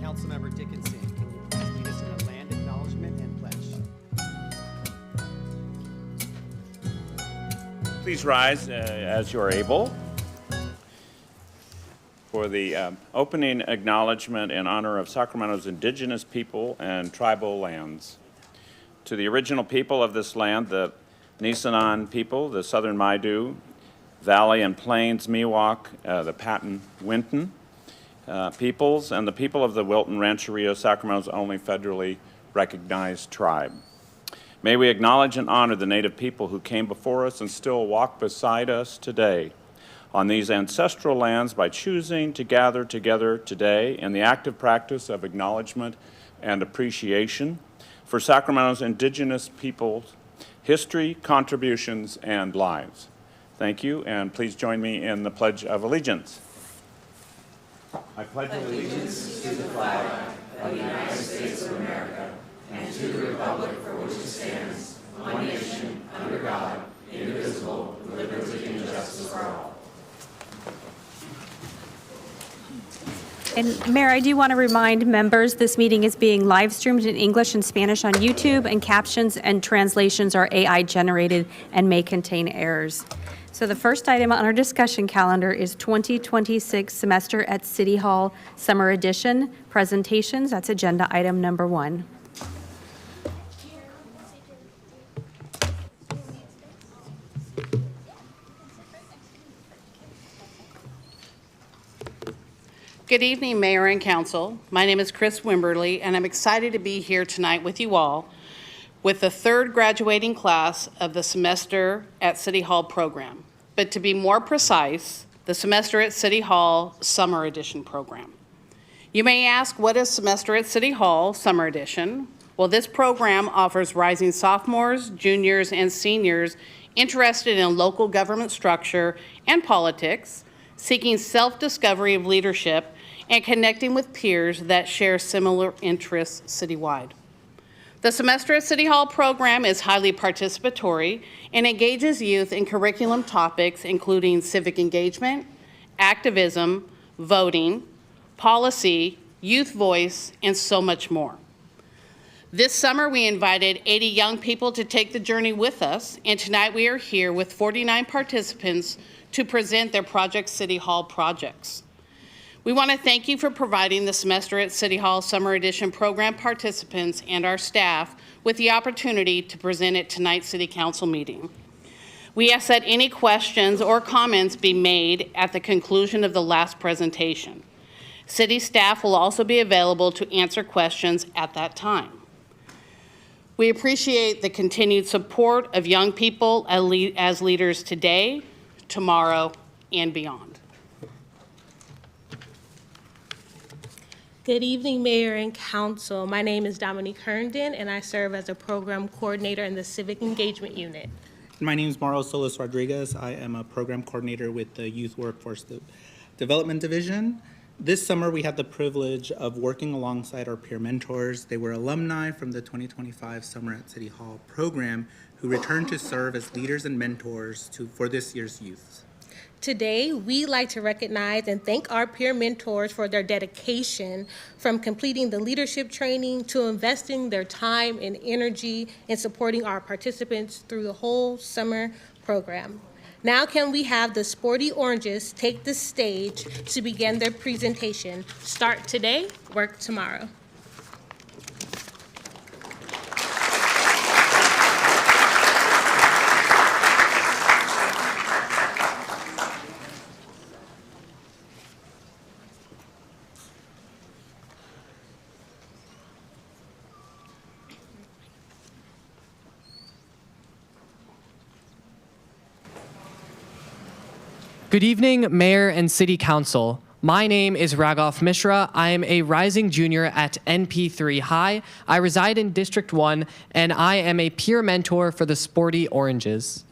Councilmember Dickinson, can you please lead us in a land acknowledgement and pledge? Please rise as you are able for the opening acknowledgement in honor of Sacramento's indigenous people and tribal lands. To the original people of this land, the Nisenan people, the Southern Maidu, Valley and Plains Miwok, the Patton Winton peoples, and the people of the Wilton Rancheria, Sacramento's only federally recognized tribe. May we acknowledge and honor the Native people who came before us and still walk beside us today on these ancestral lands by choosing to gather together today in the active practice of acknowledgement and appreciation for Sacramento's indigenous peoples' history, contributions, and lives. Thank you, and please join me in the Pledge of Allegiance. I pledge allegiance to the flag of the United States of America and to the republic for which it stands, one nation, under God, indivisible, with liberty and justice for all. And Mayor, I do want to remind members this meeting is being live streamed in English and Spanish on YouTube, and captions and translations are AI generated and may contain errors. So the first item on our discussion calendar is 2026 Semester at City Hall Summer Edition presentations. That's agenda item number 1. Good evening, Mayor and Council. My name is Chris Wimberly, and I'm excited to be here tonight with you all with the third graduating class of the Semester at City Hall program. But to be more precise, the Semester at City Hall Summer Edition program. You may ask, what is Semester at City Hall Summer Edition? Well, this program offers rising sophomores, juniors, and seniors interested in local government structure and politics, seeking self-discovery of leadership, and connecting with peers that share similar interests citywide. The Semester at City Hall program is highly participatory and engages youth in curriculum topics including civic engagement, activism, voting, policy, youth voice, and so much more. This summer, we invited 80 young people to take the journey with us, and tonight we are here with 49 participants to present their Project City Hall projects. We want to thank you for providing the Semester at City Hall Summer Edition program participants and our staff with the opportunity to present at tonight's City Council meeting. We ask that any questions or comments be made at the conclusion of the last presentation. City staff will also be available to answer questions at that time. We appreciate the continued support of young people as leaders today, tomorrow, and beyond. Good evening, Mayor and Council. My name is Dominique Herndon, and I serve as a program coordinator in the Civic Engagement Unit. My name is Mauro Solis Rodriguez. I am a program coordinator with the Youth Workforce Development Division. This summer, we had the privilege of working alongside our peer mentors. They were alumni from the 2025 Summer at City Hall program who returned to serve as leaders and mentors for this year's youth. Today, we like to recognize and thank our peer mentors for their dedication, from completing the leadership training to investing their time and energy in supporting our participants through the whole summer program. Now can we have the Sporty Oranges take the stage to begin their presentation? Start today, work tomorrow. Good evening, Mayor and City Council. My name is Raghav Mishra. I am a rising junior at NP3 High. I reside in District 1, and I am a peer mentor for the Sporty Oranges.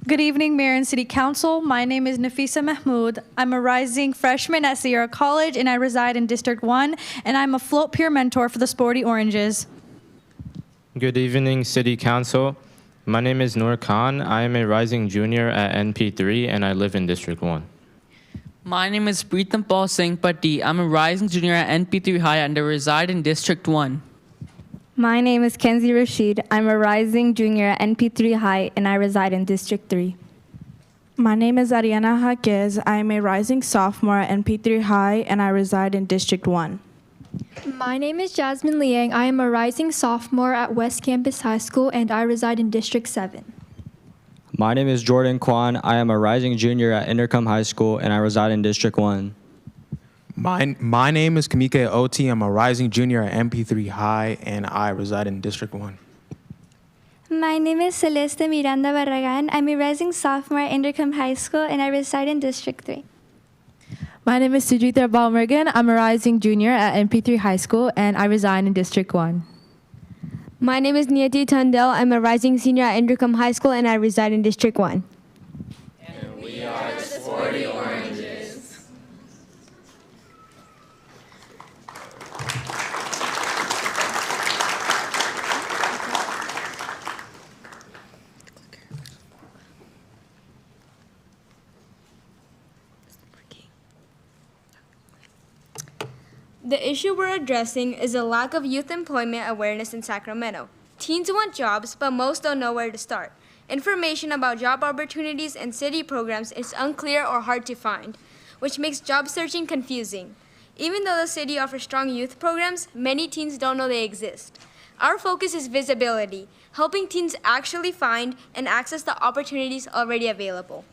Good evening, Mayor and City Council. My name is Nafisa Mahmood. I'm a rising freshman at Sierra College, and I reside in District 1, and I'm a float peer mentor for the Sporty Oranges. Good evening, City Council. My name is Noor Khan. I am a rising junior at NP3, and I live in District 1. My name is Preetham Paul Singh Patti. I'm a rising junior at NP3 High and I reside in District 1. My name is Kenzie Rashid. I'm a rising junior at NP3 High and I reside in District 3. My name is Ariana Jaquez. I am a rising sophomore at NP3 High and I reside in District 1. My name is Jasmine Liang. I am a rising sophomore at West Campus High School and I reside in District 7. My name is Jordan Kwan. I am a rising junior at Intercom High School and I reside in District 1. My name is Kamike Oti. I'm a rising junior at MP3 High and I reside in District 1. My name is Celeste Miranda Barragan. I'm a rising sophomore at Intercom High School and I reside in District 3. My name is Sujita Balmergan. I'm a rising junior at MP3 High School and I reside in District 1. My name is Niyati Tandel. I'm a rising senior at Intercom High School and I reside in District 1. And we are the Sporty Oranges. The issue we're addressing is a lack of youth employment awareness in Sacramento. Teens want jobs, but most don't know where to start. Information about job opportunities and city programs is unclear or hard to find, which makes job searching confusing. Even though the city offers strong youth programs, many teens don't know they exist. Our focus is visibility, helping teens actually find and access the opportunities already available.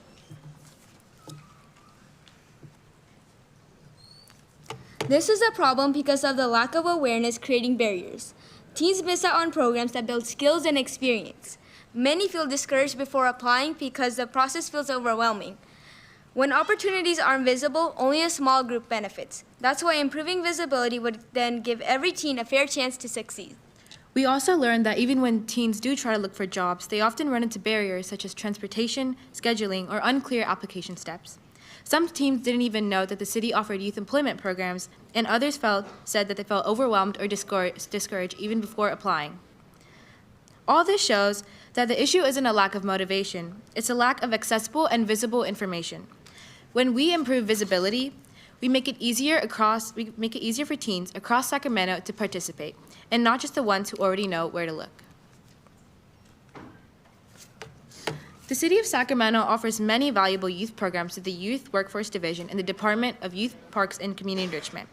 This is a problem because of the lack of awareness creating barriers. Teens miss out on programs that build skills and experience. Many feel discouraged before applying because the process feels overwhelming. When opportunities aren't visible, only a small group benefits. That's why improving visibility would then give every teen a fair chance to succeed. We also learned that even when teens do try to look for jobs, they often run into barriers such as transportation, scheduling, or unclear application steps. Some teens didn't even know that the city offered youth employment programs, and others said that they felt overwhelmed or discouraged even before applying. All this shows that the issue isn't a lack of motivation, it's a lack of accessible and visible information. When we improve visibility, we make it easier for teens across Sacramento to participate, and not just the ones who already know where to look. The City of Sacramento offers many valuable youth programs to the Youth Workforce Division and the Department of Youth, Parks, and Community Enrichment.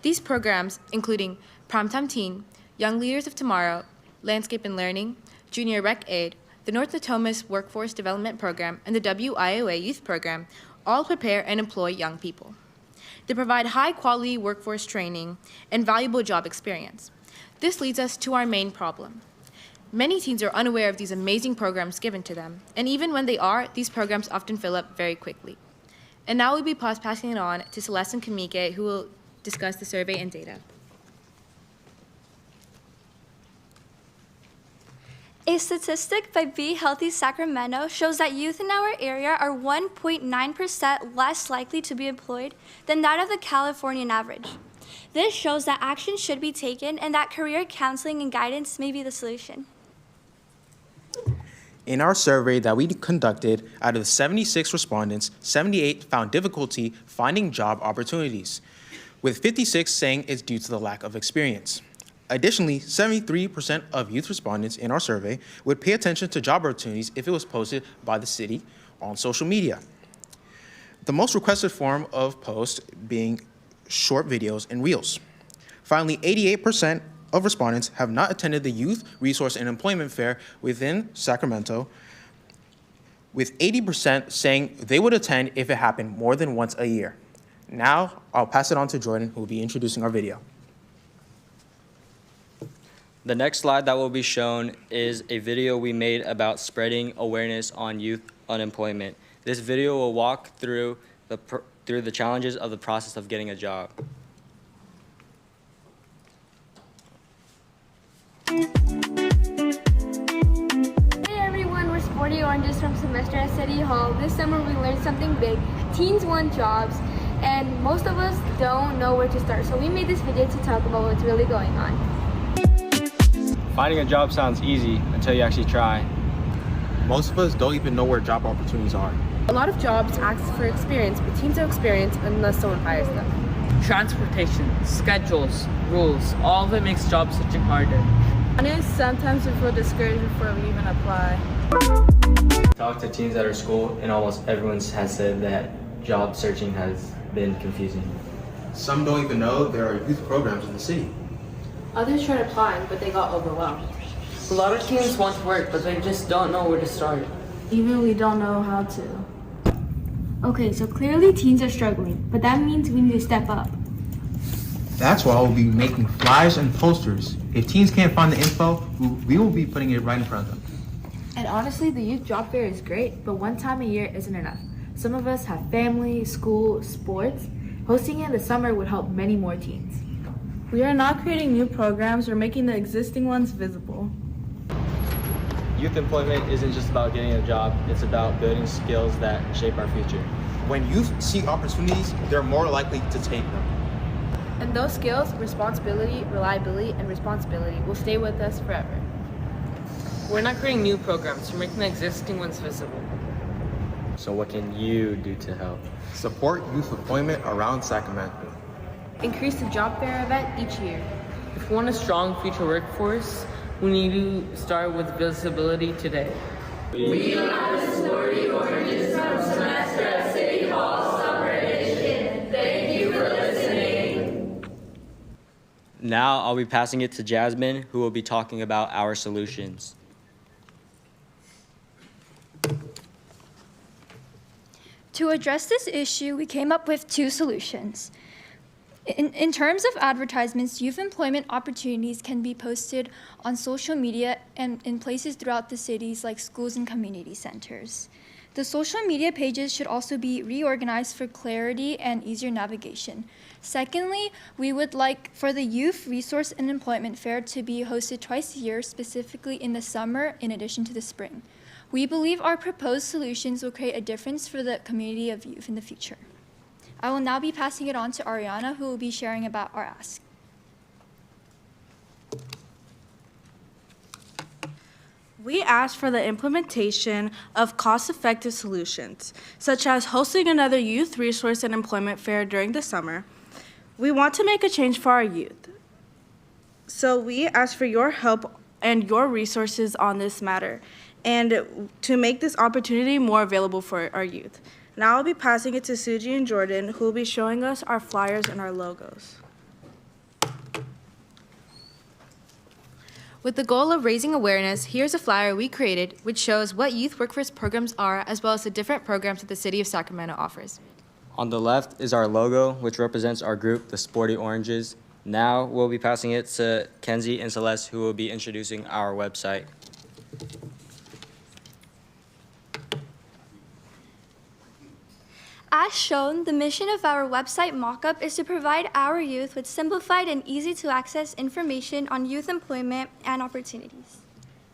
These programs, including Primetime Teen, Young Leaders of Tomorrow, Landscape and Learning, Junior Rec Aid, the North Natomas Workforce Development Program, and the WIOA Youth Program, all prepare and employ young people. They provide high-quality workforce training and valuable job experience. This leads us to our main problem. Many teens are unaware of these amazing programs given to them, and even when they are, these programs often fill up very quickly. And now we'll be passing it on to Celeste and Kamike, who will discuss the survey and data. A statistic by Be Healthy Sacramento shows that youth in our area are 1.9% less likely to be employed than that of the Californian average. This shows that action should be taken and that career counseling and guidance may be the solution. In our survey that we conducted, out of the 76 respondents, 78 found difficulty finding job opportunities, with 56 saying it's due to the lack of experience. Additionally, 73% of youth respondents in our survey would pay attention to job opportunities if it was posted by the city on social media. The most requested form of post being short videos and reels. Finally, 88% of respondents have not attended the Youth Resource and Employment Fair within Sacramento, with 80% saying they would attend if it happened more than once a year. Now, I'll pass it on to Jordan, who will be introducing our video. The next slide that will be shown is a video we made about spreading awareness on youth unemployment. This video will walk through the challenges of the process of getting a job. Hey everyone, we're Sporty Oranges from semester at City Hall. This summer we learned something big. Teens want jobs, and most of us don't know where to start. So we made this video to talk about what's really going on. Finding a job sounds easy until you actually try. Most of us don't even know where job opportunities are. A lot of jobs ask for experience, but teens have experience unless someone hires them. Transportation, schedules, rules, all of it makes job searching harder. Honest, sometimes we feel discouraged before we even apply. Talk to teens at our school, and almost everyone has said that job searching has been confusing. Some don't even know there are youth programs in the city. Others tried applying, but they got overwhelmed. A lot of teens want to work, but they just don't know where to start. Even we don't know how to. Okay, so clearly teens are struggling, but that means we need to step up. That's why we'll be making flyers and posters. If teens can't find the info, we will be putting it right in front of them. And honestly, the youth job fair is great, but one time a year isn't enough. Some of us have family, school, sports. Hosting it in the summer would help many more teens. We are not creating new programs, we're making the existing ones visible. Youth employment isn't just about getting a job, it's about building skills that shape our future. When youth seek opportunities, they're more likely to take them. And those skills, responsibility, reliability, and responsibility will stay with us forever. We're not creating new programs, we're making the existing ones visible. So what can you do to help? Support youth employment around Sacramento. Increase the job fair event each year. If we want a strong future workforce, we need to start with visibility today. We are the Sporty Oranges from Semester at City Hall Summer Edition. Thank you for listening. Now I'll be passing it to Jasmine, who will be talking about our solutions. To address this issue, we came up with two solutions. In terms of advertisements, youth employment opportunities can be posted on social media and in places throughout the cities like schools and community centers. The social media pages should also be reorganized for clarity and easier navigation. Secondly, we would like for the Youth Resource and Employment Fair to be hosted twice a year, specifically in the summer in addition to the spring. We believe our proposed solutions will create a difference for the community of youth in the future. I will now be passing it on to Ariana, who will be sharing about our ask. We asked for the implementation of cost-effective solutions, such as hosting another youth resource and employment fair during the summer. We want to make a change for our youth. So we ask for your help and your resources on this matter, and to make this opportunity more available for our youth. Now I'll be passing it to Suji and Jordan, who will be showing us our flyers and our logos. With the goal of raising awareness, here's a flyer we created which shows what youth workforce programs are as well as the different programs that the City of Sacramento offers. On the left is our logo, which represents our group, the Sporty Oranges. Now we'll be passing it to Kenzie and Celeste, who will be introducing our website. As shown, the mission of our website mockup is to provide our youth with simplified and easy-to-access information on youth employment and opportunities.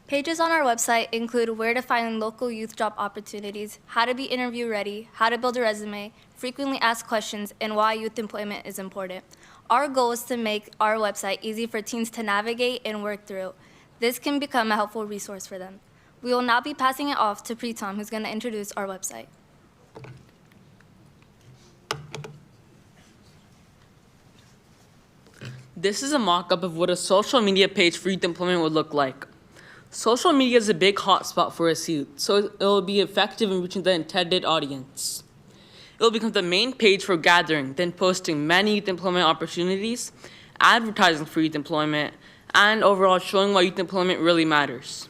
Pages on our website include where to find local youth job opportunities, how to be interview ready, how to build a resume, frequently asked questions, and why youth employment is important. Our goal is to make our website easy for teens to navigate and work through. This can become a helpful resource for them. We will now be passing it off to Pritam, who's going to introduce our website. This is a mock-up of what a social media page for youth employment would look like. Social media is a big hotspot for us youth, so it will be effective in reaching the intended audience. It will become the main page for gathering, then posting many youth employment opportunities, advertising for youth employment, and overall showing why youth employment really matters.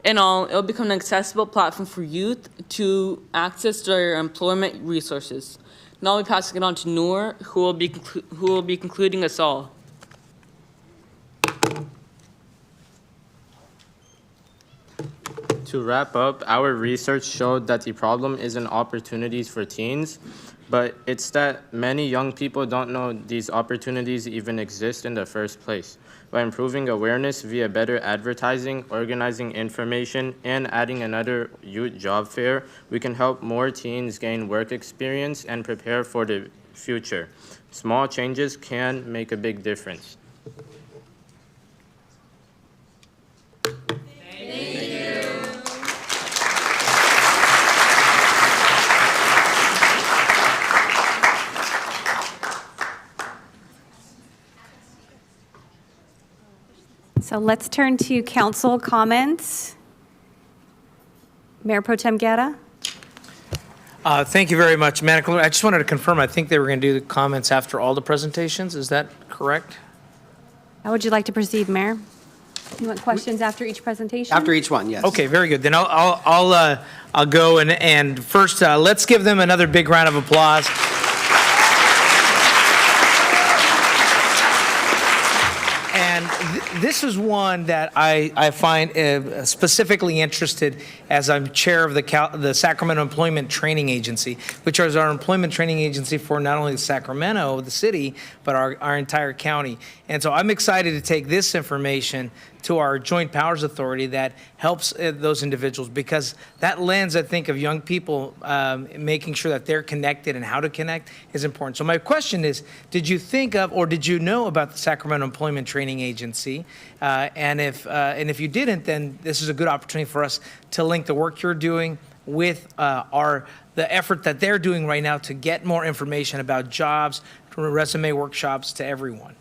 In all, it will become an accessible platform for youth to access their employment resources. Now I'll be passing it on to Noor, who will be concluding us all. To wrap up, our research showed that the problem isn't opportunities for teens, but it's that many young people don't know these opportunities even exist in the first place. By improving awareness via better advertising, organizing information, and adding another youth job fair, we can help more teens gain work experience and prepare for the future. Small changes can make a big difference. So let's turn to council comments. Mayor Pro Tem Guerra. Thank you very much, Madam Clerk. I just wanted to confirm, I think they were going to do the comments after all the presentations. Is that correct? How would you like to proceed, Mayor? You want questions after each presentation? After each one, yes. Okay, very good. Then I'll go and first, let's give them another big round of applause. And this is one that I find specifically interested as I'm chair of the Sacramento Employment Training Agency, which is our employment training agency for not only Sacramento, the city, but our entire county. And so I'm excited to take this information to our Joint Powers Authority that helps those individuals, because that lens, I think, of young people making sure that they're connected and how to connect is important. So my question is, did you think of or did you know about the Sacramento Employment Training Agency? And if you didn't, then this is a good opportunity for us to link the work you're doing with the effort that they're doing right now to get more information about jobs, resume workshops to everyone.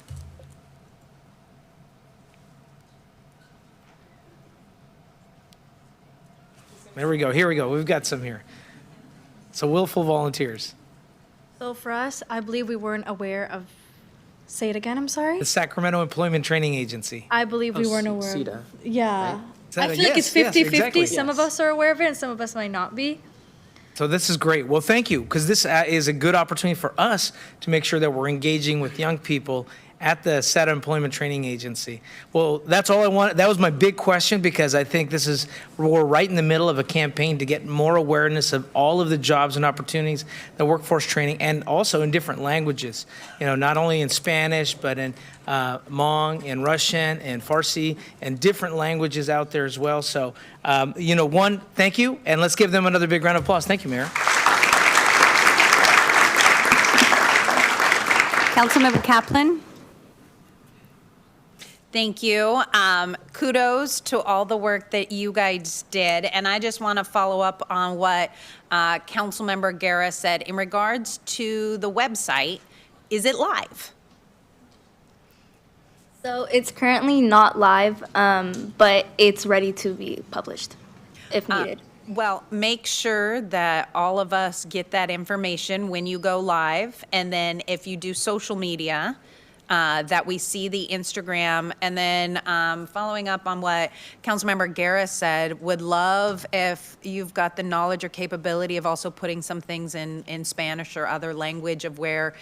There we go. Here we go. We've got some here. So willful volunteers. So for us, I believe we weren't aware of, say it again, I'm sorry? The Sacramento Employment Training Agency. I believe we weren't aware CETA, of. Yeah. Right? I feel like it's 50-50. Exactly. Some of us are aware of it and some of us might not be. So this is great. Well, thank you, because this is a good opportunity for us to make sure that we're engaging with young people at the SETA Employment Training Agency. Well, that's all I wanted. That was my big question, because I think we're right in the middle of a campaign to get more awareness of all of the jobs and opportunities, the workforce training, and also in different languages. You know, not only in Spanish, but in Hmong, in Russian, and Farsi, and different languages out there as well. So, thank you, and let's give them another big round of applause. Thank you, Mayor. Councilmember Kaplan. Thank you. Kudos to all the work that you guys did. And I just want to follow up on what Councilmember Guerra said in regards to the website. Is it live? So it's currently not live, but it's ready to be published if needed. Well, make sure that all of us get that information when you go live. And then if you do social media, that we see the Instagram. And then following up on what Councilmember Guerra said, would love if you've got the knowledge or capability of also putting some things in Spanish or other language of where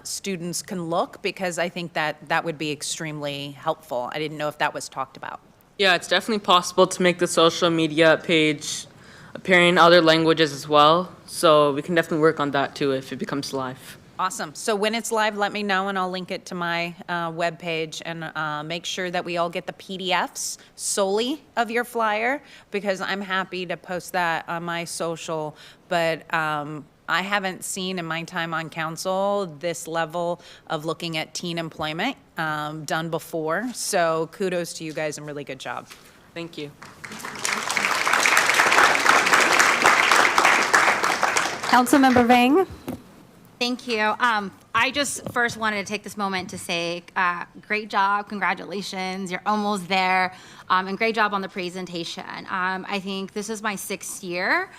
students can look, because I think that would be extremely helpful. I didn't know if that was talked about. Yeah, it's definitely possible to make the social media page appear in other languages as well. So we can definitely work on that too if it becomes live. Awesome. So when it's live, let me know and I'll link it to my webpage, and make sure that we all get the PDFs solely of your flyer, because I'm happy to post that on my social. But I haven't seen in my time on council this level of looking at teen employment done before. So kudos to you guys and really good job. Thank you. Councilmember Vang. Thank you. I just first wanted to take this moment to say great job, congratulations, you're almost there, and great job on the presentation. I think this is my 6th year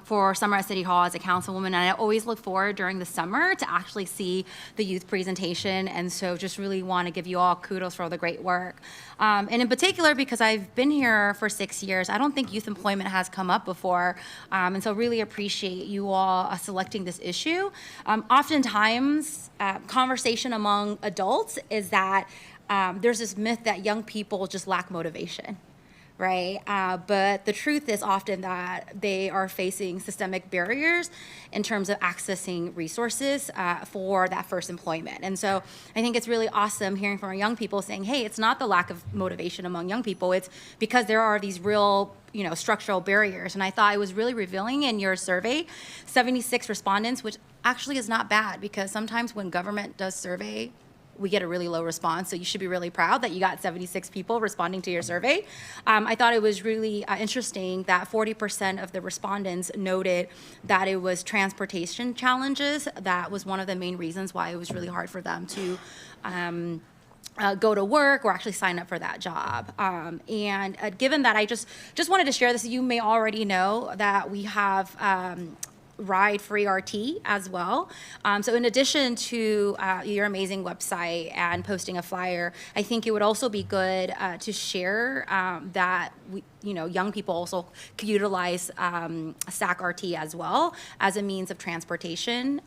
for Summer at City Hall as a councilwoman, and I always look forward during the summer to actually see the youth presentation, and so just really want to give you all kudos for all the great work. And in particular, because I've been here for 6 years, I don't think youth employment has come up before, and so really appreciate you all selecting this issue. Oftentimes, conversation among adults is that there's this myth that young people just lack motivation. Right? But the truth is often that they are facing systemic barriers in terms of accessing resources for that first employment. And so I think it's really awesome hearing from our young people saying, hey, it's not the lack of motivation among young people, it's because there are these real structural barriers. And I thought it was really revealing in your survey, 76 respondents, which actually is not bad, because sometimes when government does survey, we get a really low response. So you should be really proud that you got 76 people responding to your survey. I thought it was really interesting that 40% of the respondents noted that it was transportation challenges. That was one of the main reasons why it was really hard for them to go to work or actually sign up for that job. And given that, I just wanted to share this. You may already know that we have Ride Free RT as well. So in addition to your amazing website and posting a flyer, I think it would also be good to share that young people also could utilize SAC RT as well as a means of transportation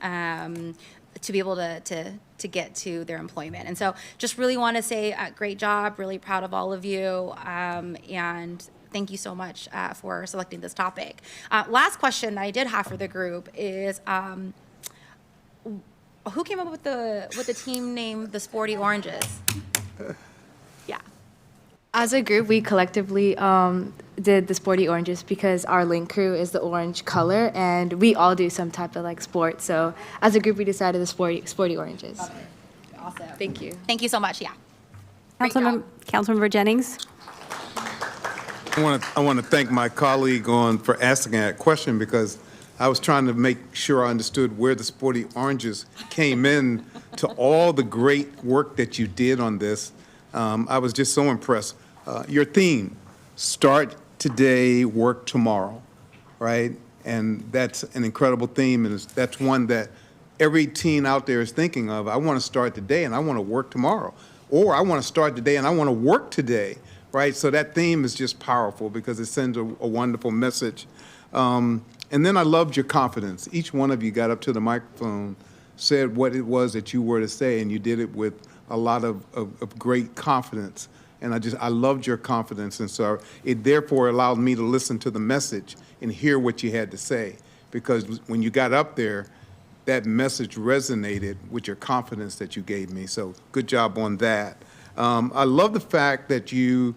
to be able to get to their employment. And so just really want to say great job, really proud of all of you, and thank you so much for selecting this topic. Last question I did have for the group is, who came up with the team name the Sporty Oranges? Yeah. As a group, we collectively did the Sporty Oranges because our link crew is the orange color, and we all do some type of like sport. So as a group, we decided the Sporty Oranges. Awesome. Thank you. Thank you so much. Yeah. Councilmember Jennings. I want to thank my colleague for asking that question, because I was trying to make sure I understood where the Sporty Oranges came in to all the great work that you did on this. I was just so impressed. Your theme, start today, work tomorrow, right? And that's an incredible theme, and that's one that every teen out there is thinking of. I want to start today and I want to work tomorrow. Or I want to start today and I want to work today, right? So that theme is just powerful because it sends a wonderful message. And then I loved your confidence. Each one of you got up to the microphone, said what it was that you were to say, and you did it with a lot of great confidence. And I loved your confidence. And so it therefore allowed me to listen to the message and hear what you had to say. Because when you got up there, that message resonated with your confidence that you gave me. So good job on that. I love the fact that you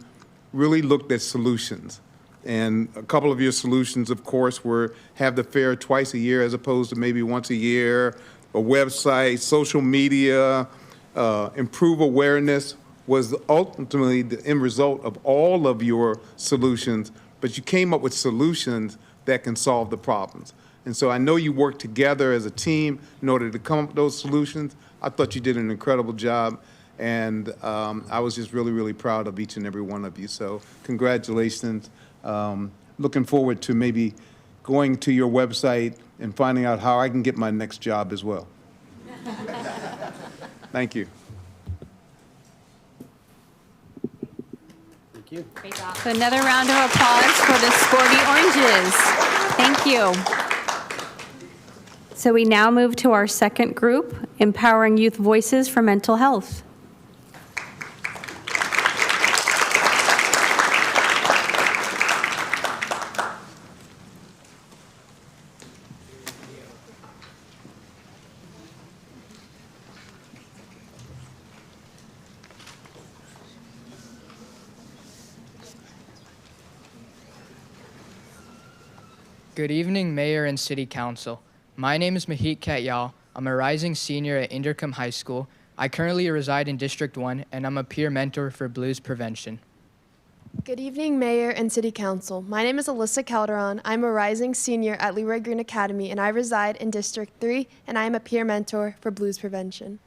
really looked at solutions. And a couple of your solutions, of course, were have the fair twice a year as opposed to maybe once a year, a website, social media, improve awareness was ultimately the end result of all of your solutions, but you came up with solutions that can solve the problems. And so I know you worked together as a team in order to come up with those solutions. I thought you did an incredible job, and I was just really, really proud of each and every one of you. So congratulations. Looking forward to maybe going to your website and finding out how I can get my next job as well. Thank you. Thank you. Great job. So another round of applause for the Sporty Oranges. Thank you. So we now move to our second group, Empowering Youth Voices for Mental Health. Good evening, Mayor and City Council. My name is Mahit Katyal. I'm a rising senior at Inderkum High School. I currently reside in District 1, and I'm a peer mentor for blues prevention. Good evening, Mayor and City Council. My name is Alyssa Calderon. I'm a rising senior at Leroy Green Academy, and I reside in District 3, and I am a peer mentor for blues prevention.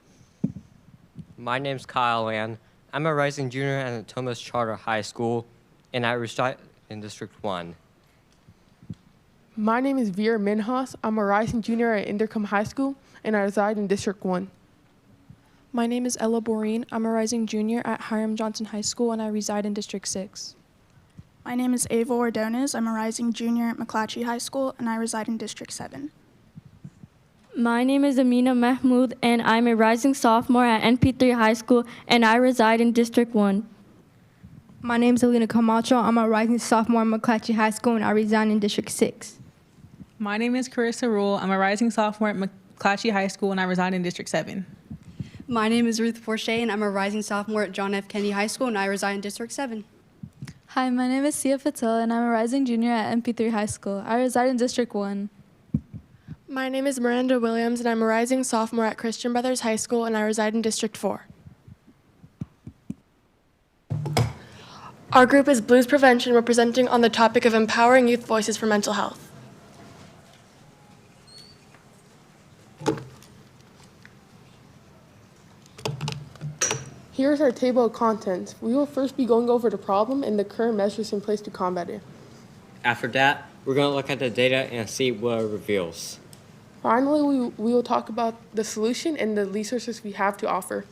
My name's Kyle Land. I'm a rising junior at Thomas Charter High School, and I reside in District 1. My name is Veer Minhas. I'm a rising junior at Inderkum High School, and I reside in District 1. My name is Ella Boreen. I'm a rising junior at Hiram Johnson High School, and I reside in District 6. My name is Ava Ordonez. I'm a rising junior at McClatchy High School, and I reside in District 7. My name is Amina Mahmood, and I'm a rising sophomore at NP3 High School, and I reside in District 1. My name is Alina Camacho. I'm a rising sophomore at McClatchy High School, and I reside in District 6. My name is Carissa Rule. I'm a rising sophomore at McClatchy High School, and I reside in District 7. My name is Ruth Porche, and I'm a rising sophomore at John F. Kennedy High School, and I reside in District 7. Hi, my name is Sia Patel, and I'm a rising junior at MP3 High School. I reside in District 1. My name is Miranda Williams, and I'm a rising sophomore at Christian Brothers High School, and I reside in District 4. Our group is Blues Prevention, representing on the topic of empowering youth voices for mental health. Here's our table of contents. We will first be going over the problem and the current measures in place to combat it. After that, we're going to look at the data and see what it reveals. Finally, we will talk about the solution and the resources we have to offer.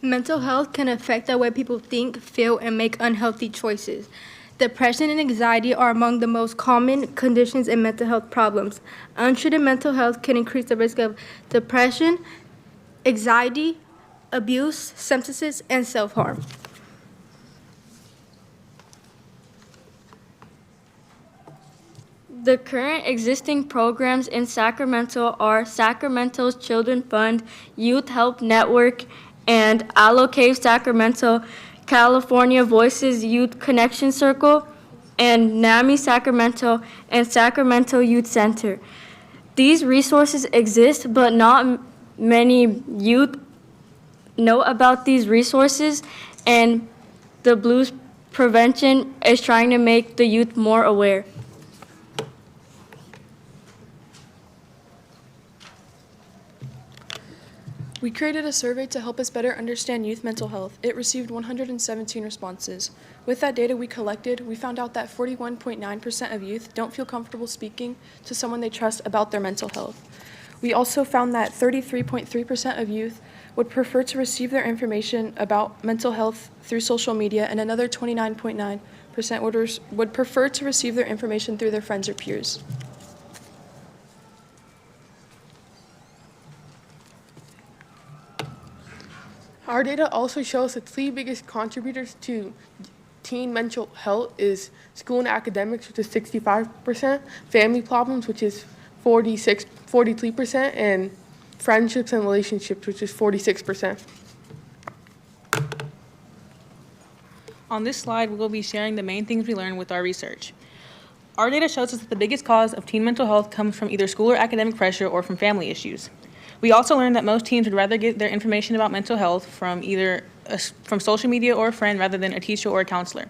Mental health can affect the way people think, feel, and make unhealthy choices. Depression and anxiety are among the most common conditions in mental health problems. Untreated mental health can increase the risk of depression, anxiety, abuse, substances, and self-harm. The current existing programs in Sacramento are Sacramento's Children Fund, Youth Help Network, and Allocate Sacramento, California Voices Youth Connection Circle, and NAMI Sacramento and Sacramento Youth Center. These resources exist, but not many youth know about these resources, and the Blues Prevention is trying to make the youth more aware. We created a survey to help us better understand youth mental health. It received 117 responses. With that data we collected, we found out that 41.9% of youth don't feel comfortable speaking to someone they trust about their mental health. We also found that 33.3% of youth would prefer to receive their information about mental health through social media, and another 29.9% would prefer to receive their information through their friends or peers. Our data also shows the three biggest contributors to teen mental health is school and academics, which is 65%, family problems, which is 43%, and friendships and relationships, which is 46%. On this slide, we will be sharing the main things we learned with our research. Our data shows us that the biggest cause of teen mental health comes from either school or academic pressure or from family issues. We also learned that most teens would rather get their information about mental health from either from social media or a friend rather than a teacher or a counselor.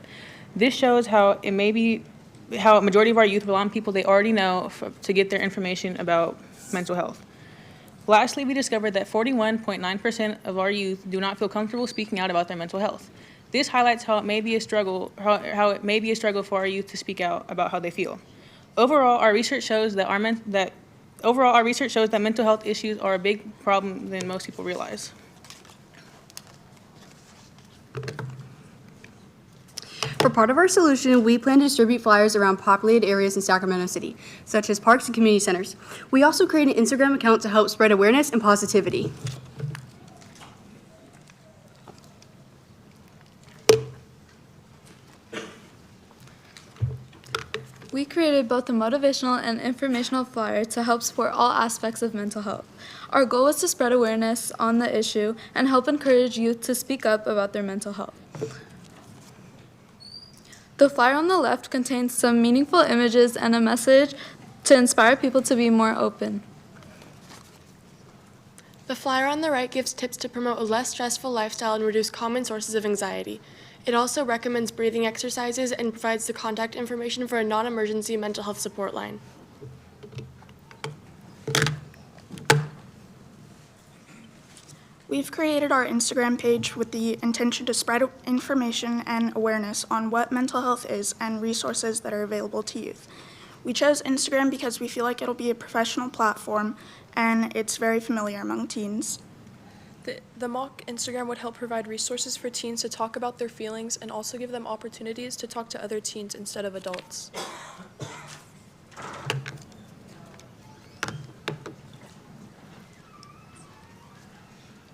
This shows how a majority of our youth rely on people they already know to get their information about mental health. Lastly, we discovered that 41.9% of our youth do not feel comfortable speaking out about their mental health. This highlights how it may be a struggle for our youth to speak out about how they feel. Overall, our research shows that mental health issues are a big problem than most people realize. For part of our solution, we plan to distribute flyers around populated areas in Sacramento City, such as parks and community centers. We also create an Instagram account to help spread awareness and positivity. We created both a motivational and informational flyer to help support all aspects of mental health. Our goal was to spread awareness on the issue and help encourage youth to speak up about their mental health. The flyer on the left contains some meaningful images and a message to inspire people to be more open. The flyer on the right gives tips to promote a less stressful lifestyle and reduce common sources of anxiety. It also recommends breathing exercises and provides the contact information for a non-emergency mental health support line. We've created our Instagram page with the intention to spread information and awareness on what mental health is and resources that are available to youth. We chose Instagram because we feel like it'll be a professional platform and it's very familiar among teens. The mock Instagram would help provide resources for teens to talk about their feelings and also give them opportunities to talk to other teens instead of adults.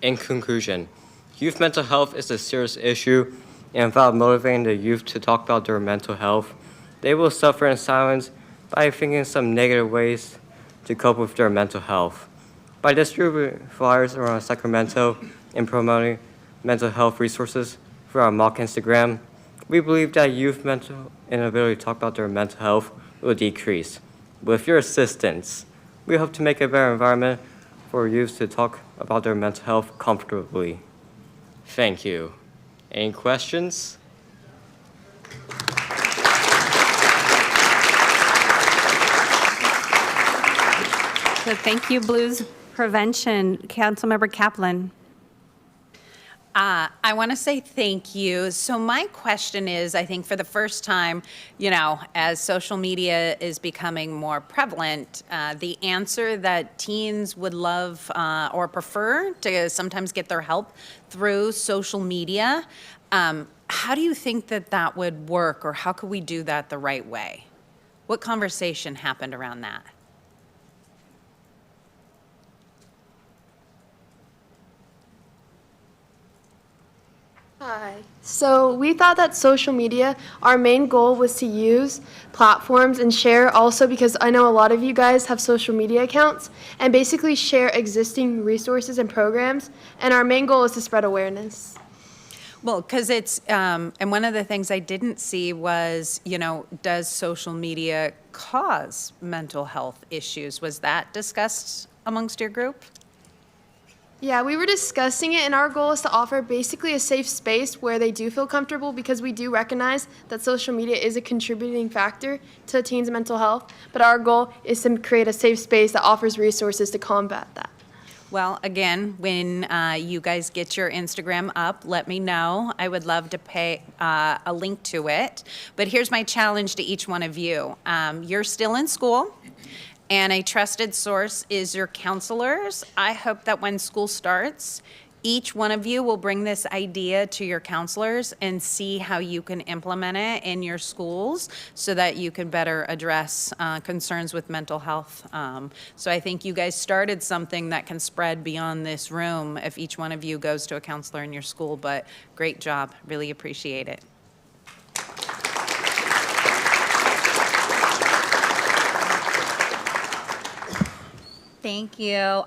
In conclusion, youth mental health is a serious issue, and without motivating the youth to talk about their mental health, they will suffer in silence by thinking some negative ways to cope with their mental health. By distributing flyers around Sacramento and promoting mental health resources through our mock Instagram, we believe that youth mental inability to talk about their mental health will decrease. With your assistance, we hope to make a better environment for youth to talk about their mental health comfortably. Thank you. Any questions? So thank you, Blues Prevention, Councilmember Kaplan. I want to say thank you. So my question is, I think for the first time, as social media is becoming more prevalent, the answer that teens would love or prefer to sometimes get their help through social media, how do you think that would work, or how could we do that the right way? What conversation happened around that? Hi. So we thought that social media, our main goal was to use platforms and share also, because I know a lot of you guys have social media accounts, and basically share existing resources and programs. And our main goal is to spread awareness. Well, because it's, and one of the things I didn't see was, does social media cause mental health issues? Was that discussed amongst your group? Yeah, we were discussing it, and our goal is to offer basically a safe space where they do feel comfortable, because we do recognize that social media is a contributing factor to teens' mental health, but our goal is to create a safe space that offers resources to combat that. Well, again, when you guys get your Instagram up, let me know. I would love to pay a link to it. But here's my challenge to each one of you. You're still in school, and a trusted source is your counselors. I hope that when school starts, each one of you will bring this idea to your counselors and see how you can implement it in your schools so that you can better address concerns with mental health. So I think you guys started something that can spread beyond this room if each one of you goes to a counselor in your school. But great job. Really appreciate it. Thank you.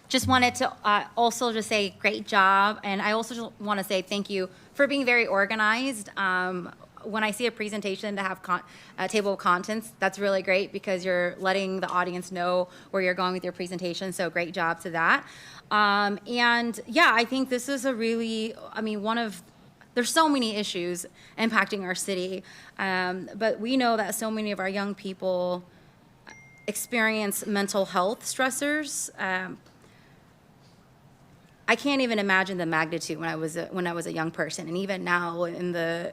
Just wanted to also just say great job. And I also just want to say thank you for being very organized. When I see a presentation to have a table of contents, that's really great, because you're letting the audience know where you're going with your presentation. So great job to that. And yeah, I think this is a really, there's so many issues impacting our city. But we know that so many of our young people experience mental health stressors. I can't even imagine the magnitude when I was a young person, and even now in the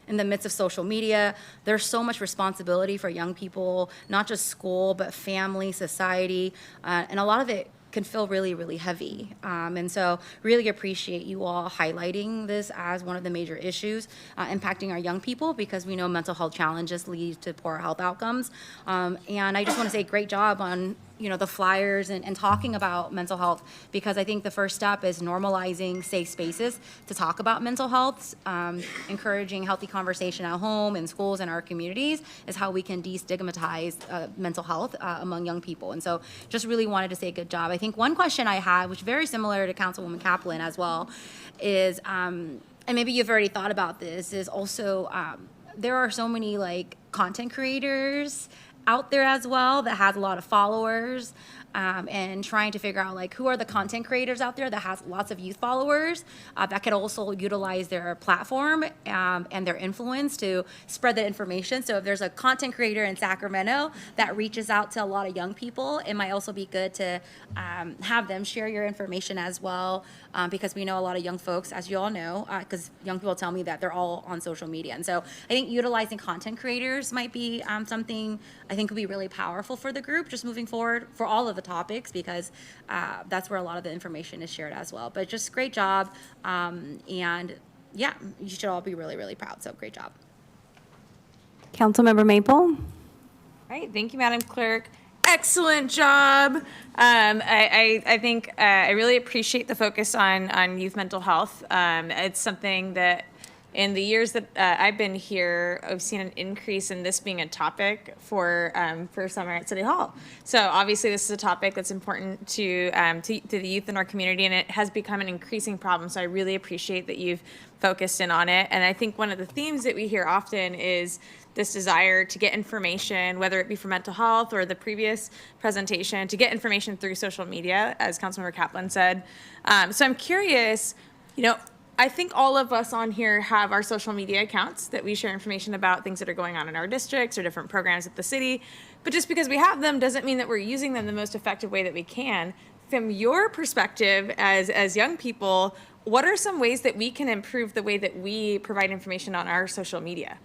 midst of social media, there's so much responsibility for young people, not just school, but family, society, and a lot of it can feel really, really heavy. And so really appreciate you all highlighting this as one of the major issues impacting our young people, because we know mental health challenges lead to poor health outcomes. And I just want to say great job on the flyers and talking about mental health, because I think the first step is normalizing safe spaces to talk about mental health. Encouraging healthy conversation at home, in schools, and our communities is how we can destigmatize mental health among young people. And so just really wanted to say good job. I think one question I had, which is very similar to Councilwoman Kaplan as well, is, and maybe you've already thought about this, is also there are so many content creators out there as well that has a lot of followers, and trying to figure out who are the content creators out there that has lots of youth followers that could also utilize their platform and their influence to spread that information. So if there's a content creator in Sacramento that reaches out to a lot of young people, it might also be good to have them share your information as well, because we know a lot of young folks, as you all know, because young people tell me that they're all on social media. And so I think utilizing content creators might be something I think would be really powerful for the group just moving forward for all of the topics, because that's where a lot of the information is shared as well. But just great job. And yeah, you should all be really, really proud. So great job. Councilmember Maple. All right, thank you, Madam Clerk. Excellent job. I think I really appreciate the focus on youth mental health. It's something that in the years that I've been here, I've seen an increase in this being a topic for summer at City Hall. So obviously this is a topic that's important to the youth in our community, and it has become an increasing problem. So I really appreciate that you've focused in on it. And I think one of the themes that we hear often is this desire to get information, whether it be for mental health or the previous presentation, to get information through social media, as Councilmember Kaplan said. So I'm curious, I think all of us on here have our social media accounts that we share information about things that are going on in our districts or different programs at the city. But just because we have them doesn't mean that we're using them the most effective way that we can. from your perspective as young people, what are some ways that we can improve the way that we provide information on our social media?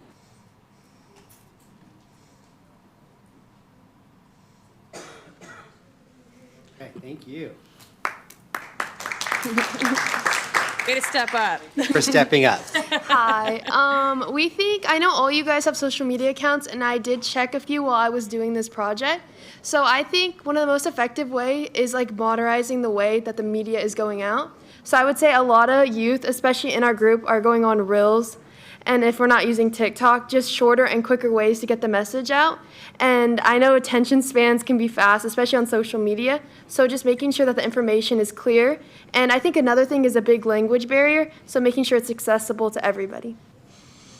Okay, thank you Way to step up. for stepping up. Hi. I know all you guys have social media accounts, and I did check a few while I was doing this project. So I think one of the most effective way is like modernizing the way that the media is going out. So I would say a lot of youth, especially in our group, are going on Reels. And if we're not using TikTok, just shorter and quicker ways to get the message out. And I know attention spans can be fast, especially on social media. So just making sure that the information is clear. And I think another thing is a big language barrier. So making sure it's accessible to everybody.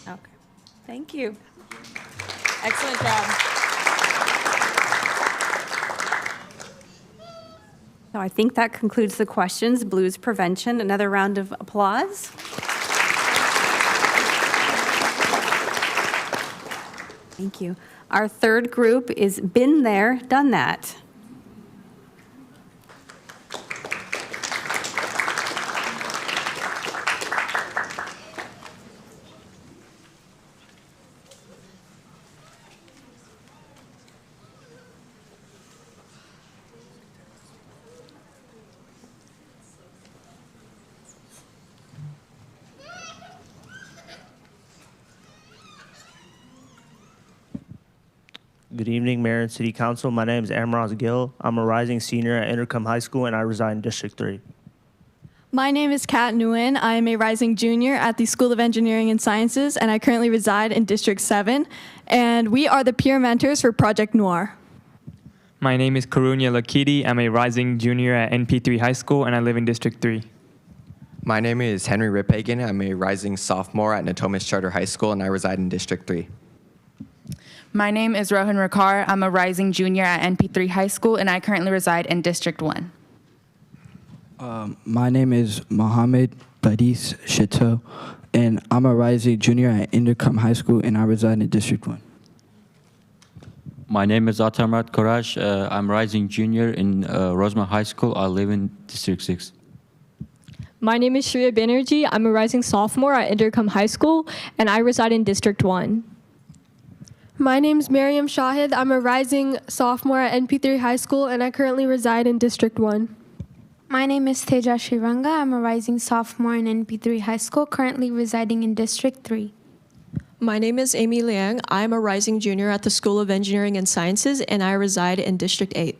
Okay. Thank you. Excellent job. So I think that concludes the questions. Blues prevention. Another round of applause. Thank you. Our third group is Been There, Done That. Good evening, Mayor and City Council. My name is Amroz Gill. I'm a rising senior at Intercom High School, and I reside in District 3. My name is Kat Nguyen. I am a rising junior at the School of Engineering and Sciences, and I currently reside in District 7. And we are the peer mentors for Project Noir. My name is Karunya Lakiti. I'm a rising junior at NP3 High School, and I live in District 3. My name is Henry Riphagen. I'm a rising sophomore at Natomas Charter High School, and I reside in District 3. My name is Rohan Rakar. I'm a rising junior at NP3 High School, and I currently reside in District 1. My name is Mohammed Badis Chateau, and I'm a rising junior at Intercom High School, and I reside in District 1. My name is Atamrat Korash. I'm rising junior in Rosemont High School. I live in District 6. My name is Shreya Banerjee. I'm a rising sophomore at Intercom High School, and I reside in District 1. My name's Miriam Shahid. I'm a rising sophomore at NP3 High School, and I currently reside in District 1. My name is Teja Shiranga. I'm a rising sophomore in NP3 High School, currently residing in District 3. My name is Amy Liang. I'm a rising junior at the School of Engineering and Sciences, and I reside in District 8.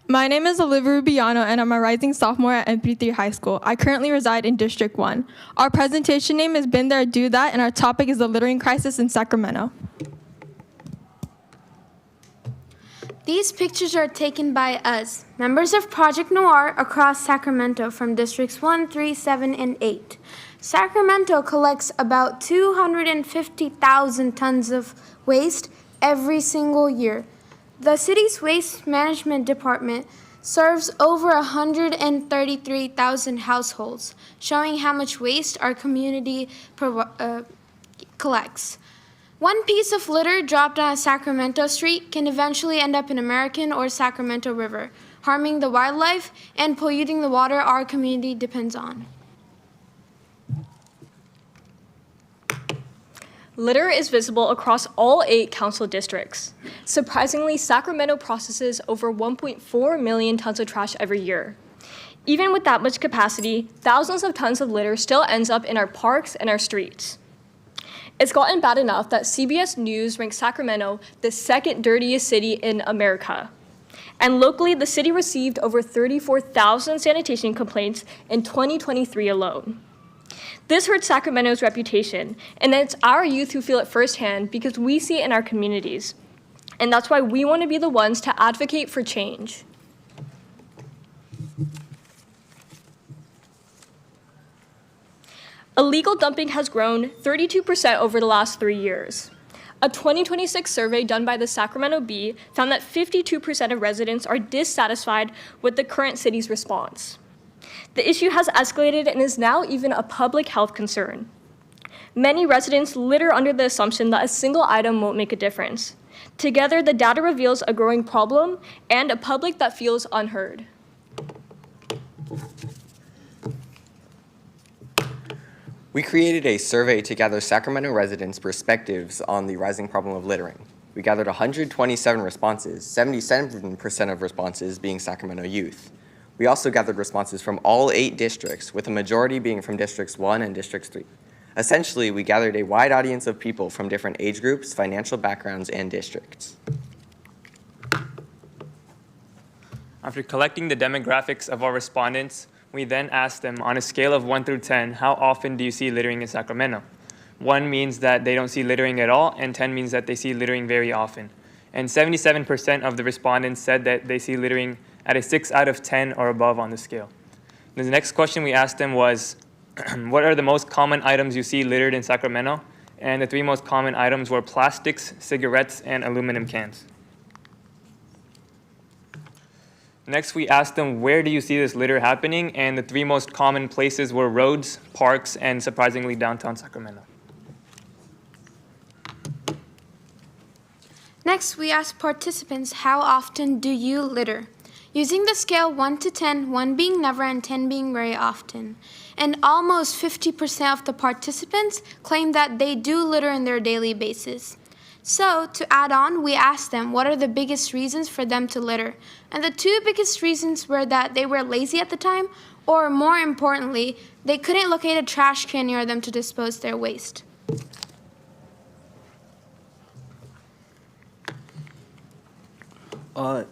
My name is Olivia Rubiano, and I'm a rising sophomore at NP3 High School. I currently reside in District 1. Our presentation name is Been There, Do That, and our topic is the littering crisis in Sacramento. These pictures are taken by us, members of Project Noir across Sacramento from Districts 1, 3, 7, and 8. Sacramento collects about 250,000 tons of waste every single year. The city's waste management department serves over 133,000 households, showing how much waste our community collects. One piece of litter dropped on a Sacramento street can eventually end up in American or Sacramento River, harming the wildlife and polluting the water our community depends on. Litter is visible across all 8 council districts. Surprisingly, Sacramento processes over 1.4 million tons of trash every year. Even with that much capacity, thousands of tons of litter still ends up in our parks and our streets. It's gotten bad enough that CBS News ranks Sacramento the second dirtiest city in America. And locally, the city received over 34,000 sanitation complaints in 2023 alone. This hurts Sacramento's reputation, and it's our youth who feel it firsthand because we see it in our communities. And that's why we want to be the ones to advocate for change. Illegal dumping has grown 32% over the last 3 years. A 2026 survey done by the Sacramento Bee found that 52% of residents are dissatisfied with the current city's response. The issue has escalated and is now even a public health concern. Many residents litter under the assumption that a single item won't make a difference. Together, the data reveals a growing problem and a public that feels unheard. We created a survey to gather Sacramento residents' perspectives on the rising problem of littering. We gathered 127 responses, 77% of responses being Sacramento youth. We also gathered responses from all 8 districts, with a majority being from Districts 1 and District 3. Essentially, we gathered a wide audience of people from different age groups, financial backgrounds, and districts. After collecting the demographics of our respondents, we then asked them on a scale of 1 through 10, how often do you see littering in Sacramento? 1 means that they don't see littering at all, and 10 means that they see littering very often. And 77% of the respondents said that they see littering at a 6 out of 10 or above on the scale. The next question we asked them was, what are the most common items you see littered in Sacramento? And the 3 most common items were plastics, cigarettes, and aluminum cans. Next, we asked them, where do you see this litter happening? And the 3 most common places were roads, parks, and surprisingly, downtown Sacramento. Next, we asked participants, how often do you litter? Using the scale 1 to 10, 1 being never and 10 being very often. And almost 50% of the participants claim that they do litter on their daily basis. So, to add on, we asked them what are the biggest reasons for them to litter. And the 2 biggest reasons were that they were lazy at the time, or more importantly, they couldn't locate a trash can near them to dispose their waste.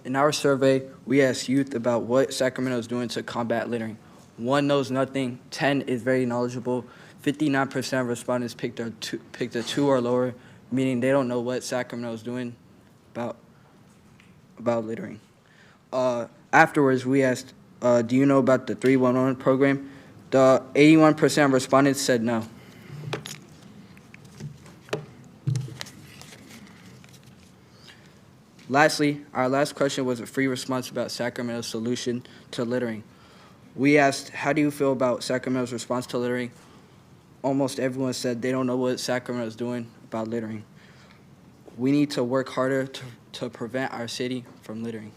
In our survey, we asked youth about what Sacramento is doing to combat littering. 1 knows nothing, 10 is very knowledgeable, 59% of respondents picked a 2 or lower, meaning they don't know what Sacramento is doing about littering. Afterwards, we asked, do you know about the 311 program? The 81% of respondents said no. Lastly, our last question was a free response about Sacramento's solution to littering. We asked, how do you feel about Sacramento's response to littering? Almost everyone said they don't know what Sacramento is doing about littering. We need to work harder to prevent our city from littering.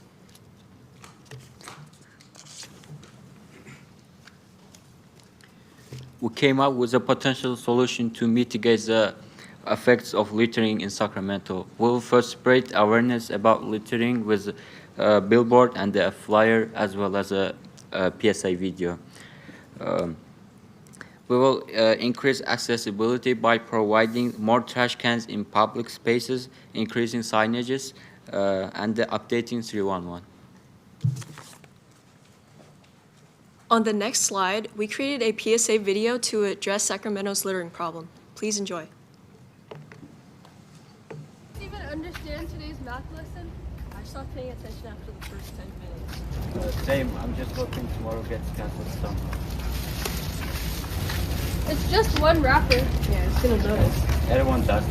We came up with a potential solution to mitigate the effects of littering in Sacramento. We'll first spread awareness about littering with a billboard and a flyer, as well as a PSA video. We will increase accessibility by providing more trash cans in public spaces, increasing signages, and updating 311. On the next slide, we created a PSA video to address Sacramento's littering problem. Please enjoy. Even understand today's math lesson? I stopped paying attention after the first 10 minutes. Same, I'm just hoping tomorrow gets canceled somehow. It's just 1 wrapper. Yeah, it's gonna notice. Everyone does.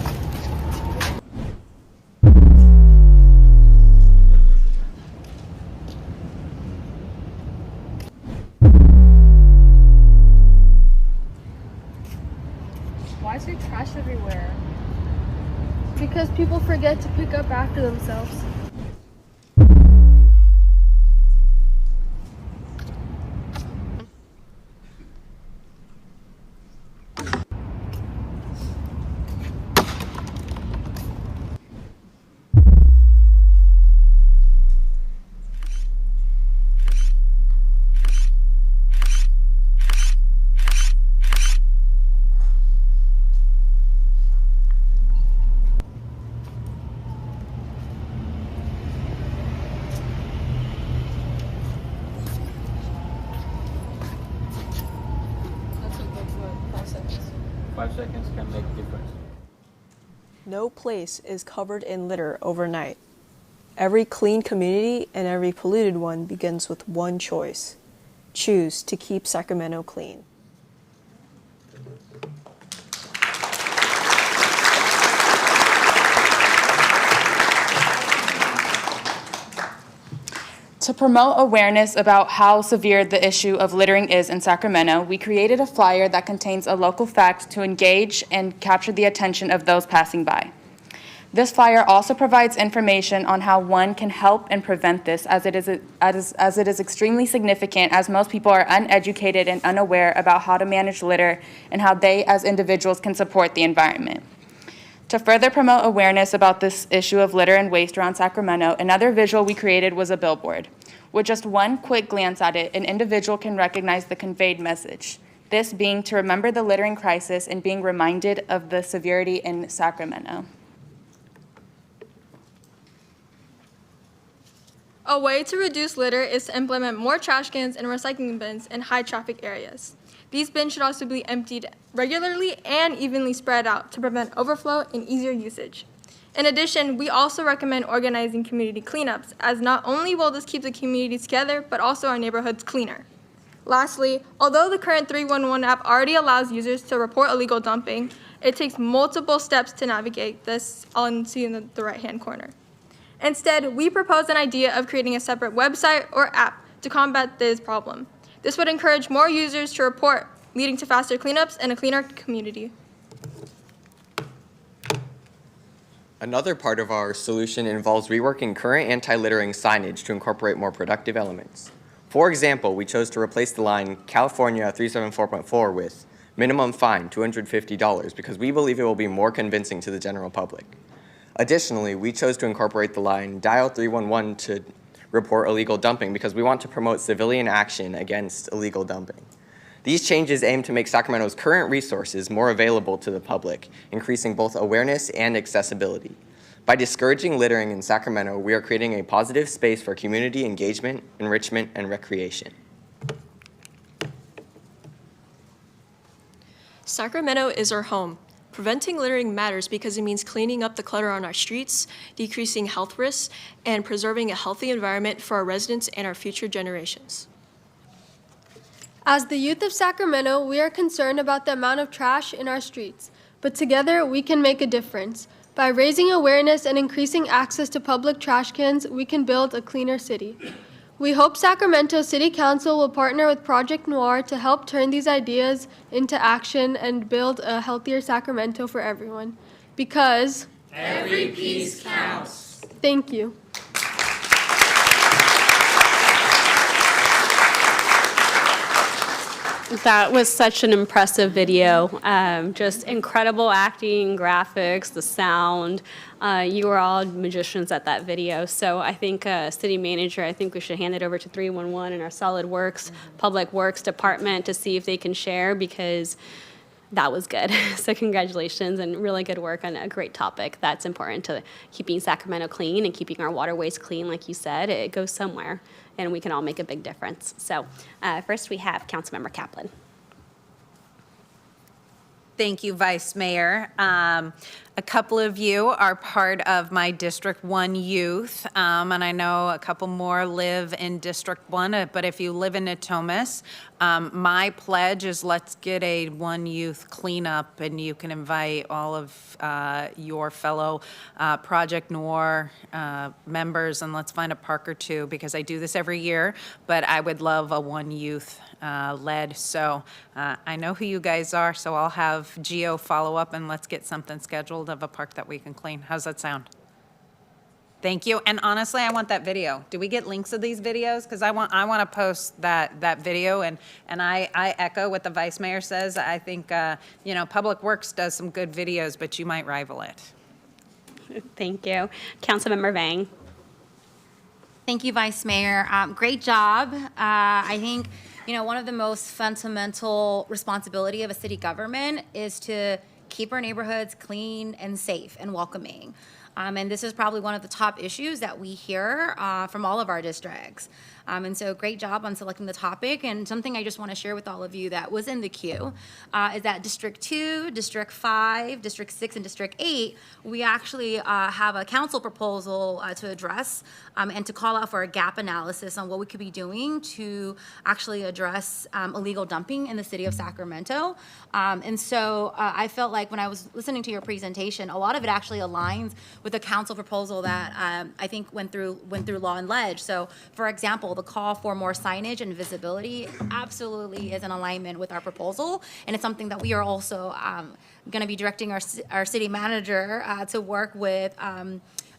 Why is there trash everywhere? Because people forget to pick up after themselves. Can make a difference. No place is covered in litter overnight. Every clean community and every polluted one begins with one choice. Choose to keep Sacramento clean. To promote awareness about how severe the issue of littering is in Sacramento, we created a flyer that contains a local fact to engage and capture the attention of those passing by. This flyer also provides information on how one can help and prevent this, as it is extremely significant, as most people are uneducated and unaware about how to manage litter and how they as individuals can support the environment. To further promote awareness about this issue of litter and waste around Sacramento, another visual we created was a billboard. With just one quick glance at it, an individual can recognize the conveyed message, this being to remember the littering crisis and being reminded of the severity in Sacramento. A way to reduce litter is to implement more trash cans and recycling bins in high traffic areas. These bins should also be emptied regularly and evenly spread out to prevent overflow and easier usage. In addition, we also recommend organizing community cleanups, as not only will this keep the community together, but also our neighborhoods cleaner. Lastly, although the current 311 app already allows users to report illegal dumping, it takes multiple steps to navigate this, on see in the right-hand corner. Instead, we propose an idea of creating a separate website or app to combat this problem. This would encourage more users to report, leading to faster cleanups and a cleaner community. Another part of our solution involves reworking current anti-littering signage to incorporate more productive elements. For example, we chose to replace the line California 374.4 with minimum fine $250 because we believe it will be more convincing to the general public. Additionally, we chose to incorporate the line dial 311 to report illegal dumping because we want to promote civilian action against illegal dumping. These changes aim to make Sacramento's current resources more available to the public, increasing both awareness and accessibility. By discouraging littering in Sacramento, we are creating a positive space for community engagement, enrichment, and recreation. Sacramento is our home. Preventing littering matters because it means cleaning up the clutter on our streets, decreasing health risks, and preserving a healthy environment for our residents and our future generations. As the youth of Sacramento, we are concerned about the amount of trash in our streets, but together we can make a difference. By raising awareness and increasing access to public trash cans, we can build a cleaner city. We hope Sacramento City Council will partner with Project Noir to help turn these ideas into action and build a healthier Sacramento for everyone. Because every piece counts. Thank you. That was such an impressive video. Just incredible acting, graphics, the sound. You were all magicians at that video. So I think, city manager, I think we should hand it over to 311 and our Solid Works, Public Works Department to see if they can share, because that was good. So congratulations and really good work on a great topic. That's important to keeping Sacramento clean and keeping our waterways clean. Like you said, it goes somewhere and we can all make a big difference. So first we have Councilmember Kaplan. Thank you, Vice Mayor. A couple of you are part of my District 1 youth, and I know a couple more live in District 1, but if you live in Natomas, my pledge is let's get a one youth cleanup, and you can invite all of your fellow Project Noir members, and let's find a park or two, because I do this every year, but I would love a one youth led. So I know who you guys are, so I'll have Gio follow up and let's get something scheduled of a park that we can clean. How's that sound? Thank you. And honestly, I want that video. Do we get links of these videos? Because I want to post that video, and I echo what the Vice Mayor says. I think Public Works does some good videos, but you might rival it. Thank you. Councilmember Vang. Thank you, Vice Mayor. Great job. I think one of the most fundamental responsibility of a city government is to keep our neighborhoods clean and safe and welcoming. And this is probably one of the top issues that we hear from all of our districts. And so great job on selecting the topic. And something I just want to share with all of you that was in the queue is that District 2, District 5, District 6, and District 8, we actually have a council proposal to address and to call out for a gap analysis on what we could be doing to actually address illegal dumping in the city of Sacramento. And so I felt like when I was listening to your presentation, a lot of it actually aligns with the council proposal that I think went through Law and Ledge. So, for example, the call for more signage and visibility absolutely is in alignment with our proposal, and it's something that we are also going to be directing our city manager to work with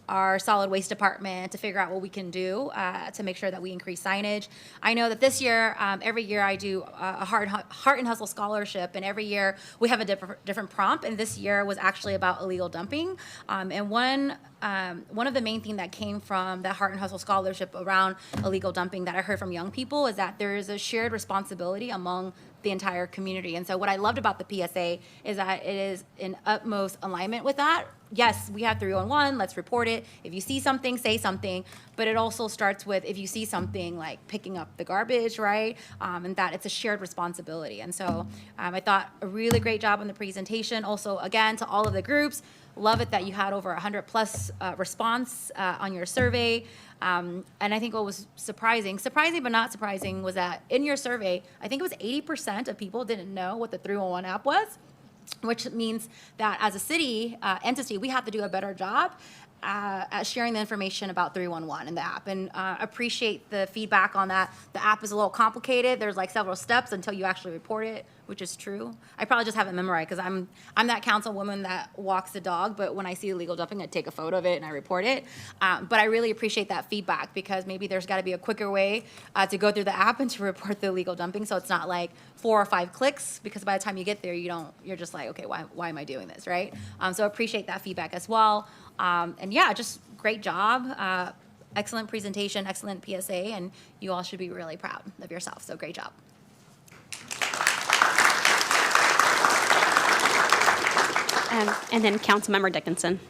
our solid waste department to figure out what we can do to make sure that we increase signage. I know that this year, every year I do a Heart and Hustle scholarship, and every year we have a different prompt, and this year was actually about illegal dumping. And one of the main things that came from the Heart and Hustle scholarship around illegal dumping that I heard from young people is that there is a shared responsibility among the entire community. And so what I loved about the PSA is that it is in utmost alignment with that. Yes, we have 311, let's report it. If you see something, say something. But it also starts with, if you see something like picking up the garbage, right? And that it's a shared responsibility. And so I thought a really great job on the presentation. Also, again, to all of the groups, love it that you had over 100 plus response on your survey. And I think what was surprising but not surprising, was that in your survey, I think it was 80% of people didn't know what the 311 app was, which means that as a city entity, we have to do a better job at sharing the information about 311 and the app, and appreciate the feedback on that. The app is a little complicated. There's like several steps until you actually report it, which is true. I probably just haven't memorized because I'm that councilwoman that walks the dog, but when I see illegal dumping, I take a photo of it and I report it. But I really appreciate that feedback, because maybe there's got to be a quicker way to go through the app and to report the illegal dumping, so it's not like 4 or 5 clicks, because by the time you get there, you're just like, okay, why am I doing this, right? So appreciate that feedback as well. And yeah, just great job. Excellent presentation, excellent PSA, and you all should be really proud of yourself. So great job. And then Councilmember Dickinson.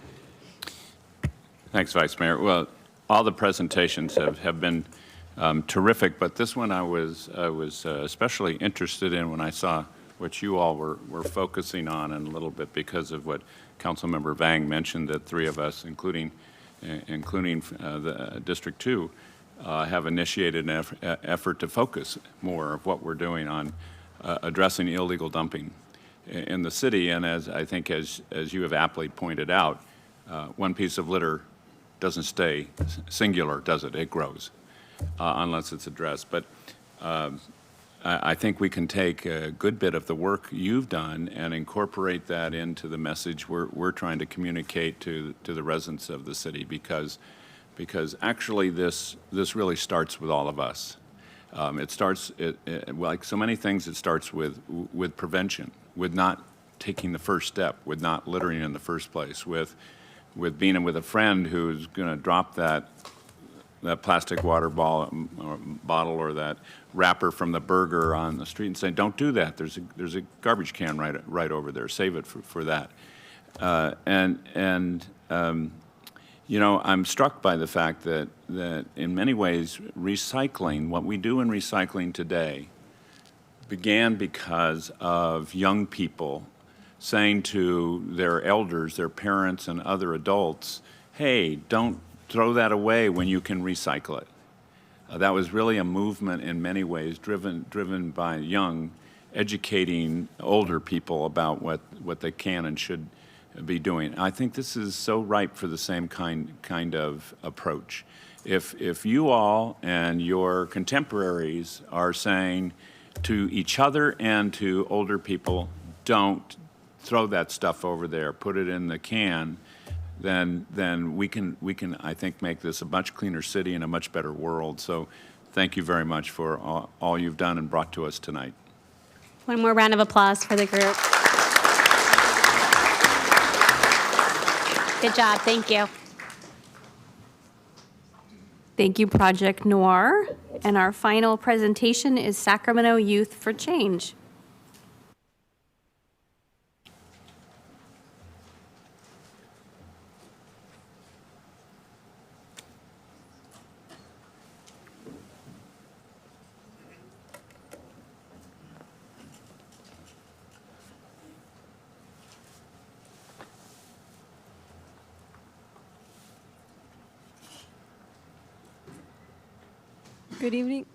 Thanks, Vice Mayor. Well, all the presentations have been terrific, but this one I was especially interested in when I saw what you all were focusing on, and a little bit because of what Councilmember Vang mentioned, that 3 of us, including the District 2, have initiated an effort to focus more of what we're doing on addressing illegal dumping in the city. And as I think, as you have aptly pointed out, one piece of litter doesn't stay singular, does it? It grows unless it's addressed. But I think we can take a good bit of the work you've done and incorporate that into the message we're trying to communicate to the residents of the city, because actually this really starts with all of us. It starts, like so many things, it starts with prevention, with not taking the first step, with not littering in the first place, with being with a friend who's going to drop that plastic water bottle or that wrapper from the burger on the street and saying, "Don't do that. There's a garbage can right over there. Save it for that." You know, I'm struck by the fact that in many ways, recycling, what we do in recycling today, began because of young people saying to their elders, their parents and other adults, "Hey, don't throw that away when you can recycle it." That was really a movement in many ways, driven by young, educating older people about what they can and should be doing. I think this is so ripe for the same kind of approach. If you all and your contemporaries are saying to each other and to older people, "Don't throw that stuff over there, put it in the can," then we can I think make this a much cleaner city and a much better world. So thank you very much for all you've done and brought to us tonight. One more round of applause for the group. Good job, thank you. Thank you, Project Noir. And our final presentation is Sacramento Youth for Change. Good evening.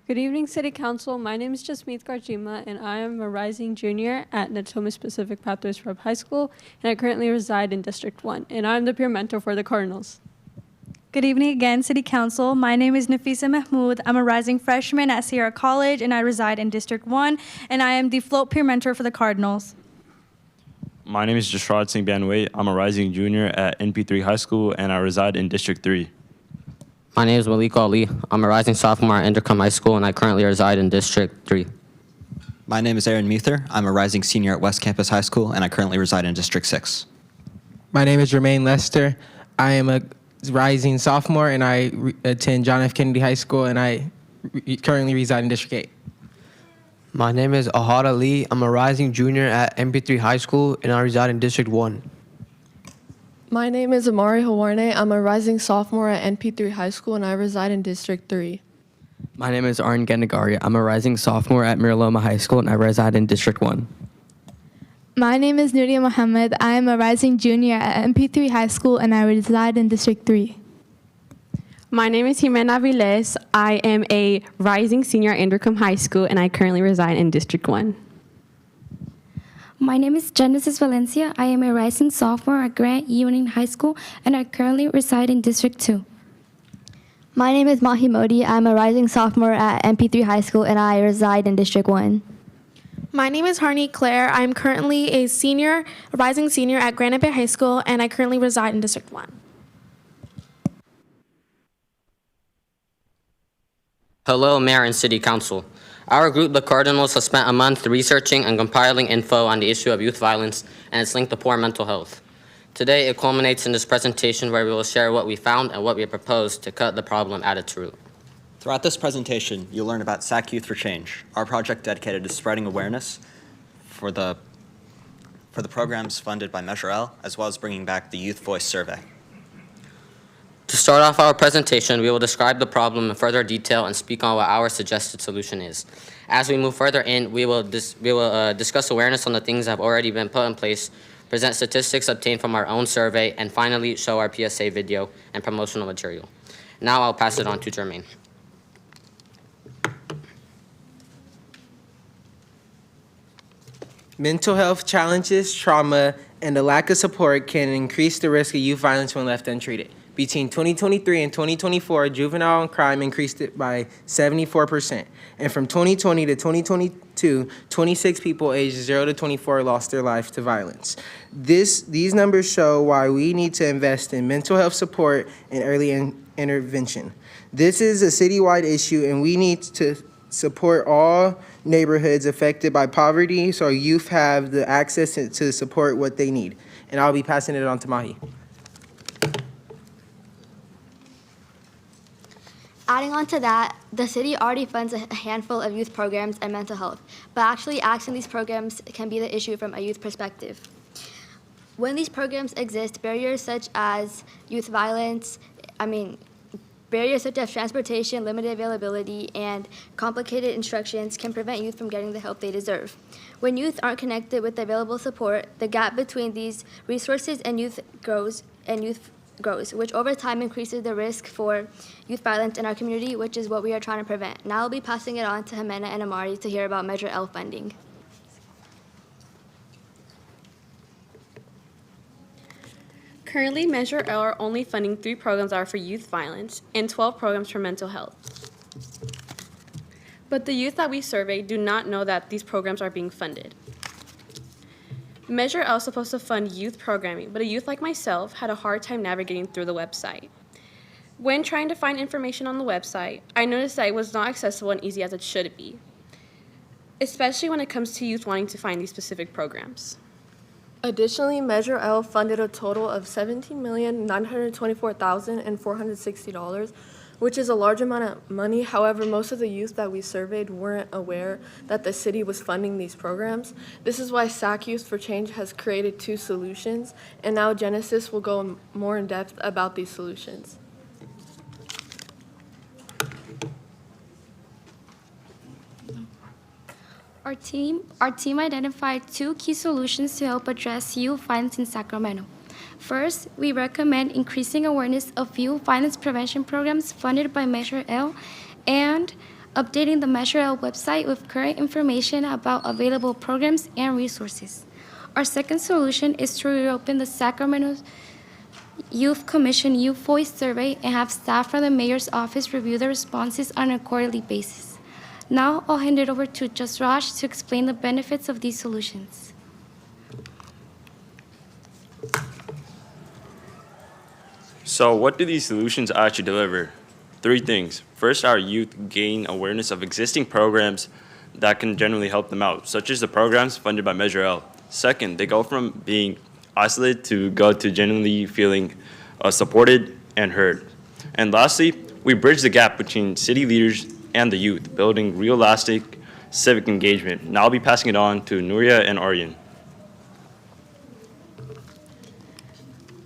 Good evening, City Council. My name is Jasmeet Garjima, and I am a rising junior at Natomas Pacific Baptist Prep High School, and I currently reside in District 1, and I'm the peer mentor for the Cardinals. Good evening again, City Council. My name is Nafisa Mahmood. I'm a rising freshman at Sierra College, and I reside in District 1, and I am the float peer mentor for the Cardinals. My name is Jashrad Singh Banway. I'm a rising junior at NP3 High School, and I reside in District 3. My name is Malik Ali. I'm a rising sophomore at Intercom High School, and I currently reside in District 3. My name is Aaron Muther. I'm a rising senior at West Campus High School, and I currently reside in District 6. My name is Jermaine Lester. I am a rising sophomore, and I attend John F. Kennedy High School, and I currently reside in District 8. My name is Ahad Ali. I'm a rising junior at MP3 High School, and I reside in District 1. My name is Amari Hawarne. I'm a rising sophomore at NP3 High School, and I reside in District 3. My name is Arn Gandagari. I'm a rising sophomore at Miraloma High School, and I reside in District 1. My name is Nuria Mohammed. I am a rising junior at MP3 High School, and I reside in District 3. My name is Jimena Viles. I am a rising senior at Intercom High School, and I currently reside in District 1. My name is Genesis Valencia. I am a rising sophomore at Grant Union High School, and I currently reside in District 2. My name is Mahi Modi. I'm a rising sophomore at MP3 High School, and I reside in District 1. My name is Harney Claire. I'm currently a rising senior at Granite Bay High School, and I currently reside in District 1. Hello, Mayor and City Council. Our group, the Cardinals, has spent a month researching and compiling info on the issue of youth violence and its link to poor mental health. Today, it culminates in this presentation where we will share what we found and what we propose to cut the problem at its root. Throughout this presentation, you'll learn about SAC Youth for Change, our project dedicated to spreading awareness for the programs funded by Measure L, as well as bringing back the Youth Voice Survey. To start off our presentation, we will describe the problem in further detail and speak on what our suggested solution is. As we move further in, we will discuss awareness on the things that have already been put in place, present statistics obtained from our own survey, and finally show our PSA video and promotional material. Now I'll pass it on to Jermaine. Mental health challenges, trauma, and the lack of support can increase the risk of youth violence when left untreated. Between 2023 and 2024, juvenile crime increased it by 74%. And from 2020 to 2022, 26 people aged 0 to 24 lost their life to violence. These numbers show why we need to invest in mental health support and early intervention. This is a citywide issue, and we need to support all neighborhoods affected by poverty so our youth have the access to support what they need. And I'll be passing it on to Mahi. Adding on to that, the city already funds a handful of youth programs and mental health, but actually accessing these programs can be the issue from a youth perspective. When these programs exist, barriers such as youth violence, barriers such as transportation, limited availability, and complicated instructions can prevent youth from getting the help they deserve. When youth aren't connected with available support, the gap between these resources and youth grows, which over time increases the risk for youth violence in our community, which is what we are trying to prevent. Now I'll be passing it on to Jimena and Amari to hear about Measure L funding. Currently, Measure L are only funding 3 programs that are for youth violence and 12 programs for mental health. But the youth that we survey do not know that these programs are being funded. Measure L is supposed to fund youth programming, but a youth like myself had a hard time navigating through the website. When trying to find information on the website, I noticed that it was not accessible and easy as it should be, especially when it comes to youth wanting to find these specific programs. Additionally, Measure L funded a total of $17,924,460, which is a large amount of money. However, most of the youth that we surveyed weren't aware that the city was funding these programs. This is why SAC Youth for Change has created 2 solutions, and now Genesis will go more in depth about these solutions. Our team identified 2 key solutions to help address youth violence in Sacramento. First, we recommend increasing awareness of youth violence prevention programs funded by Measure L and updating the Measure L website with current information about available programs and resources. Our second solution is to reopen the Sacramento Youth Commission Youth Voice Survey and have staff from the Mayor's Office review the responses on a quarterly basis. Now I'll hand it over to Just Raj to explain the benefits of these solutions. So what do these solutions actually deliver? 3 things. First, our youth gain awareness of existing programs that can generally help them out, such as the programs funded by Measure L. Second, they go from being isolated to go to genuinely feeling supported and heard. And lastly, we bridge the gap between city leaders and the youth, building real lasting civic engagement. And I'll be passing it on to Nuria and Aryan.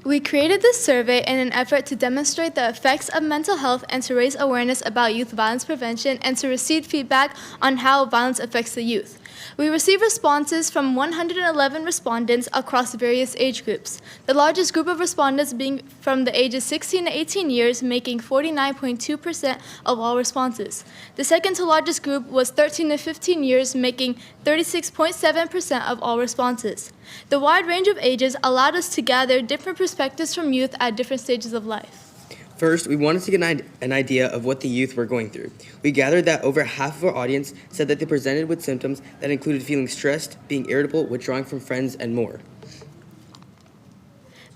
We created this survey in an effort to demonstrate the effects of mental health and to raise awareness about youth violence prevention and to receive feedback on how violence affects the youth. We received responses from 111 respondents across various age groups, the largest group of respondents being from the ages 16 to 18 years, making 49.2% of all responses. The second to largest group was 13 to 15 years, making 36.7% of all responses. The wide range of ages allowed us to gather different perspectives from youth at different stages of life. First, we wanted to get an idea of what the youth were going through. We gathered that over half of our audience said that they presented with symptoms that included feeling stressed, being irritable, withdrawing from friends, and more.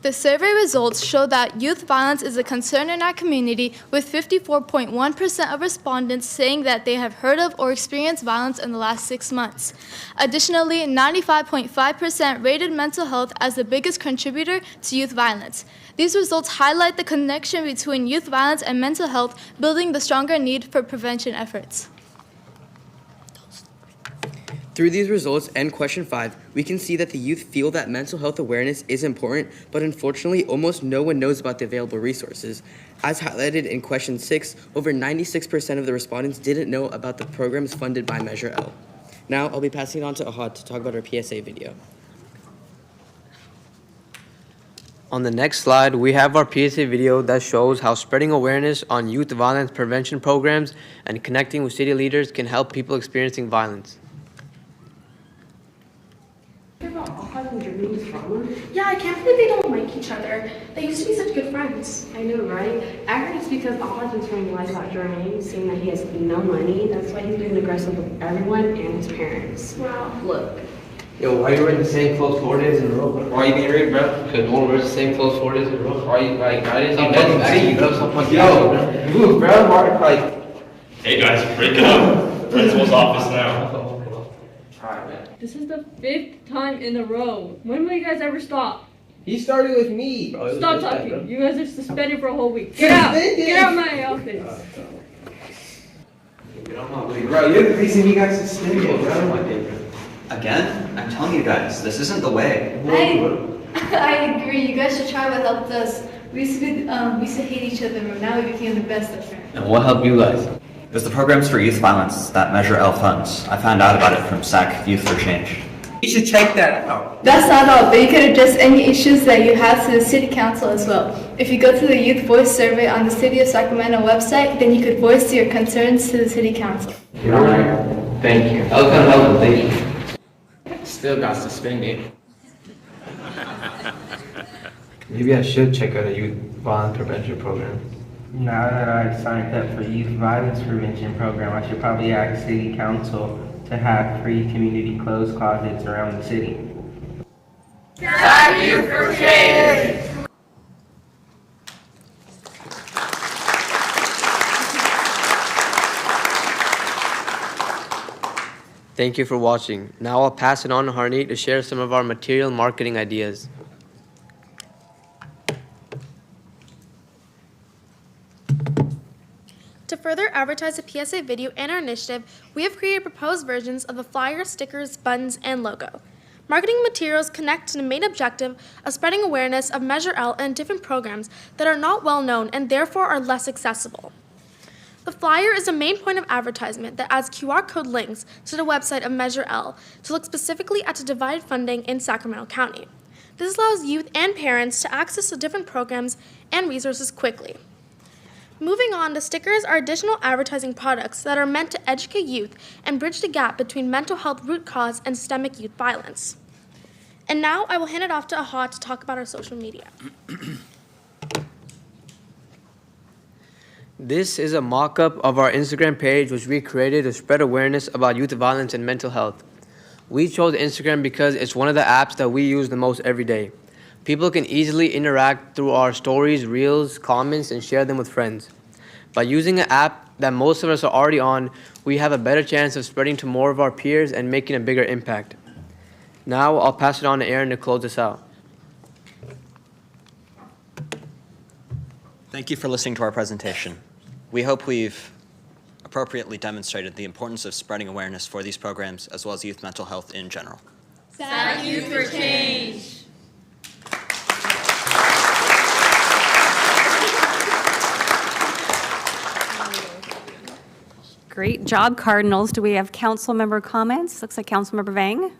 The survey results show that youth violence is a concern in our community, with 54.1% of respondents saying that they have heard of or experienced violence in the last 6 months. Additionally, 95.5% rated mental health as the biggest contributor to youth violence. These results highlight the connection between youth violence and mental health, building the stronger need for prevention efforts. Through these results and question 5, we can see that the youth feel that mental health awareness is important, but unfortunately, almost no one knows about the available resources. As highlighted in question 6, over 96% of the respondents didn't know about the programs funded by Measure L. Now, I'll be passing it on to Ahad to talk about our PSA video. On the next slide, we have our PSA video that shows how spreading awareness on youth violence prevention programs and connecting with city leaders can help people experiencing violence. Yeah, I can't believe they don't like each other. They used to be such good friends. I know, right? I heard it's because Ahad is trying to lie about Jermaine, saying that he has no money. That's why he's being aggressive with everyone and his parents. Wow. Look. Yo, why are you wearing the same clothes 4 days in a row? Why are you being rude, bro? Because no one wears the same clothes 4 days in a row. Why are you, like, I didn't see you, bro. Yo, move, bro. Mark, like. Hey guys, break up. Principal's office now. Alright, man. This is the 5th time in a row. When will you guys ever stop? He started with me. Stop talking. You guys are suspended for a whole week. Get out! Get out of my office. Bro, you're the reason you got suspended, bro. Again? I'm telling you guys, this isn't the way. I agree. You guys should try what helped us. We used to hate each other, but now we became the best of friends. And what helped you guys? It was the programs for youth violence that Measure L funds. I found out about it from SAC Youth for Change. You should check that out. That's not all, but you can address any issues that you have to the City Council as well. If you go to the Youth Voice Survey on the City of Sacramento website, then you could voice your concerns to the City Council. All right. Thank you. I was gonna help them, thank you. Still got suspended. Maybe I should check out a youth violence prevention program. Now that I signed up for youth violence prevention program, I should probably ask City Council to have free community clothes closets around the city. Thank you for change. Thank you for watching. Now I'll pass it on to Harneet to share some of our material marketing ideas. To further advertise the PSA video and our initiative, we have created proposed versions of the flyer, stickers, buttons, and logo. Marketing materials connect to the main objective of spreading awareness of Measure L and different programs that are not well known and therefore are less accessible. The flyer is a main point of advertisement that adds QR code links to the website of Measure L to look specifically at the divided funding in Sacramento County. This allows youth and parents to access the different programs and resources quickly. Moving on, the stickers are additional advertising products that are meant to educate youth and bridge the gap between mental health root cause and systemic youth violence. And now I will hand it off to Ahad to talk about our social media. This is a mock-up of our Instagram page, which we created to spread awareness about youth violence and mental health. We chose Instagram because it's one of the apps that we use the most every day. People can easily interact through our stories, reels, comments, and share them with friends. By using an app that most of us are already on, we have a better chance of spreading to more of our peers and making a bigger impact. Now, I'll pass it on to Aaron to close us out. Thank you for listening to our presentation. We hope we've appropriately demonstrated the importance of spreading awareness for these programs as well as youth mental health in general. SAC Youth for Change. Great job, Cardinals. Do we have council member comments? Looks like Councilmember Vang.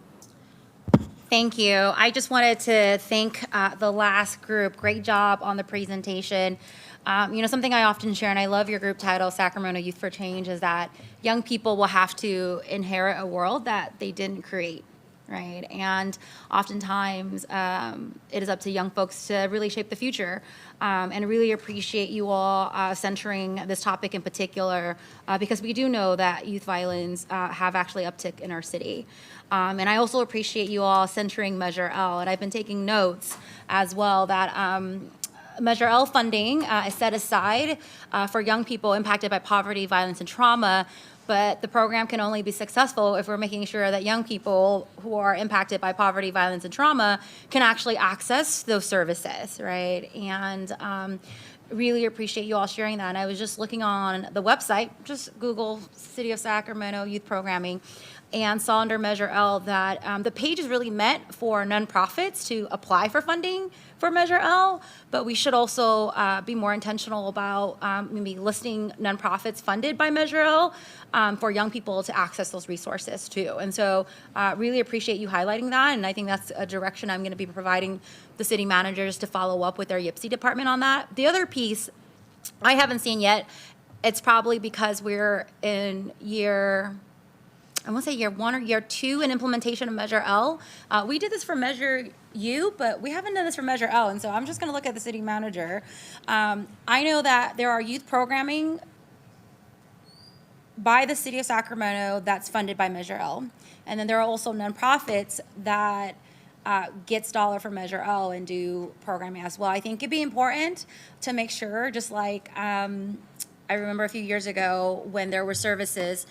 Thank you. I just wanted to thank the last group. Great job on the presentation. Something I often share, and I love your group title, Sacramento Youth for Change, is that young people will have to inherit a world that they didn't create, right? And oftentimes, it is up to young folks to really shape the future. And really appreciate you all centering this topic in particular, because we do know that youth violence have actually uptick in our city. And I also appreciate you all centering Measure L. And I've been taking notes as well that Measure L funding is set aside for young people impacted by poverty, violence, and trauma. But the program can only be successful if we're making sure that young people who are impacted by poverty, violence, and trauma can actually access those services, right? And really appreciate you all sharing that. And I was just looking on the website, just Google City of Sacramento Youth Programming, and saw under Measure L that the page is really meant for nonprofits to apply for funding for Measure L, but we should also be more intentional about maybe listing nonprofits funded by Measure L for young people to access those resources too. And so really appreciate you highlighting that, and I think that's a direction I'm going to be providing the city managers to follow up with their YPC department on that. The other piece I haven't seen yet, it's probably because we're in year 1 or year 2 in implementation of Measure L. We did this for Measure U, but we haven't done this for Measure L, and so I'm just going to look at the city manager. I know that there are youth programming by the City of Sacramento that's funded by Measure L, and then there are also nonprofits that gets dollar for Measure L and do programming as well. I think it'd be important to make sure, just like I remember a few years ago when there were services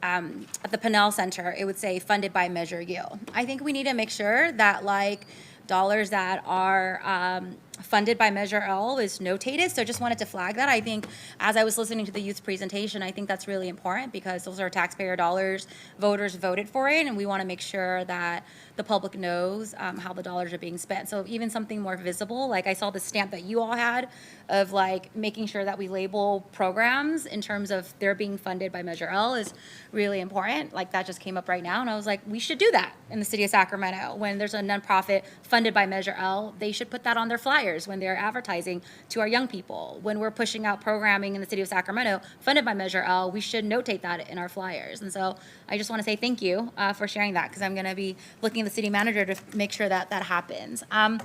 at the Pinnell Center, it would say funded by Measure U. I think we need to make sure that like dollars that are funded by Measure L is notated. So just wanted to flag that. I think as I was listening to the youth presentation, I think that's really important because those are taxpayer dollars. Voters voted for it, and we want to make sure that the public knows how the dollars are being spent. So even something more visible, like I saw the stamp that you all had of like making sure that we label programs in terms of they're being funded by Measure L is really important. Like that just came up right now, and I was like, we should do that in the city of Sacramento. When there's a nonprofit funded by Measure L, they should put that on their flyers when they're advertising to our young people. When we're pushing out programming in the city of Sacramento funded by Measure L, we should notate that in our flyers. And so I just want to say thank you for sharing that, because I'm going to be looking at the city manager to make sure that that happens. And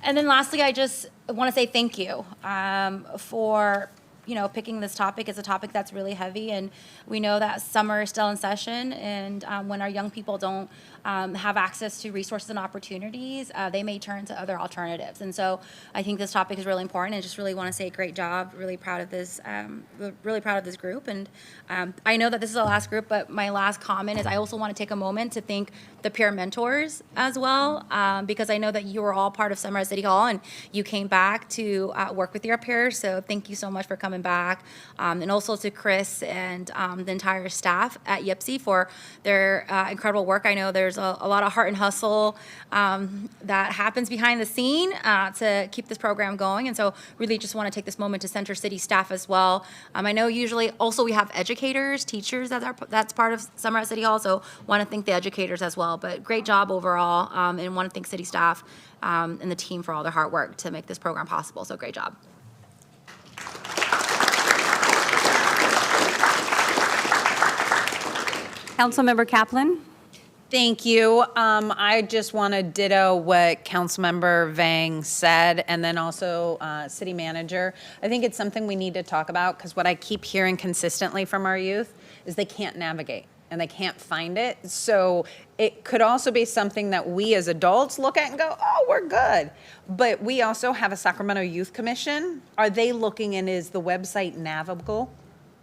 then lastly, I just want to say thank you for picking this topic. It's a topic that's really heavy, and we know that summer is still in session, and when our young people don't have access to resources and opportunities, they may turn to other alternatives. And so I think this topic is really important, and just really want to say great job. Really proud of this group. And I know that this is the last group, but my last comment is I also want to take a moment to thank the peer mentors as well, because I know that you were all part of Summer at City Hall, and you came back to work with your peers. So thank you so much for coming back, and also to Chris and the entire staff at YPC for their incredible work. I know there's a lot of heart and hustle that happens behind the scene to keep this program going, and so really just want to take this moment to center city staff as well. I know usually also we have educators, teachers that's part of Summer at City Hall, so want to thank the educators as well. But great job overall, and want to thank city staff and the team for all their hard work to make this program possible. So great job. Councilmember Kaplan. Thank you. I just want to ditto what Councilmember Vang said, and then also City Manager. I think it's something we need to talk about, because what I keep hearing consistently from our youth is they can't navigate and they can't find it. So it could also be something that we as adults look at and go, oh, we're good. But we also have a Sacramento Youth Commission. Are they looking, and is the website navigable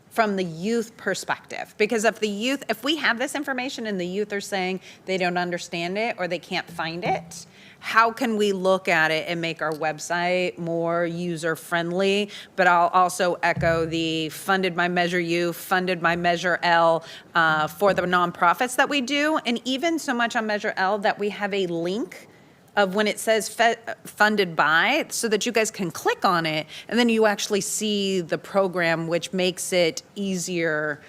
from the youth perspective? Because if we have this information and the youth are saying they don't understand it or they can't find it, how can we look at it and make our website more user-friendly? But I'll also echo the funded by Measure U, funded by Measure L for the nonprofits that we do, and even so much on Measure L that we have a link of when it says funded by, so that you guys can click on it and then you actually see the program, which makes it easier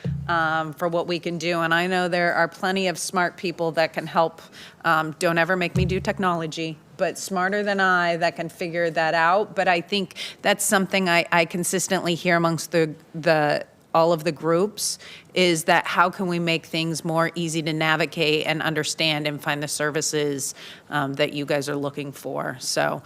for what we can do. And I know there are plenty of smart people that can help. Don't ever make me do technology, but smarter than I that can figure that out. But I think that's something I consistently hear amongst all of the groups, is that how can we make things more easy to navigate and understand and find the services that you guys are looking for. So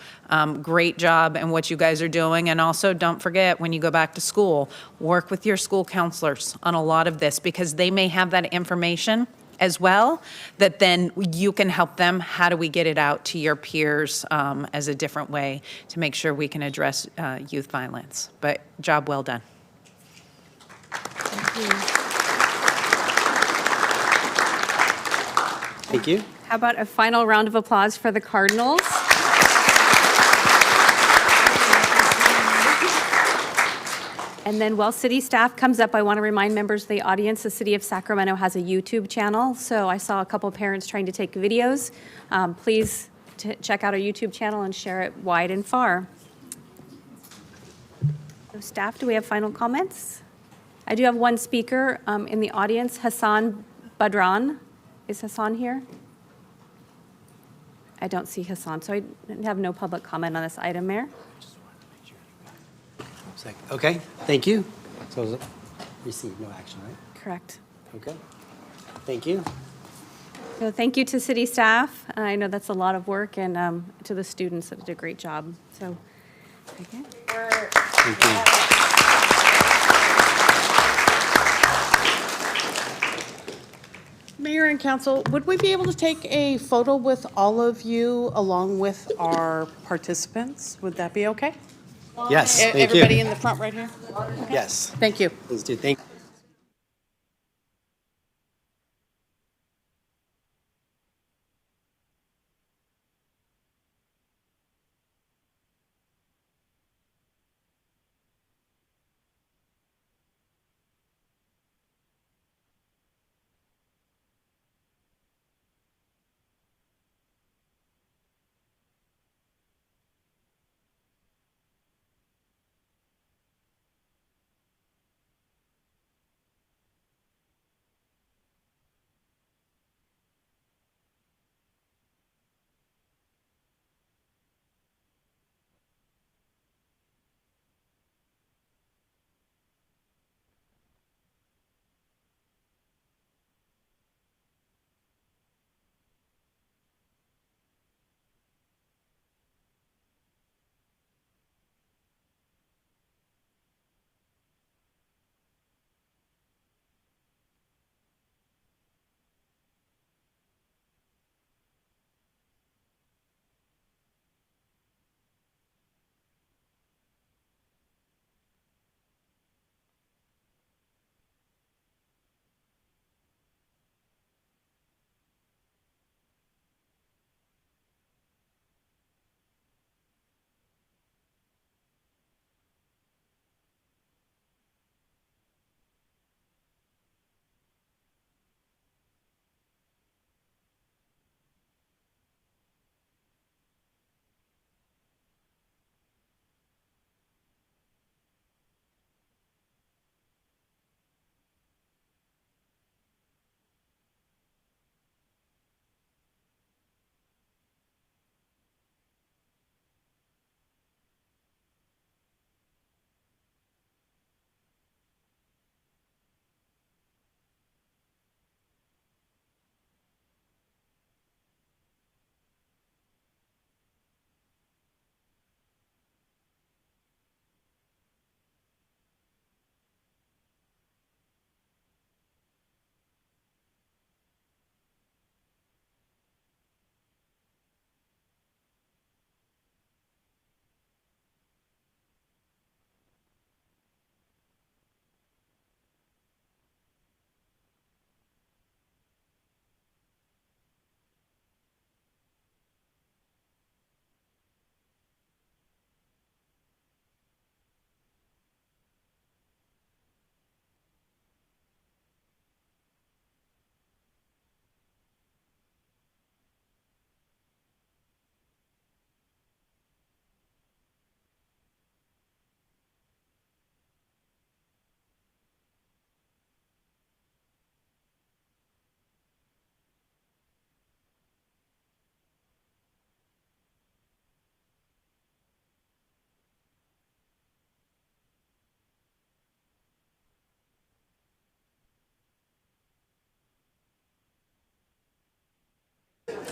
great job in what you guys are doing. And also don't forget, when you go back to school, work with your school counselors on a lot of this, because they may have that information as well, that then you can help them. How do we get it out to your peers as a different way to make sure we can address youth violence? But job well done. Thank you. How about a final round of applause for the Cardinals? And then while city staff comes up, I want to remind members of the audience, the City of Sacramento has a YouTube channel. So I saw a couple parents trying to take videos. Please check out our YouTube channel and share it wide and far. So staff, do we have final comments? I do have one speaker in the audience, Hassan Badran. Is Hassan here? I don't see Hassan, so I have no public comment on this item, Mayor. Okay, thank you. So receive no action, right? Correct. Okay, thank you. So thank you to city staff. I know that's a lot of work, and to the students that did a great job. So, okay. Thank you. Mayor and council, would we be able to take a photo with all of you along with our participants? Would that be okay? Yes, thank you. Everybody in the front right here? Okay. Yes. Thank you. Please do. Thank you.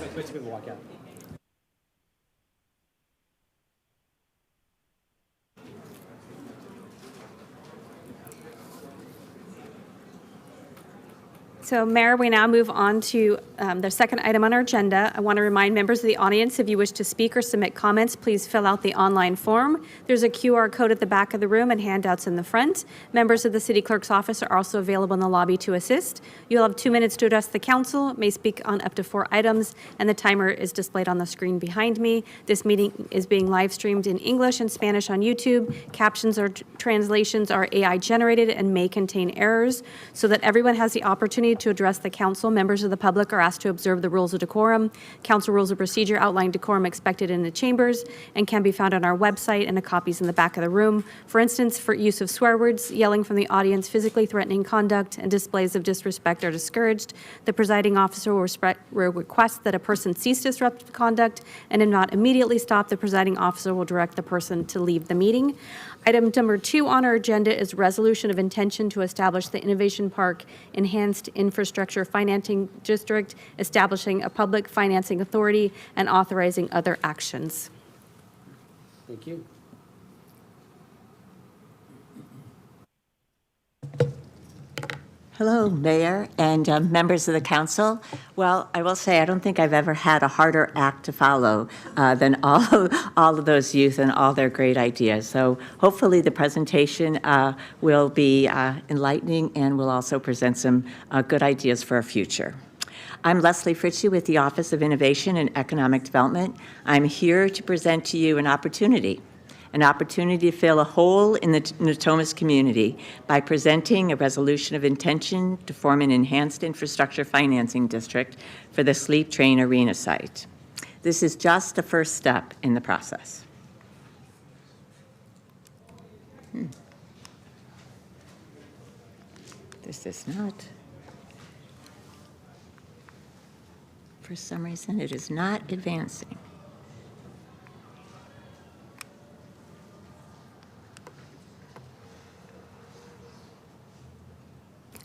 Wait till people walk out. So, Mayor, we now move on to the second item on our agenda. I want to remind members of the audience, if you wish to speak or submit comments, please fill out the online form. There's a QR code at the back of the room and handouts in the front. Members of the City Clerk's office are also available in the lobby to assist. You'll have 2 minutes to address the council, may speak on up to 4 items, and the timer is displayed on the screen behind me. This meeting is being live streamed in English and Spanish on YouTube. Captions or translations are AI generated and may contain errors. So that everyone has the opportunity to address the council, members of the public are asked to observe the rules of decorum. Council rules of procedure outline decorum expected in the chambers and can be found on our website, and the copies in the back of the room. For instance, for use of swear words, yelling from the audience, physically threatening conduct, and displays of disrespect are discouraged. The presiding officer will request that a person cease disruptive conduct, and if not immediately stopped, the presiding officer will direct the person to leave the meeting. Item number 2 on our agenda is resolution of intention to establish the Innovation Park Enhanced Infrastructure Financing District, establishing a public financing authority, and authorizing other actions. Thank you. Hello, Mayor and members of the council. Well, I will say I don't think I've ever had a harder act to follow than all of those youth and all their great ideas. So hopefully the presentation will be enlightening and will also present some good ideas for our future. I'm Leslie Fritchie with the Office of Innovation and Economic Development. I'm here to present to you an opportunity to fill a hole in the Natomas community by presenting a resolution of intention to form an enhanced infrastructure financing district for the Sleep Train Arena site. This is just a first step in the process. This is not, for some reason, it is not advancing.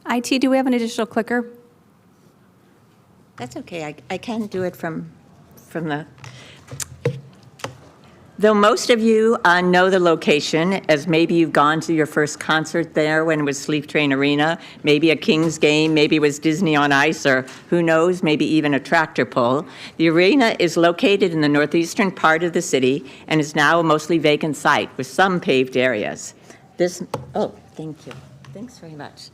IT, do we have an additional clicker? That's okay. I can do it from the. Though most of you know the location, as maybe you've gone to your first concert there when it was Sleep Train Arena, maybe a Kings game, maybe it was Disney on Ice, or who knows, maybe even a tractor pull. The arena is located in the northeastern part of the city and is now a mostly vacant site with some paved areas. Oh, thank you. Thanks very much.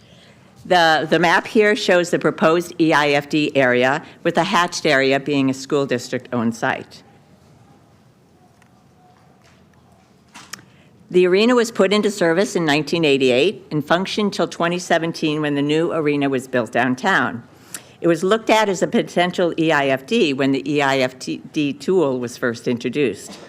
The map here shows the proposed EIFD area, with the hatched area being a school district-owned site. The arena was put into service in 1988 and functioned till 2017 when the new arena was built downtown. It was looked at as a potential EIFD when the EIFD tool was first introduced.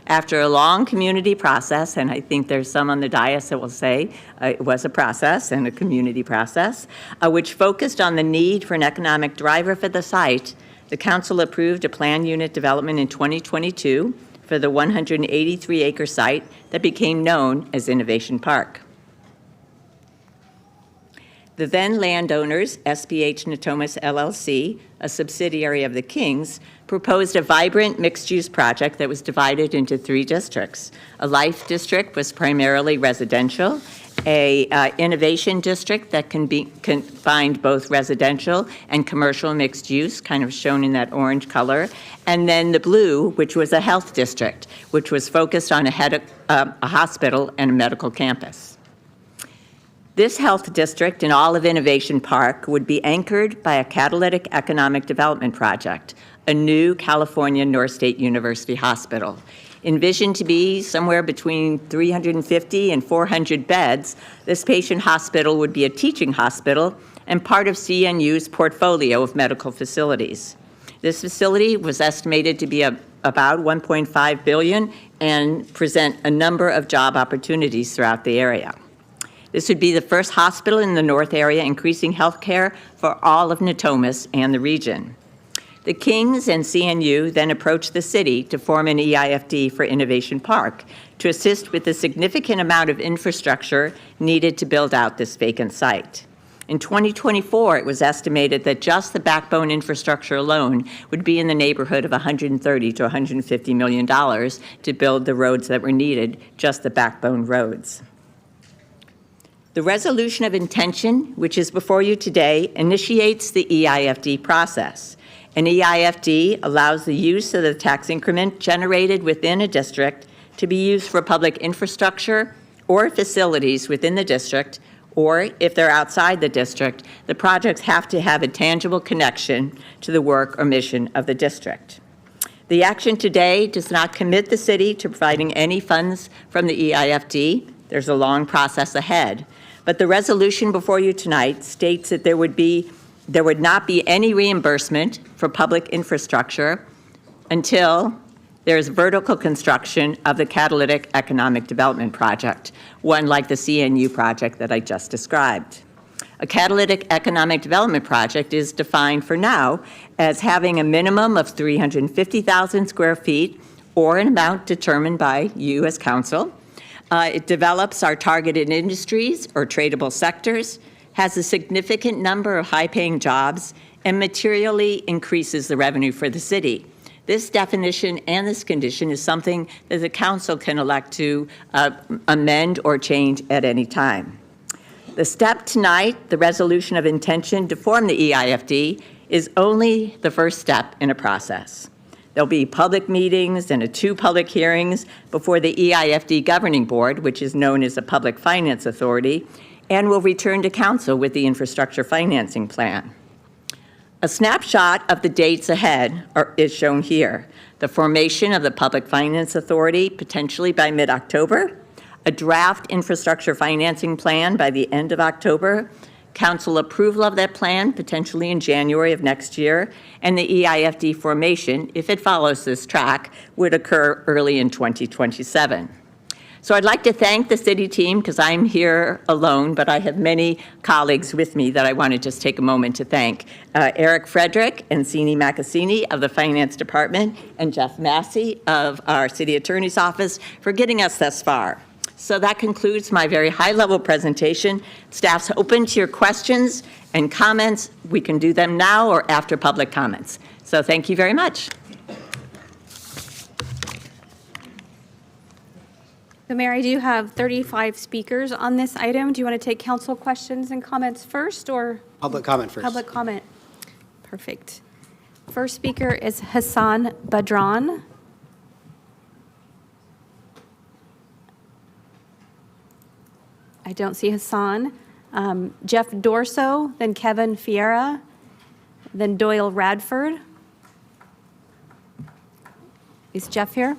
After a long community process, and I think there's some on the dais that will say it was a process and a community process, which focused on the need for an economic driver for the site, the council approved a planned unit development in 2022 for the 183-acre site that became known as Innovation Park. The then landowners, SBH Natomas LLC, a subsidiary of the Kings, proposed a vibrant mixed-use project that was divided into 3 districts. A life district was primarily residential, a innovation district that combined both residential and commercial mixed use, kind of shown in that orange color, and then the blue, which was a health district, which was focused on a hospital and a medical campus. This health district and all of Innovation Park would be anchored by a catalytic economic development project, a new California North State University hospital. Envisioned to be somewhere between 350 and 400 beds, this patient hospital would be a teaching hospital and part of CNU's portfolio of medical facilities. This facility was estimated to be about $1.5 billion and present a number of job opportunities throughout the area. This would be the first hospital in the North area increasing health care for all of Natomas and the region. The Kings and CNU then approached the city to form an EIFD for Innovation Park to assist with the significant amount of infrastructure needed to build out this vacant site. In 2024, it was estimated that just the backbone infrastructure alone would be in the neighborhood of $130 to $150 million to build the roads that were needed, just the backbone roads. The resolution of intention, which is before you today, initiates the EIFD process. An EIFD allows the use of the tax increment generated within a district to be used for public infrastructure or facilities within the district, or if they're outside the district, the projects have to have a tangible connection to the work or mission of the district. The action today does not commit the city to providing any funds from the EIFD. There's a long process ahead. But the resolution before you tonight states that there would not be any reimbursement for public infrastructure until there's vertical construction of the Catalytic Economic Development Project, one like the CNU project that I just described. A Catalytic Economic Development Project is defined for now as having a minimum of 350,000 square feet or an amount determined by you as council. It develops our targeted industries or tradable sectors, has a significant number of high-paying jobs, and materially increases the revenue for the city. This definition and this condition is something that the council can elect to amend or change at any time. The step tonight, the resolution of intention to form the EIFD, is only the first step in a process. There'll be public meetings and 2 public hearings before the EIFD Governing Board, which is known as the Public Finance Authority, and will return to council with the infrastructure financing plan. A snapshot of the dates ahead is shown here. The formation of the Public Finance Authority, potentially by mid-October, a draft infrastructure financing plan by the end of October, council approval of that plan, potentially in January of next year, and the EIFD formation, if it follows this track, would occur early in 2027. So I'd like to thank the city team, because I'm here alone, but I have many colleagues with me that I want to just take a moment to thank. Eric Frederick and Sini Macasini of the Finance Department, and Jeff Massey of our City Attorney's Office for getting us thus far. So that concludes my very high-level presentation. Staff's open to your questions and comments. We can do them now or after public comments. So thank you very much. So Mayor, I do have 35 speakers on this item. Do you want to take council questions and comments first, or? Public comment first. Public comment. Perfect. First speaker is Hassan Badran. I don't see Hassan. Jeff Dorso, then Kevin Fiera, then Doyle Radford. Is Jeff here?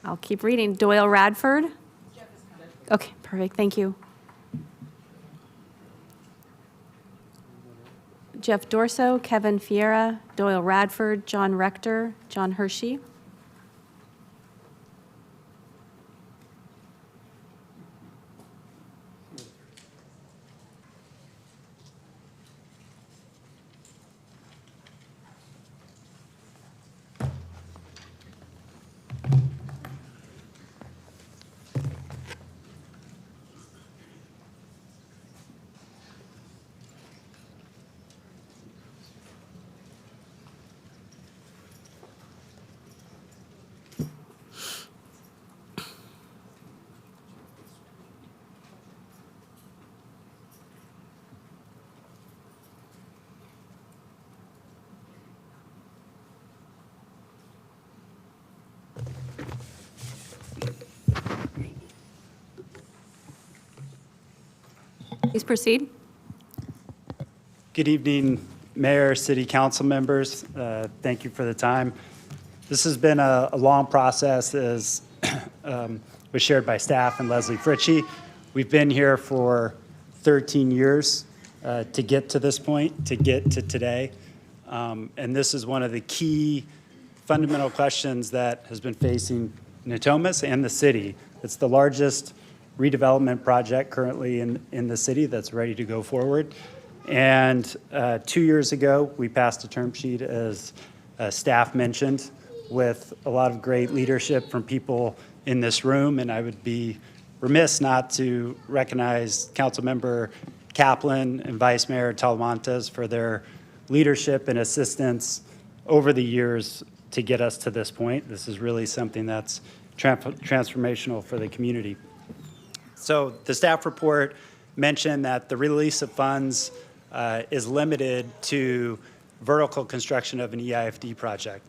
I'll keep reading. Doyle Radford. Okay, perfect. Thank you. Jeff Dorso, Kevin Fiera, Doyle Radford, John Rector, John Hershey. Please proceed. Good evening, Mayor, City Council members. Thank you for the time. This has been a long process, as was shared by staff and Leslie Fritchie. We've been here for 13 years to get to this point, to get to today. And this is one of the key fundamental questions that has been facing Natomas and the city. It's the largest redevelopment project currently in the city that's ready to go forward. And 2 years ago, we passed a term sheet, as staff mentioned, with a lot of great leadership from people in this room, and I would be remiss not to recognize Councilmember Kaplan and Vice Mayor Talamantes for their leadership and assistance over the years to get us to this point. This is really something that's transformational for the community. So the staff report mentioned that the release of funds is limited to vertical construction of an EIFD project.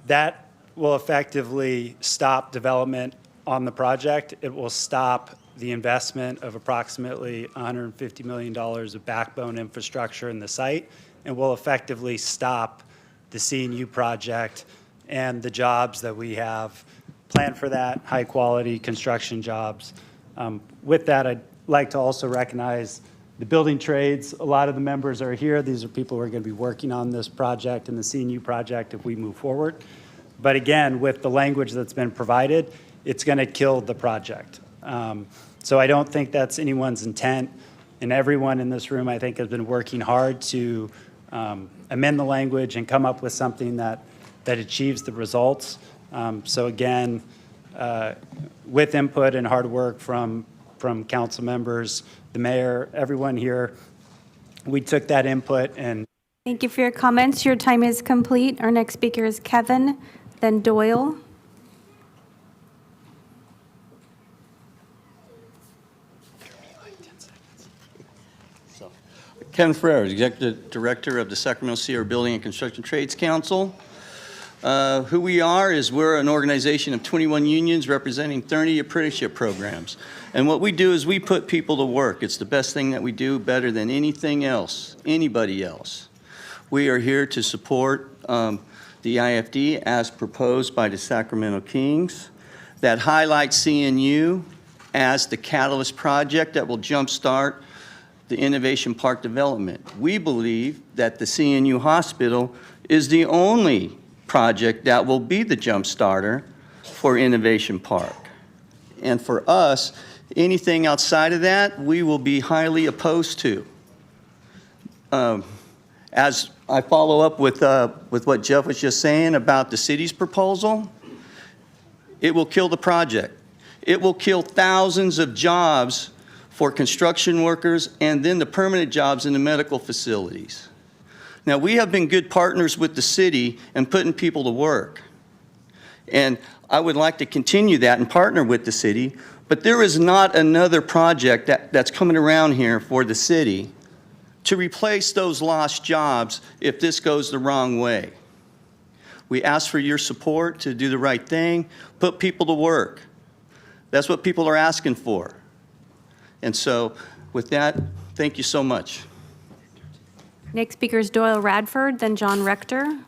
That will effectively stop development on the project. It will stop the investment of approximately $150 million of backbone infrastructure in the site, and will effectively stop the CNU project and the jobs that we have planned for that, high-quality construction jobs. With that, I'd like to also recognize the building trades. A lot of the members are here. These are people who are going to be working on this project and the CNU project if we move forward. But again, with the language that's been provided, it's going to kill the project. So I don't think that's anyone's intent. And everyone in this room, I think, has been working hard to amend the language and come up with something that achieves the results. So again, with input and hard work from council members, the mayor, everyone here, we took that input and. Thank you for your comments. Your time is complete. Our next speaker is Kevin, then Doyle. Kevin Ferrer, Executive Director of the Sacramento Sierra Building and Construction Trades Council. Who we are is we're an organization of 21 unions representing 30 apprenticeship programs. And what we do is we put people to work. It's the best thing that we do, better than anything else, anybody else. We are here to support the IFD as proposed by the Sacramento Kings that highlights CNU as the catalyst project that will jumpstart the Innovation Park development. We believe that the CNU Hospital is the only project that will be the jump starter for Innovation Park. And for us, anything outside of that, we will be highly opposed to. As I follow up with what Jeff was just saying about the city's proposal, it will kill the project. It will kill thousands of jobs for construction workers and then the permanent jobs in the medical facilities. Now, we have been good partners with the city and putting people to work. And I would like to continue that and partner with the city, but there is not another project that's coming around here for the city to replace those lost jobs if this goes the wrong way. We ask for your support to do the right thing, put people to work. That's what people are asking for. And so with that, thank you so much. Next speaker is Doyle Radford, then John Rector.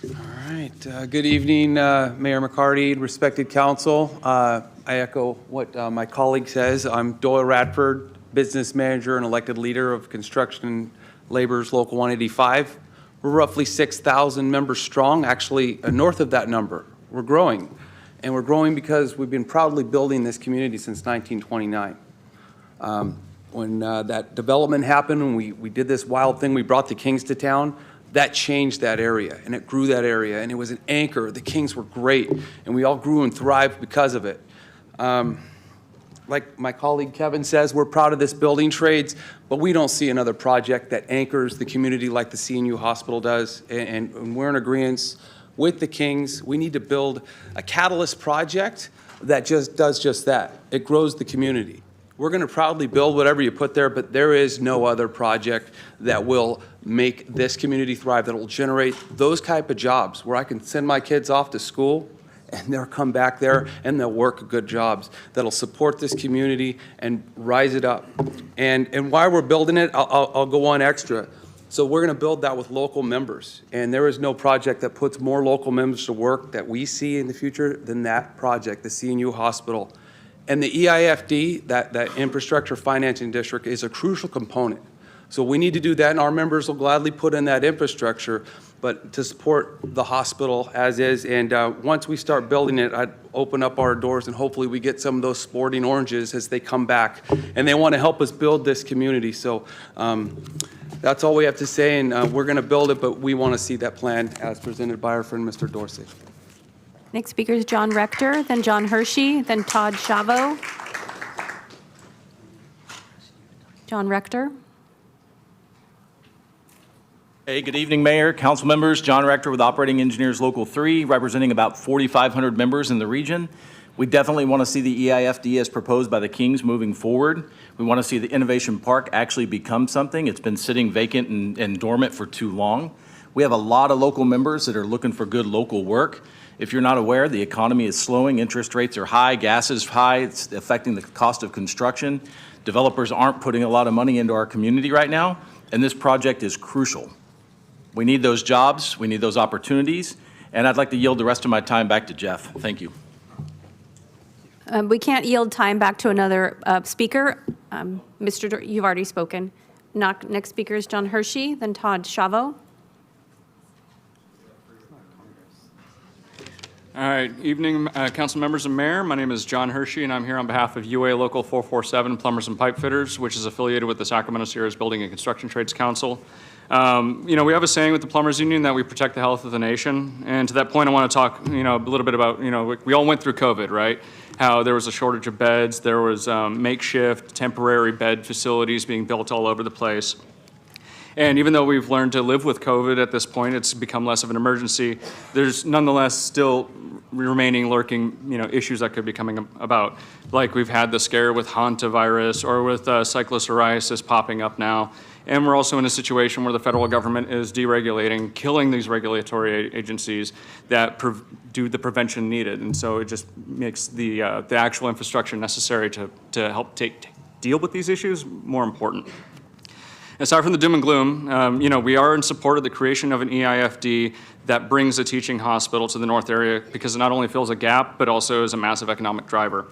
All right. Good evening, Mayor McCarty, respected council. I echo what my colleague says. I'm Doyle Radford, business manager and elected leader of Construction Labor's Local 185. We're roughly 6,000 members strong, actually north of that number. We're growing. And we're growing because we've been proudly building this community since 1929. When that development happened, and we did this wild thing, we brought the Kings to town, that changed that area, and it grew that area, and it was an anchor. The Kings were great, and we all grew and thrived because of it. Like my colleague Kevin says, we're proud of this building trades, but we don't see another project that anchors the community like the CNU Hospital does, and we're in agreement with the Kings. We need to build a catalyst project that just does just that. It grows the community. We're going to proudly build whatever you put there, but there is no other project that will make this community thrive, that will generate those type of jobs where I can send my kids off to school and they'll come back there and they'll work good jobs that'll support this community and rise it up. And while we're building it, I'll go on extra. So we're going to build that with local members, and there is no project that puts more local members to work that we see in the future than that project, the CNU Hospital. And the EIFD, that Infrastructure Financing District, is a crucial component. So we need to do that, and our members will gladly put in that infrastructure. but to support the hospital as is. And once we start building it, I'd open up our doors and hopefully we get some of those sporting oranges as they come back. And they want to help us build this community. So that's all we have to say, and we're going to build it, but we want to see that plan as presented by our friend, Mr. Dorsey. Next speaker is John Rector, then John Hershey, then Todd Chavo. John Rector. Hey, good evening, Mayor, council members. John Rector with Operating Engineers Local 3, representing about 4,500 members in the region. We definitely want to see the EIFD as proposed by the Kings moving forward. We want to see the Innovation Park actually become something. It's been sitting vacant and dormant for too long. We have a lot of local members that are looking for good local work. If you're not aware, the economy is slowing, interest rates are high, gas is high, it's affecting the cost of construction. Developers aren't putting a lot of money into our community right now, and this project is crucial. We need those jobs, we need those opportunities, and I'd like to yield the rest of my time back to Jeff. Thank you. We can't yield time back to another speaker. You've already spoken. Next speaker is John Hershey, then Todd Chavo. All right, evening, council members and mayor. My name is John Hershey, and I'm here on behalf of UA Local 447 Plumbers and Pipe Fitters, which is affiliated with the Sacramento Sierras Building and Construction Trades Council. You know, we have a saying with the Plumbers Union that we protect the health of the nation, and to that point, I want to talk, you know, a little bit about, you know, we all went through COVID, right? How there was a shortage of beds, there was makeshift, temporary bed facilities being built all over the place. And even though we've learned to live with COVID at this point, it's become less of an emergency, there's nonetheless still remaining lurking, you know, issues that could be coming about. Like we've had the scare with hantavirus or with cyclopsoriasis popping up now. And we're also in a situation where the federal government is deregulating, killing these regulatory agencies that do the prevention needed. And so it just makes the actual infrastructure necessary to help deal with these issues more important. Aside from the doom and gloom, you know, we are in support of the creation of an EIFD that brings a teaching hospital to the North area because it not only fills a gap, but also is a massive economic driver.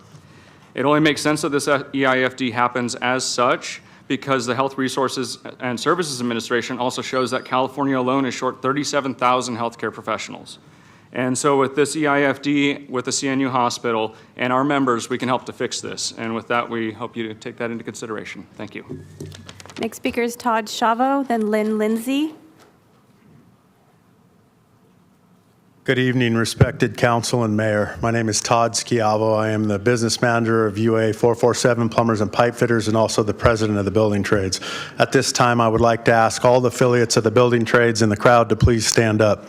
It only makes sense that this EIFD happens as such because the Health Resources and Services Administration also shows that California alone is short 37,000 healthcare professionals. And so with this EIFD, with the CNU hospital, and our members, we can help to fix this. And with that, we hope you to take that into consideration. Thank you. Next speaker is Todd Chavo, then Lynn Lindsay. Good evening, respected council and mayor. My name is Todd Schiavo. I am the business manager of UA 447 Plumbers and Pipe Fitters and also the president of the building trades. At this time, I would like to ask all the affiliates of the building trades in the crowd to please stand up.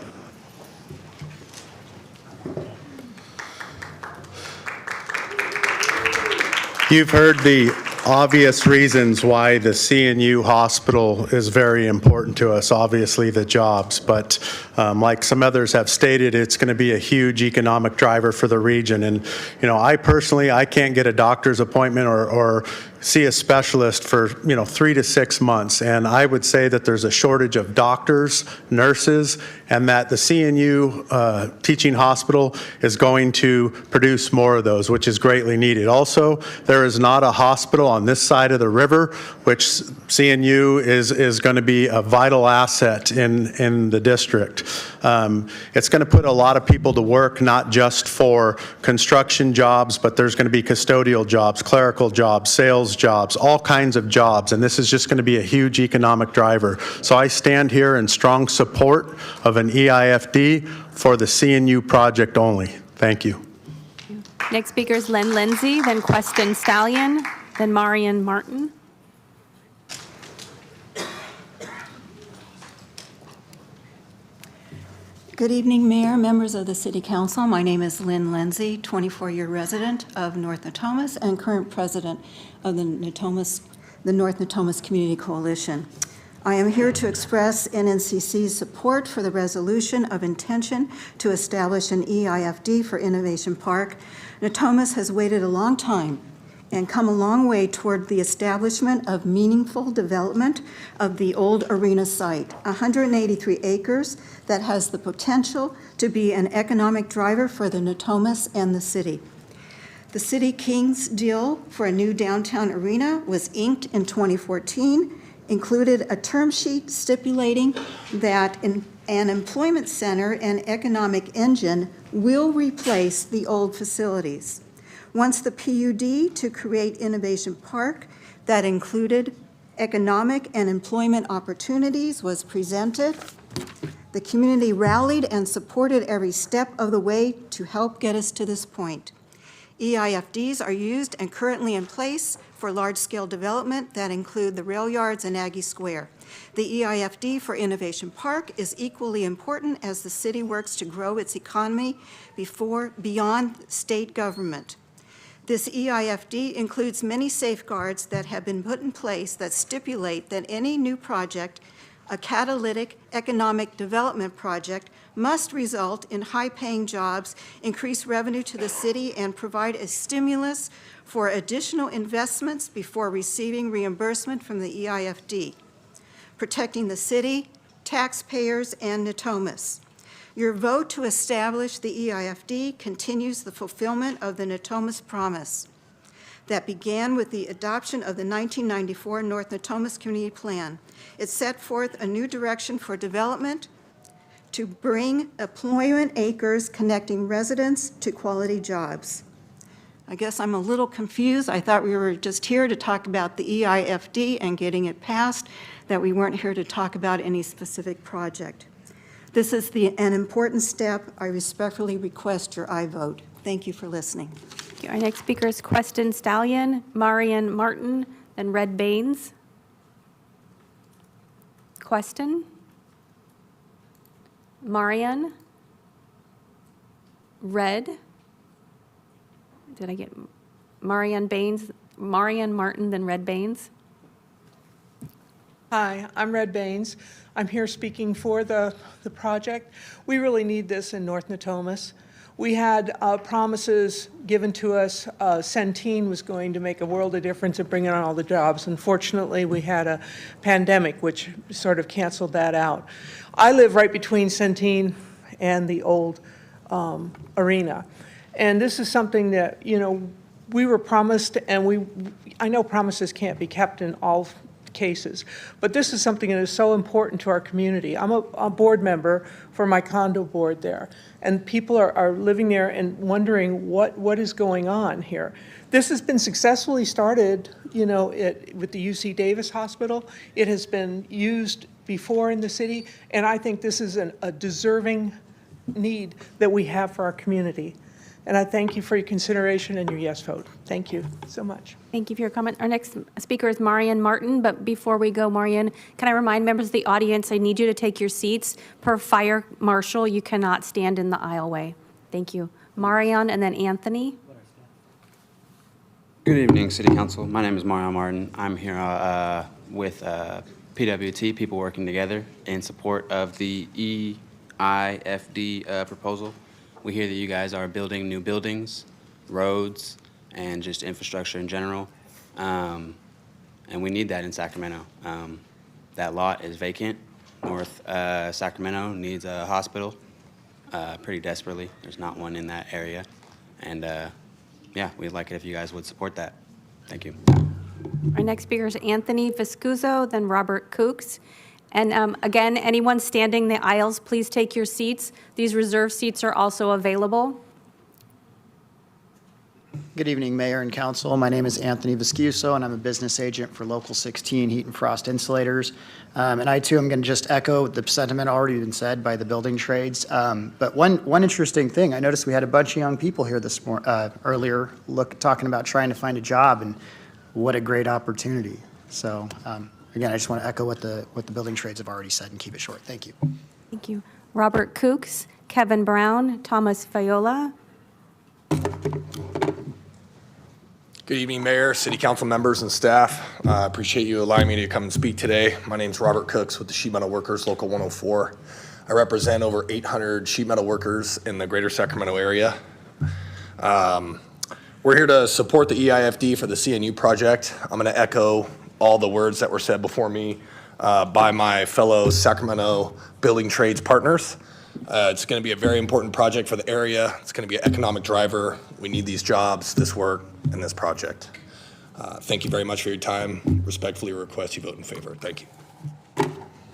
You've heard the obvious reasons why the CNU hospital is very important to us, obviously the jobs, but like some others have stated, it's going to be a huge economic driver for the region. And, you know, I personally, I can't get a doctor's appointment or see a specialist for, 3 to 6 months. And I would say that there's a shortage of doctors, nurses, and that the CNU teaching hospital is going to produce more of those, which is greatly needed. Also, there is not a hospital on this side of the river, which CNU is going to be a vital asset in the district. It's going to put a lot of people to work, not just for construction jobs, but there's going to be custodial jobs, clerical jobs, sales jobs, all kinds of jobs, and this is just going to be a huge economic driver. So I stand here in strong support of an EIFD for the CNU project only. Thank you. Next speaker is Len Lindsay, then Queston Stallion, then Marion Martin. Good evening, Mayor, members of the City Council. My name is Lynn Lindsay, 24-year resident of North Natomas and current president of the North Natomas Community Coalition. I am here to express NNCC's support for the resolution of intention to establish an EIFD for Innovation Park. Natomas has waited a long time and come a long way toward the establishment of meaningful development of the old arena site, 183 acres that has the potential to be an economic driver for the Natomas and the city. The City Kings deal for a new downtown arena was inked in 2014, included a term sheet stipulating that an employment center and economic engine will replace the old facilities. Once the PUD to create Innovation Park that included economic and employment opportunities was presented, the community rallied and supported every step of the way to help get us to this point. EIFDs are used and currently in place for large-scale development that include the rail yards and Aggie Square. The EIFD for Innovation Park is equally important as the city works to grow its economy beyond state government. This EIFD includes many safeguards that have been put in place that stipulate that any new project, a catalytic economic development project, must result in high-paying jobs, increase revenue to the city, and provide a stimulus for additional investments before receiving reimbursement from the EIFD, protecting the city, taxpayers, and Natomas. Your vote to establish the EIFD continues the fulfillment of the Natomas Promise that began with the adoption of the 1994 North Natomas Community Plan. It set forth a new direction for development to bring employment acres connecting residents to quality jobs. I guess I'm a little confused. I thought we were just here to talk about the EIFD and getting it passed, that we weren't here to talk about any specific project. This is an important step. I respectfully request your aye vote. Thank you for listening. Thank you. Our next speaker is Queston Stallion, Marian Martin, then Red Baines. Queston? Marian? Red? Did I get Marian Baines? Marian Martin, then Red Baines? Hi, I'm Red Baines. I'm here speaking for the project. We really need this in North Natomas. We had promises given to us. Centene was going to make a world of difference at bringing on all the jobs. Unfortunately, we had a pandemic which sort of canceled that out. I live right between Centene and the old arena. And this is something that, you know, we were promised, and I know promises can't be kept in all cases, but this is something that is so important to our community. I'm a board member for my condo board there, and people are living there and wondering what is going on here. This has been successfully started, you know, with the UC Davis Hospital. It has been used before in the city, and I think this is a deserving need that we have for our community. And I thank you for your consideration and your yes vote. Thank you so much. Thank you for your comment. Our next speaker is Marian Martin, but before we go, Marian, can I remind members of the audience, I need you to take your seats. Per fire marshal, you cannot stand in the aisleway. Thank you. Marian and then Anthony. Good evening, City Council. My name is Marian Martin. I'm here with PWT, People Working Together, in support of the EIFD proposal. We hear that you guys are building new buildings, roads, and just infrastructure in general. And we need that in Sacramento. That lot is vacant. North Sacramento needs a hospital pretty desperately. There's not one in that area. And yeah, we'd like it if you guys would support that. Thank you. Our next speaker is Anthony Viscuso, then Robert Kooks. And again, anyone standing in the aisles, please take your seats. These reserved seats are also available. Good evening, Mayor and Council. My name is Anthony Viscuso, and I'm a business agent for Local 16 Heat and Frost Insulators. And I, too, am going to just echo the sentiment already been said by the building trades. But one interesting thing, I noticed we had a bunch of young people here this earlier talking about trying to find a job, and what a great opportunity. So, again, I just want to echo what the building trades have already said and keep it short. Thank you. Thank you. Robert Kooks, Kevin Brown, Thomas Fayola. Good evening, Mayor, City Council members, and staff. I appreciate you allowing me to come and speak today. My name is Robert Cooks with the Sheet Metal Workers, Local 104. I represent over 800 sheet metal workers in the greater Sacramento area. We're here to support the EIFD for the CNU project. I'm going to echo all the words that were said before me by my fellow Sacramento building trades partners. It's going to be a very important project for the area. It's going to be an economic driver. We need these jobs, this work, and this project. Thank you very much for your time. Respectfully request you vote in favor. Thank you.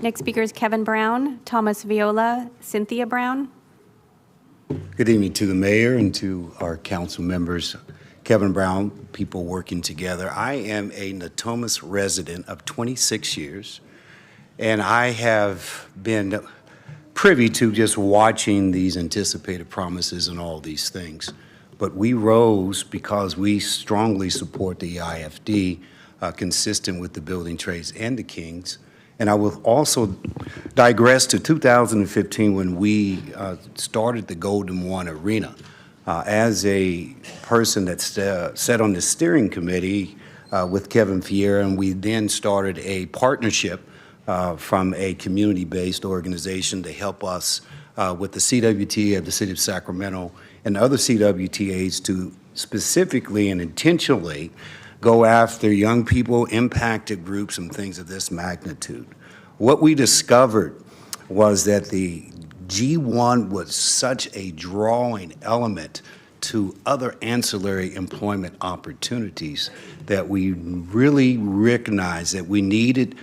Next speaker is Kevin Brown, Thomas Viola, Cynthia Brown. Good evening to the mayor and to our council members. Kevin Brown, people working together. I am a Natomas resident of 26 years, and I have been privy to just watching these anticipated promises and all these things. But we rose because we strongly support the EIFD, consistent with the building trades and the Kings. And I will also digress to 2015 when we started the Golden One Arena. As a person that sat on the steering committee with Kevin Fiera, and we then started a partnership from a community-based organization to help us with the CWT of the City of Sacramento and other CWTAs to specifically and intentionally go after young people, impacted groups, and things of this magnitude. What we discovered was that the G1 was such a drawing element to other ancillary employment opportunities that we really recognized that we needed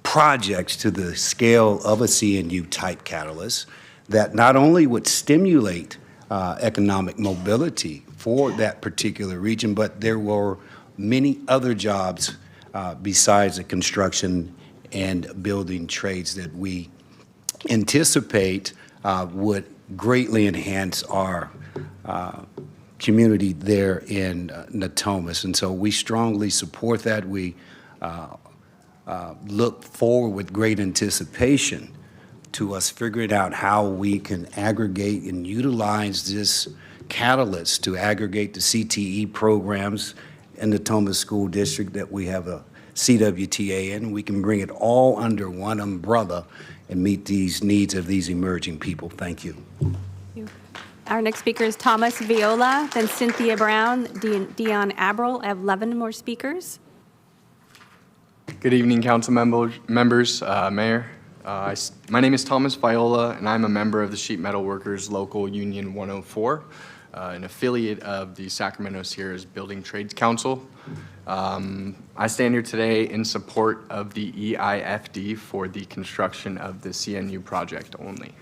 projects to the scale of a CNU type catalyst that not only would stimulate economic mobility for that particular region, but there were many other jobs besides the construction and building trades that we anticipate would greatly enhance our community there in Natomas. And so we strongly support that. We look forward with great anticipation to us figuring out how we can aggregate and utilize this catalyst to aggregate the CTE programs in the Natomas School District that we have a CWTA in. We can bring it all under one umbrella and meet these needs of these emerging people. Thank you. Our next speaker is Thomas Viola, then Cynthia Brown, Dion Abril. I have 11 more speakers. Good evening, council members, mayor. My name is Thomas Viola, and I'm a member of the Sheet Metal Workers Local Union 104, an affiliate of the Sacramento Sierras Building Trades Council. I stand here today in support of the EIFD for the construction of the CNU project only.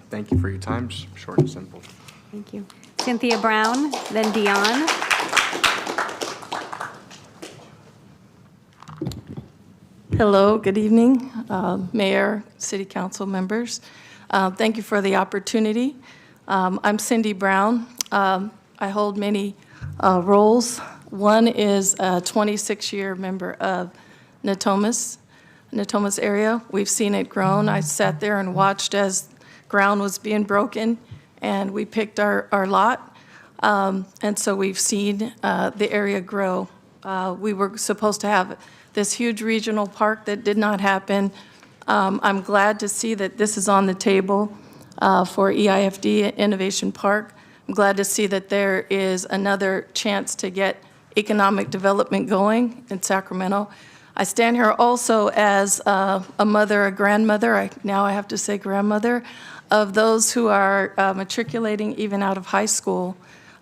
Thank you for your time, short and simple. Thank you. Cynthia Brown, then Dion. Hello, good evening, Mayor, City Council members. Thank you for the opportunity. I'm Cindy Brown. I hold many roles. One is a 26-year member of Natomas area. We've seen it grown. I sat there and watched as ground was being broken, and we picked our lot. And so we've seen the area grow. We were supposed to have this huge regional park that did not happen. I'm glad to see that this is on the table for EIFD Innovation Park. I'm glad to see that there is another chance to get economic development going in Sacramento. I stand here also as a mother, a grandmother, now I have to say grandmother, of those who are matriculating even out of high school.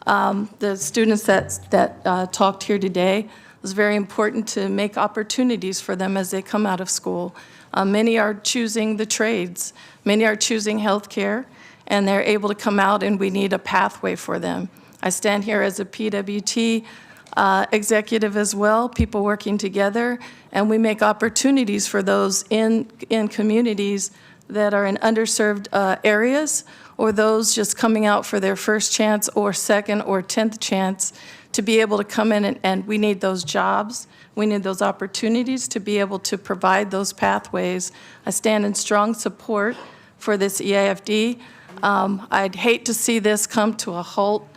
The students that talked here today, it's very important to make opportunities for them as they come out of school. Many are choosing the trades, many are choosing healthcare, and they're able to come out, and we need a pathway for them. I stand here as a PWT executive as well, people working together, and we make opportunities for those in communities that are in underserved areas, or those just coming out for their first chance or second or 10th chance to be able to come in, and we need those jobs. We need those opportunities to be able to provide those pathways. I stand in strong support for this EIFD. I'd hate to see this come to a halt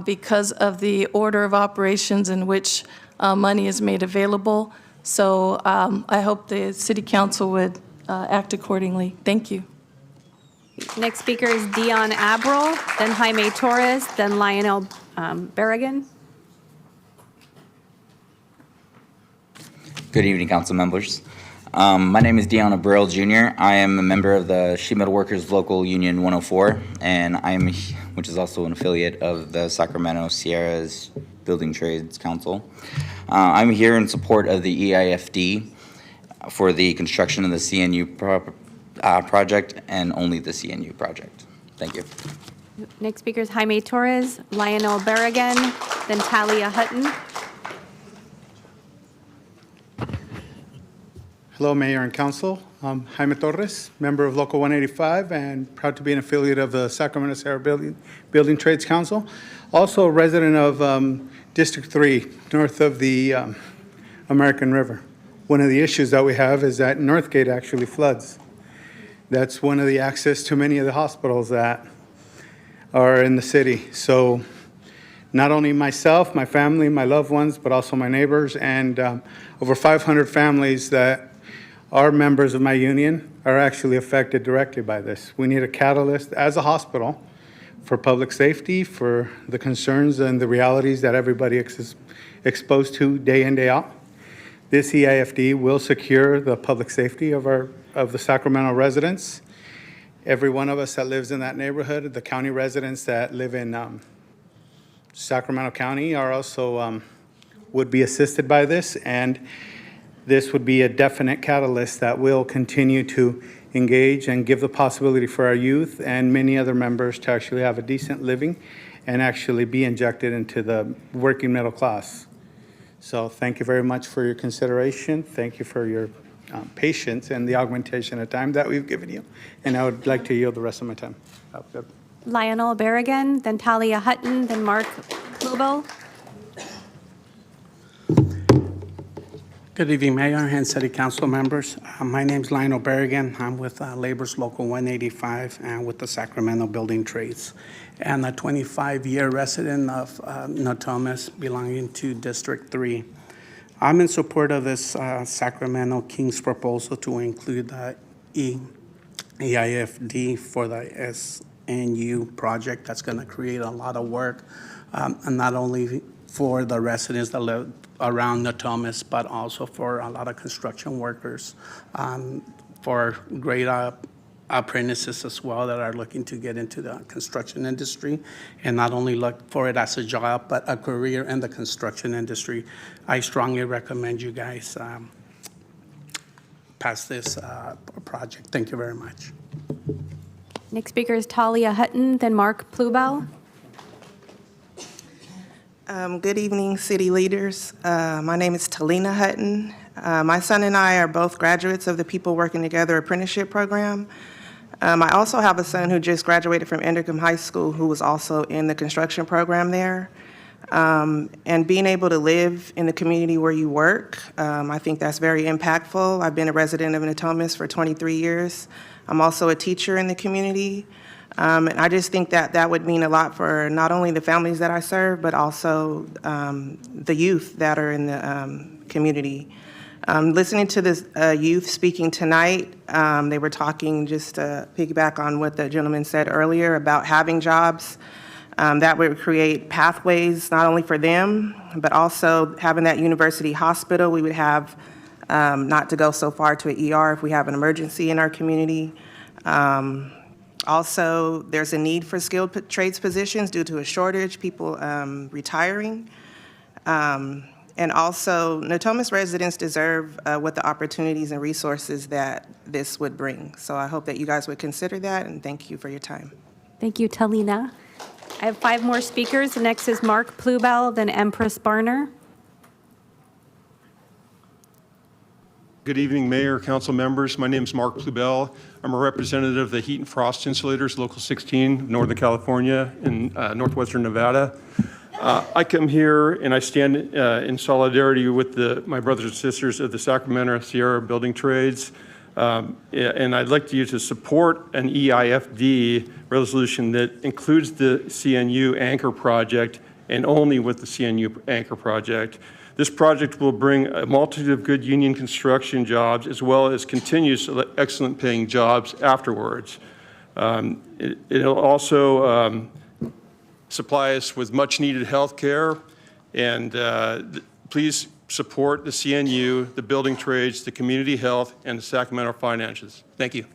because of the order of operations in which money is made available. So I hope the City Council would act accordingly. Thank you. Next speaker is Dion Abril, then Jaime Torres, then Lionel Berrigan. Good evening, council members. My name is Dion Abril Jr. I am a member of the Sheet Metal Workers Local Union 104, and which is also an affiliate of the Sacramento Sierras Building Trades Council. I'm here in support of the EIFD. for the construction of the CNU project and only the CNU project. Thank you. Next speaker is Jaime Torres, Lionel Barragan, then Talia Hutton. Hello, Mayor and Council. I'm Jaime Torres, member of Local 185, and proud to be an affiliate of the Sacramento Sierra Building Trades Council. Also a resident of District 3, north of the American River. One of the issues that we have is that Northgate actually floods. That's one of the access to many of the hospitals that are in the city. So not only myself, my family, my loved ones, but also my neighbors, and over 500 families that are members of my union are actually affected directly by this. We need a catalyst as a hospital for public safety, for the concerns and the realities that everybody is exposed to day in, day out. This EIFD will secure the public safety of the Sacramento residents. Every one of us that lives in that neighborhood, the county residents that live in Sacramento County are also would be assisted by this, and this would be a definite catalyst that will continue to engage and give the possibility for our youth and many other members to actually have a decent living and actually be injected into the working middle class. So thank you very much for your consideration. Thank you for your patience and the augmentation of time that we've given you. And I would like to yield the rest of my time. Lionel Barragan, then Talia Hutton, then Mark Klubel. Good evening, Mayor and City Council members. My name is Lionel Berrigan. I'm with Labor's Local 185 and with the Sacramento Building Trades, and a 25-year resident of Natomas belonging to District 3. I'm in support of this Sacramento Kings proposal to include the EIFD for the SNU project. That's going to create a lot of work, and not only for the residents that live around Natomas, but also for a lot of construction workers, for great apprentices as well that are looking to get into the construction industry, and not only look for it as a job, but a career in the construction industry. I strongly recommend you guys pass this project. Thank you very much. Next speaker is Talia Hutton, then Mark Plubel. Good evening, city leaders. My name is Talina Hutton. My son and I are both graduates of the People Working Together apprenticeship program. I also have a son who just graduated from Endercombe High School who was also in the construction program there. And being able to live in the community where you work, I think that's very impactful. I've been a resident of Natomas for 23 years. I'm also a teacher in the community. And I just think that that would mean a lot for not only the families that I serve, but also the youth that are in the community. Listening to this youth speaking tonight, they were talking, just to piggyback on what the gentleman said earlier about having jobs. That would create pathways not only for them, but also having that university hospital. We would have not to go so far to an ER if we have an emergency in our community. Also, there's a need for skilled trades positions due to a shortage, people retiring. And also, Natomas residents deserve what the opportunities and resources that this would bring. So I hope that you guys would consider that, and thank you for your time. Thank you, Talina. I have 5 more speakers. The next is Mark Plubel, then Empress Barner. Good evening, Mayor, Council members. My name is Mark Plubel. I'm a representative of the Heat and Frost Insulators, Local 16, Northern California, in northwestern Nevada. I come here and I stand in solidarity with my brothers and sisters of the Sacramento Sierra Building Trades. And I'd like you to support an EIFD resolution that includes the CNU anchor project and only with the CNU anchor project. This project will bring a multitude of good union construction jobs as well as continuous excellent paying jobs afterwards. It'll also supply us with much needed health care, and please support the CNU, the building trades, the community health, and the Sacramento finances. Thank you.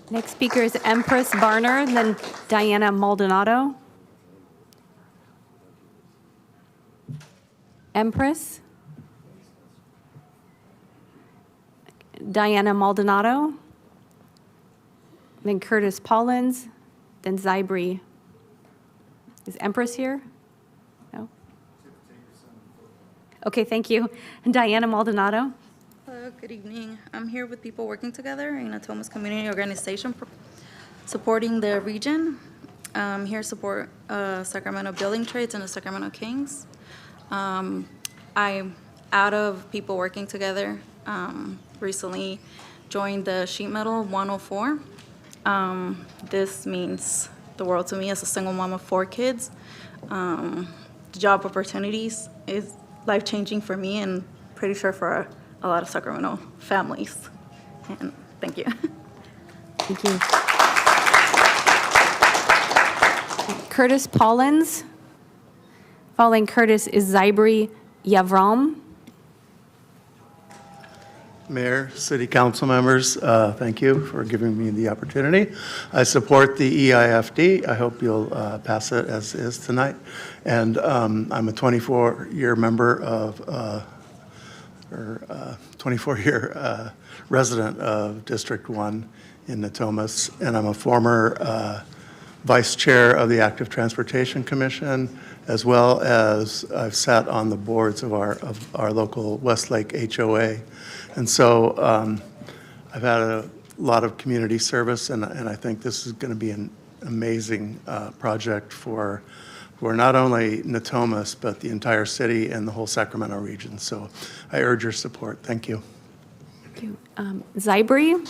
Next speaker is Empress Barner, then Diana Maldonado. Empress? Diana Maldonado, then Curtis Paulins, then Zybri. Is Empress here? No? Okay, thank you. And Diana Maldonado. Hello, good evening. I'm here with People Working Together, a Natomas community organization supporting the region. I'm here to support Sacramento Building Trades and the Sacramento Kings. I'm out of People Working Together. Recently joined the Sheet Metal 104. This means the world to me as a single mom of 4 kids. Job opportunities is life-changing for me and pretty sure for a lot of Sacramento families. And thank you. Thank you. Curtis Paulins. Following Curtis is Zybri Yavram. Mayor, city council members, thank you for giving me the opportunity. I support the EIFD. I hope you'll pass it as is tonight. And I'm a 24-year member of, 24-year resident of District 1 in Natomas, and I'm a former vice chair of the Active Transportation Commission, as well as I've sat on the boards of our local Westlake HOA. And so I've had a lot of community service, and I think this is going to be an amazing project for not only Natomas, but the entire city and the whole Sacramento region. So I urge your support. Thank you. Thank you. Zybri.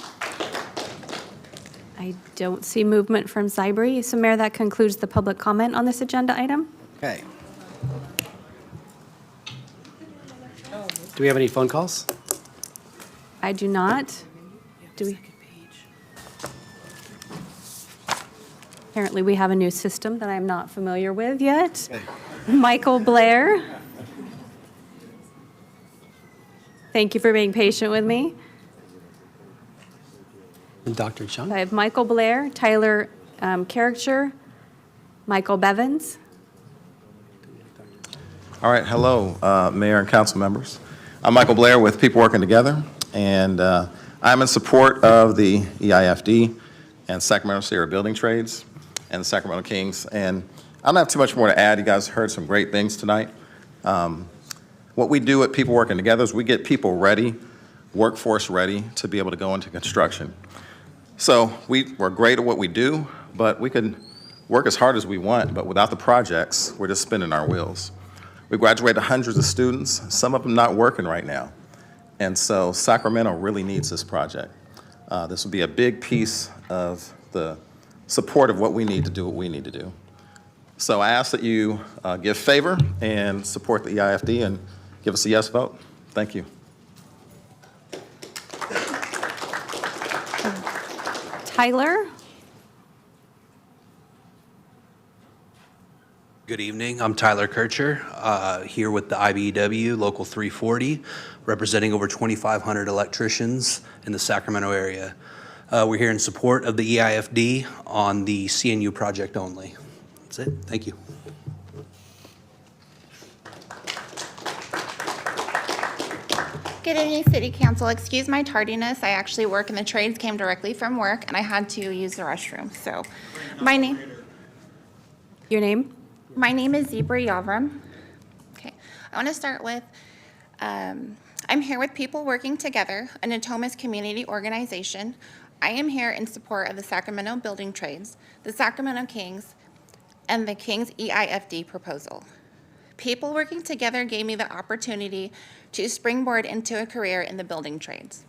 I don't see movement from Zybri. So Mayor, that concludes the public comment on this agenda item. Okay. Do we have any phone calls? I do not. Do we? Apparently, we have a new system that I'm not familiar with yet. Michael Blair. Thank you for being patient with me. And Dr. Chung? I have Michael Blair, Tyler Caricature, Michael Bevins. All right, hello, Mayor and council members. I'm Michael Blair with People Working Together, and I'm in support of the EIFD and Sacramento Sierra Building Trades and the Sacramento Kings. And I don't have too much more to add. You guys heard some great things tonight. What we do at People Working Together is we get people ready, workforce ready to be able to go into construction. So we're great at what we do, but we can work as hard as we want, but without the projects, we're just spinning our wheels. We graduated hundreds of students, some of them not working right now. And so Sacramento really needs this project. This will be a big piece of the support of what we need to do what we need to do. So I ask that you give favor and support the EIFD and give us a yes vote. Thank you. Tyler. Good evening. I'm Tyler Kircher, here with the IBEW Local 340, representing over 2,500 electricians in the Sacramento area. We're here in support of the EIFD on the CNU project only. That's it. Thank you. Good evening, City Council. Excuse my tardiness. I actually work in the trades, came directly from work, and I had to use the restroom. So, my name. Your name? My name is Zybri Yavram. Okay, I want to start with, I'm here with People Working Together, a Natomas community organization. I am here in support of the Sacramento Building Trades, the Sacramento Kings, and the Kings EIFD proposal. People Working Together gave me the opportunity to springboard into a career in the building trades.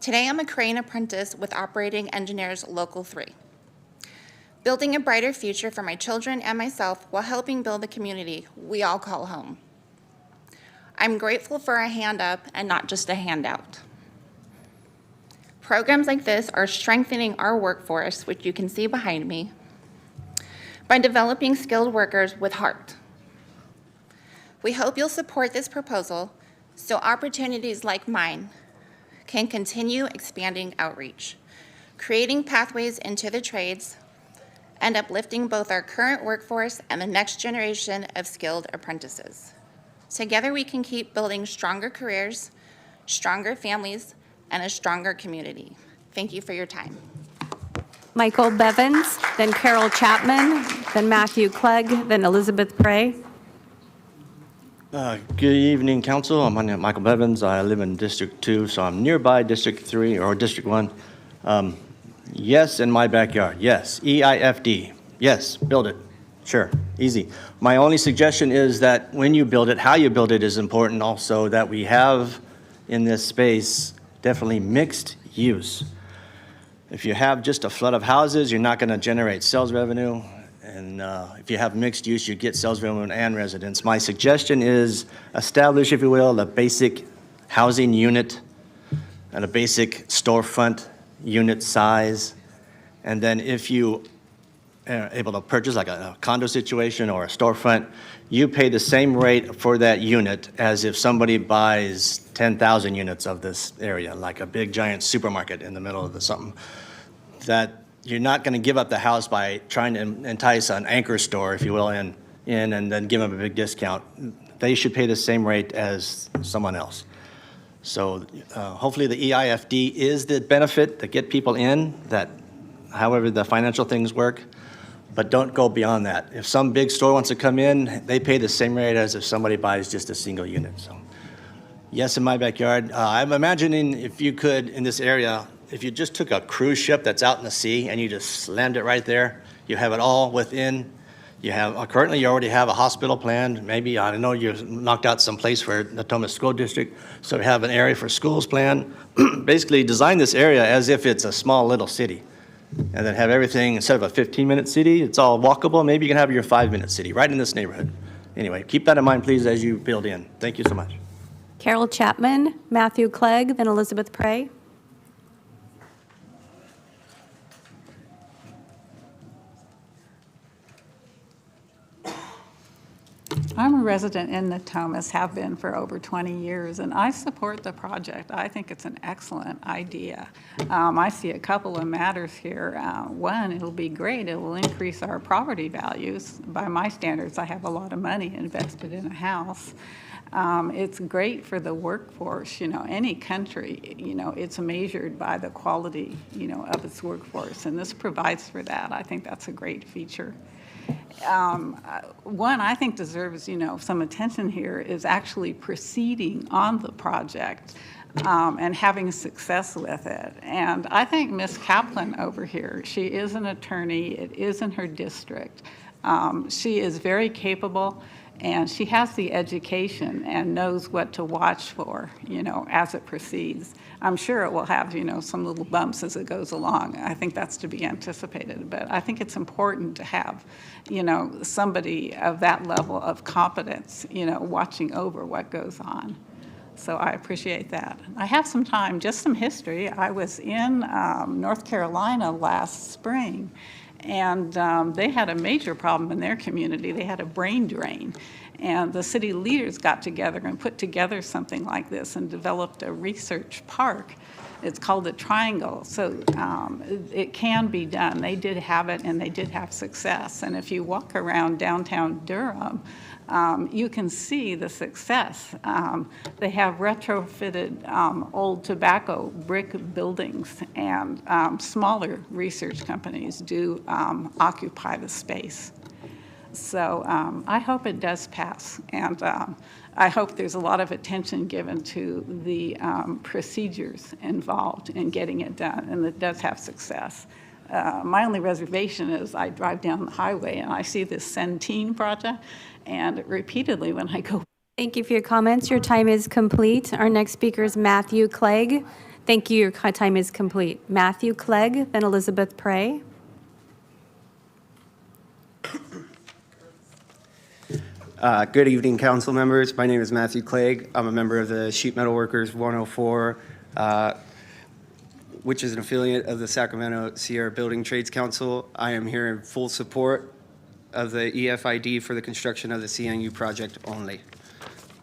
Today, I'm a crane apprentice with Operating Engineers Local 3. Building a brighter future for my children and myself while helping build the community we all call home. I'm grateful for a hand up and not just a handout. Programs like this are strengthening our workforce, which you can see behind me, by developing skilled workers with heart. We hope you'll support this proposal so opportunities like mine can continue expanding outreach, creating pathways into the trades, and uplifting both our current workforce and the next generation of skilled apprentices. Together we can keep building stronger careers, stronger families, and a stronger community. Thank you for your time. Michael Bevins, then Carol Chapman, then Matthew Clegg, then Elizabeth Prey. Good evening, Council. My name is Michael Bevins. I live in District 2, so I'm nearby District 3 or District 1. Yes, in my backyard. Yes. EIFD. Yes, build it. Sure, easy. My only suggestion is that when you build it, how you build it is important also, that we have in this space definitely mixed use. If you have just a flood of houses, you're not going to generate sales revenue. And if you have mixed use, you get sales revenue and residents. My suggestion is establish, if you will, a basic housing unit and a basic storefront unit size. And then if you are able to purchase like a condo situation or a storefront, you pay the same rate for that unit as if somebody buys 10,000 units of this area, like a big giant supermarket in the middle of something. That you're not going to give up the house by trying to entice an anchor store, if you will, in and then give them a big discount. They should pay the same rate as someone else. So hopefully the EIFD is the benefit to get people in, that however the financial things work, but don't go beyond that. If some big store wants to come in, they pay the same rate as if somebody buys just a single unit. So yes, in my backyard. I'm imagining if you could, in this area, if you just took a cruise ship that's out in the sea and you just slammed it right there, you have it all within. You have, currently you already have a hospital planned. Maybe, I know you knocked out some place for Natoma School District, so we have an area for schools planned. Basically design this area as if it's a small little city. And then have everything, instead of a 15-minute city, it's all walkable. Maybe you can have your 5-minute city right in this neighborhood. Anyway, keep that in mind, please, as you build in. Thank you so much. Carol Chapman, Matthew Clegg, then Elizabeth Prey. I'm a resident in Natomas, have been for over 20 years, and I support the project. I think it's an excellent idea. I see a couple of matters here. One, it'll be great. It will increase our property values. By my standards, I have a lot of money invested in a house. It's great for the workforce. You know, any country, you know, it's measured by the quality, you know, of its workforce, and this provides for that. I think that's a great feature. One I think deserves, you know, some attention here is actually proceeding on the project and having success with it. And I think Ms. Kaplan over here, she is an attorney. It is in her district. She is very capable, and she has the education and knows what to watch for, you know, as it proceeds. I'm sure it will have, you know, some little bumps as it goes along. I think that's to be anticipated, but I think it's important to have, you know, somebody of that level of competence, you know, watching over what goes on. So I appreciate that. I have some time, just some history. I was in North Carolina last spring, and they had a major problem in their community. They had a brain drain. And the city leaders got together and put together something like this and developed a research park. It's called the Triangle. So it can be done. They did have it, and they did have success. And if you walk around downtown Durham, you can see the success. They have retrofitted old tobacco brick buildings, and smaller research companies do occupy the space. So I hope it does pass, and I hope there's a lot of attention given to the procedures involved in getting it done, and it does have success. My only reservation is I drive down the highway and I see this Centene project, and repeatedly when I go. Thank you for your comments. Your time is complete. Our next speaker is Matthew Clegg. Thank you. Your time is complete. Matthew Clegg, then Elizabeth Prey. Good evening, council members. My name is Matthew Clegg. I'm a member of the Sheet Metal Workers 104, which is an affiliate of the Sacramento Sierra Building Trades Council. I am here in full support of the EFID for the construction of the CNU project only.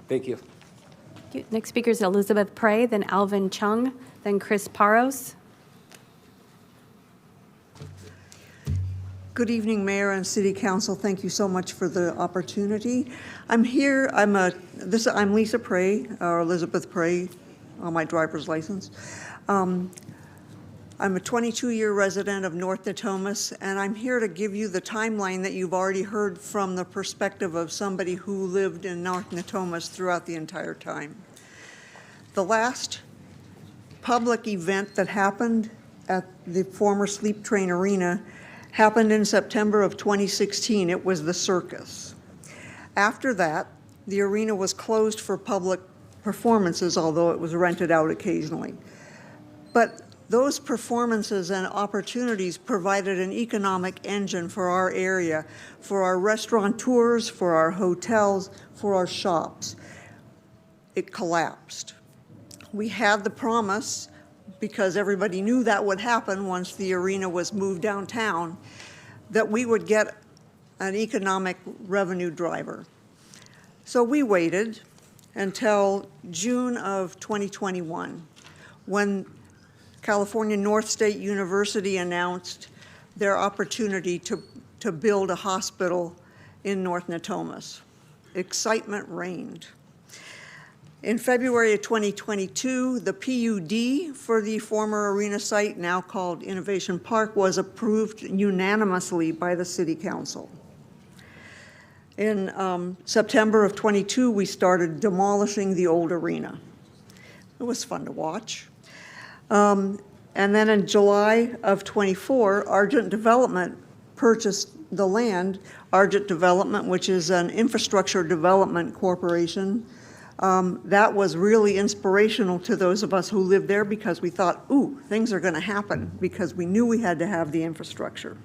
Thank you. Next speaker is Elizabeth Prey, then Alvin Chung, then Chris Paros. Good evening, Mayor and City Council. Thank you so much for the opportunity. I'm here. I'm Lisa Prey, or Elizabeth Prey. on my driver's license. I'm a 22-year resident of North Natomas, and I'm here to give you the timeline that you've already heard from the perspective of somebody who lived in North Natomas throughout the entire time. The last public event that happened at the former Sleep Train Arena happened in September of 2016. It was the circus. After that, the arena was closed for public performances, although it was rented out occasionally. But those performances and opportunities provided an economic engine for our area, for our restaurateurs, for our hotels, for our shops. It collapsed. We had the promise, because everybody knew that would happen once the arena was moved downtown, that we would get an economic revenue driver. So we waited until June of 2021, when California North State University announced their opportunity to build a hospital in North Natomas. Excitement reigned. In February of 2022, the PUD for the former arena site, now called Innovation Park, was approved unanimously by the City Council. In September of 22, we started demolishing the old arena. It was fun to watch. And then in July of 24, Argent Development purchased the land. Argent Development, which is an infrastructure development corporation, that was really inspirational to those of us who lived there, because we thought, ooh, things are going to happen, because we knew we had to have the infrastructure.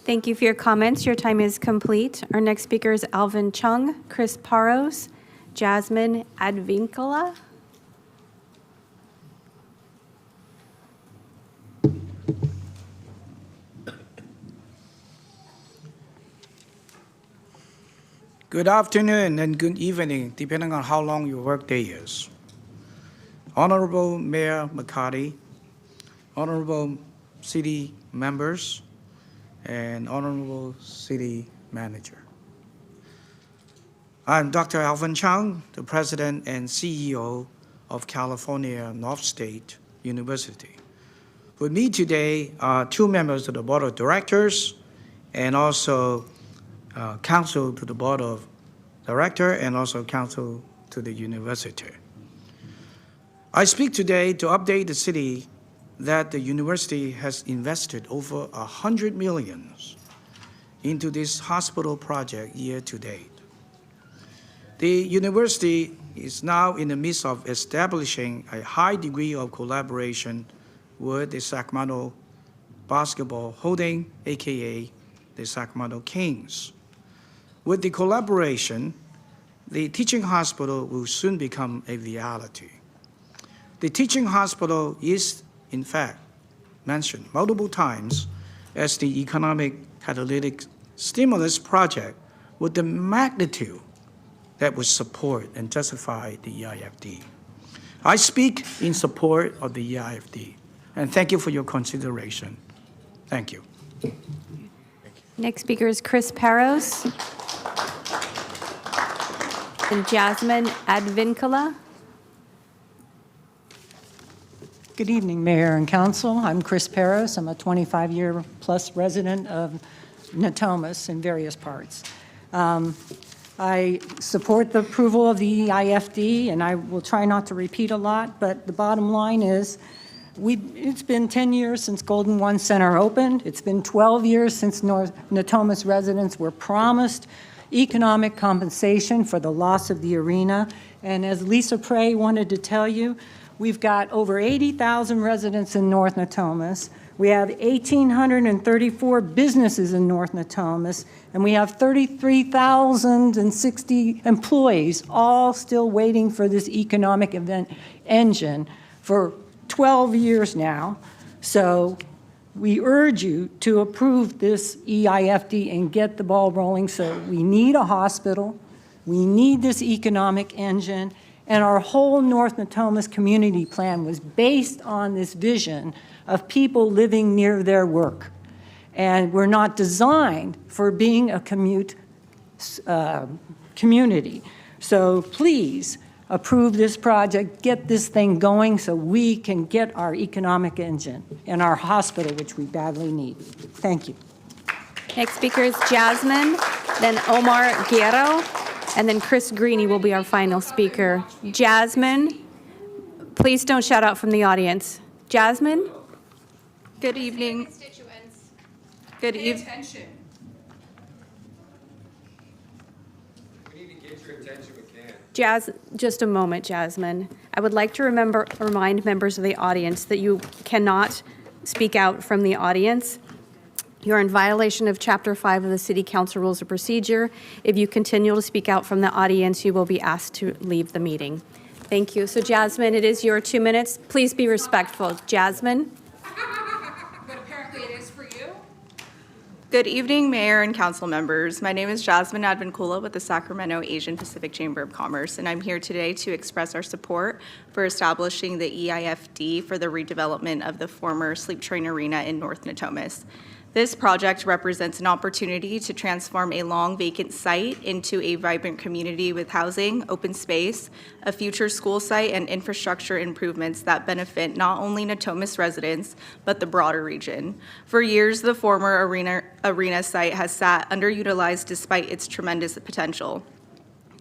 Thank you for your comments. Your time is complete. Our next speaker is Alvin Chung, Chris Paros, Jasmine Advincula. Good afternoon and good evening, depending on how long your workday is. Honorable Mayor McCarty, honorable city members, and honorable city manager. I'm Dr. Alvin Chung, the president and CEO of California North State University. With me today are two members of the board of directors and also counsel to the board of director and also counsel to the university. I speak today to update the city that the university has invested over $100 million into this hospital project year to date. The university is now in the midst of establishing a high degree of collaboration with the Sacramento Basketball Holding, AKA the Sacramento Kings. With the collaboration, the teaching hospital will soon become a reality. The teaching hospital is, in fact, mentioned multiple times as the economic catalytic stimulus project with the magnitude that would support and justify the EIFD. I speak in support of the EIFD, and thank you for your consideration. Thank you. Next speaker is Chris Paros and Jasmine Advincula. Good evening, Mayor and Council. I'm Chris Paros. I'm a 25-year-plus resident of Natomas in various parts. I support the approval of the EIFD, and I will try not to repeat a lot, but the bottom line is it's been 10 years since Golden One Center opened. It's been 12 years since Natomas residents were promised economic compensation for the loss of the arena. And as Lisa Prey wanted to tell you, we've got over 80,000 residents in North Natomas. We have 1,834 businesses in North Natomas, and we have 33,060 employees, all still waiting for this economic event engine for 12 years now. So we urge you to approve this EIFD and get the ball rolling. So we need a hospital, we need this economic engine, and our whole North Natomas community plan was based on this vision of people living near their work. And we're not designed for being a commute community. So please approve this project, get this thing going so we can get our economic engine in our hospital, which we badly need. Thank you. Next speaker is Jasmine, then Omar Guerrero, and then Chris Greeny will be our final speaker. Jasmine, please don't shout out from the audience. Jasmine? Good evening. Good evening. Just a moment, Jasmine. I would like to remind members of the audience that you cannot speak out from the audience. You're in violation of Chapter 5 of the City Council Rules of Procedure. If you continue to speak out from the audience, you will be asked to leave the meeting. Thank you. So Jasmine, it is your 2 minutes. Please be respectful. Jasmine? But apparently it is for you. Good evening, Mayor and Council members. My name is Jasmine Advincula with the Sacramento Asian Pacific Chamber of Commerce, and I'm here today to express our support for establishing the EIFD for the redevelopment of the former Sleep Train Arena in North Natomas. This project represents an opportunity to transform a long vacant site into a vibrant community with housing, open space, a future school site, and infrastructure improvements that benefit not only Natomas residents, but the broader region. For years, the former arena site has sat underutilized despite its tremendous potential.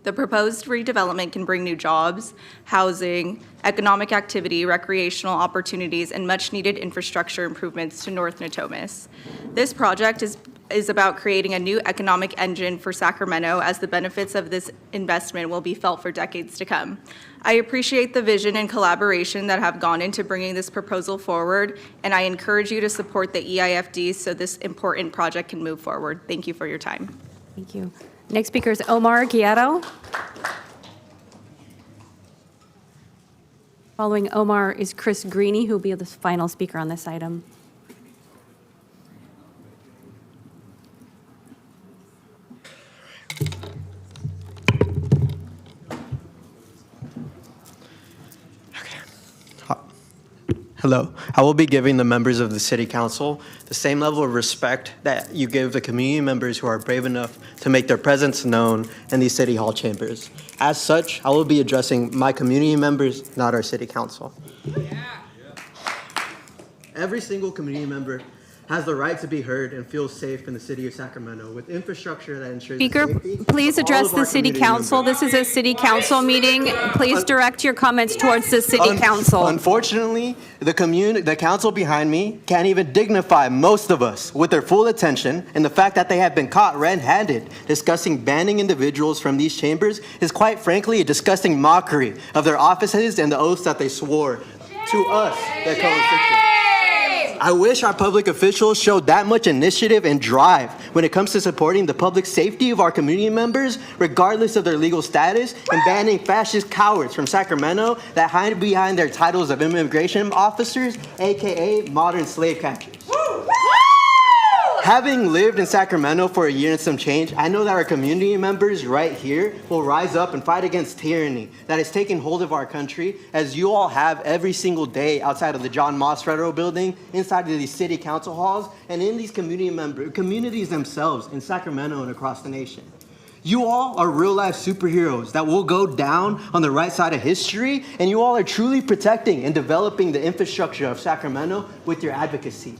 The proposed redevelopment can bring new jobs, housing, economic activity, recreational opportunities, and much-needed infrastructure improvements to North Natomas. This project is about creating a new economic engine for Sacramento, as the benefits of this investment will be felt for decades to come. I appreciate the vision and collaboration that have gone into bringing this proposal forward, and I encourage you to support the EIFD so this important project can move forward. Thank you for your time. Thank you. Next speaker is Omar Guerrero. Following Omar is Chris Greeny, who will be the final speaker on this item. Hello. I will be giving the members of the City Council the same level of respect that you give the community members who are brave enough to make their presence known in these City Hall chambers. As such, I will be addressing my community members, not our City Council. Every single community member has the right to be heard and feel safe in the city of Sacramento with infrastructure that ensures Speaker, the safety please of all address of the our City community Council. members. This is a City Council meeting. Please direct your comments towards the City Council. Unfortunately, the council behind me can't even dignify most of us with their full attention, and the fact that they have been caught red-handed discussing banning individuals from these chambers is quite frankly a disgusting mockery of their offices and the oaths that they swore to us, their constituents. I wish our public officials showed that much initiative and drive when it comes to supporting the public safety of our community members, regardless of their legal status, and banning fascist cowards from Sacramento that hide behind their titles of immigration officers, AKA modern slave catchers. Having lived in Sacramento for a year and some change, I know that our community members right here will rise up and fight against tyranny that is taking hold of our country, as you all have every single day outside of the John Moss Federal Building, inside of these city council halls, and in these communities themselves in Sacramento and across the nation. You all are real-life superheroes that will go down on the right side of history, and you all are truly protecting and developing the infrastructure of Sacramento with your advocacy.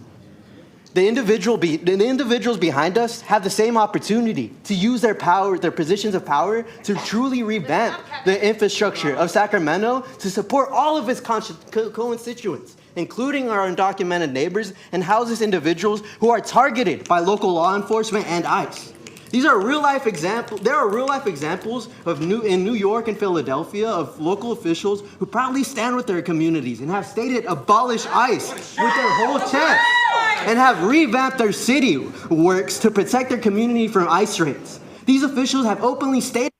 The individuals behind us have the same opportunity to use their power, their positions of power, to truly revamp the infrastructure of Sacramento to support all of its constituents, including our undocumented neighbors, and houses individuals who are targeted by local law enforcement and ICE. These are real-life examples. There are real-life examples in New York and Philadelphia of local officials who proudly stand with their communities and have stated abolish ICE with their whole chest and have revamped their city works to protect their community from ICE raids. These officials have openly stated.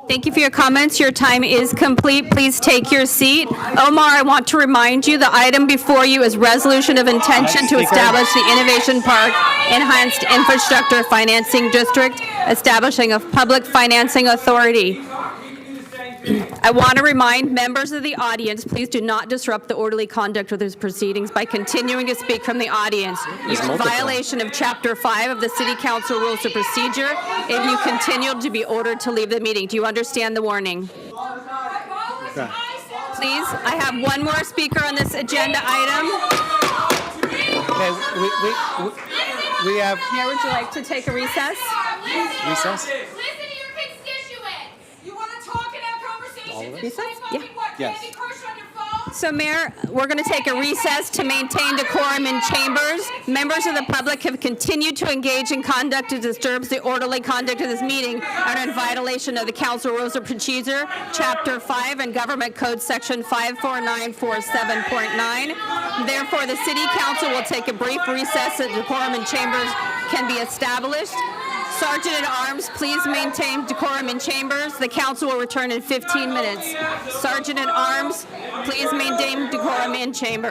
Thank you for your comments. Your time is complete. Please take your seat. Omar, I want to remind you the item before you is resolution of intention to establish the Innovation Park Enhanced Infrastructure Financing District, establishing a public financing authority. I want to remind members of the audience, please do not disrupt the orderly conduct of these proceedings by continuing to speak from the audience. You're in violation of Chapter 5 of the City Council Rules of Procedure if you continue to be ordered to leave the meeting. Do you understand the warning? Please, I have one more speaker on this agenda item. Okay, we have Mayor, would you like to take a recess? recess? Listen to your constituents. You want to talk and have conversations. Recess? Yeah. Yes. Candy Crush on your phone? So, Mayor, we're going to take a recess to maintain decorum in chambers. Members of the public have continued to engage in conduct that disturbs the orderly conduct of this meeting and in violation of the Council Rules of Procedure, Chapter 5, and Government Code Section 54947.9. Therefore, the City Council will take a brief recess so decorum in chambers can be established. Sergeant at Arms, please maintain decorum in chambers. The council will return in 15 minutes. Sergeant at Arms, please maintain decorum in chamber.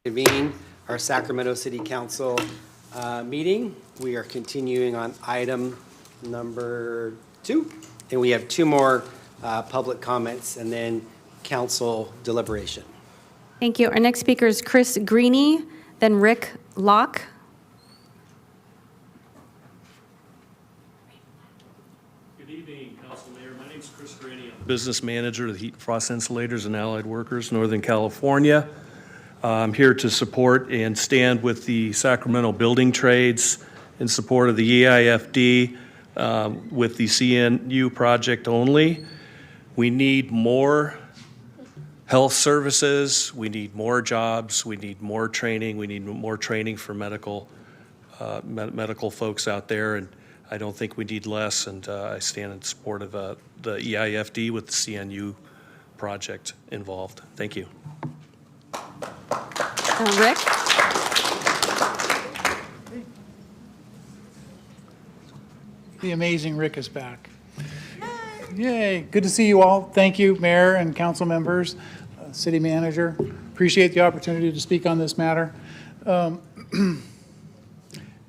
Convene our Sacramento City Council meeting. We are continuing on item number 2, and we have 2 more public comments and then council deliberation. Thank you. Our next speaker is Chris Greeny, then Rick Locke. Good evening, Council Mayor. My name is Chris Greeny. I'm business manager of the Heat and Frost Insulators and Allied Workers, Northern California. I'm here to support and stand with the Sacramento building trades in support of the EIFD with the CNU project only. We need more health services, we need more jobs, we need more training, we need more training for medical folks out there, and I don't think we need less, and I stand in support of the EIFD with the CNU project involved. Thank you. Rick? The amazing Rick is back. Yay. Good to see you all. Thank you, Mayor and council members, City Manager. Appreciate the opportunity to speak on this matter.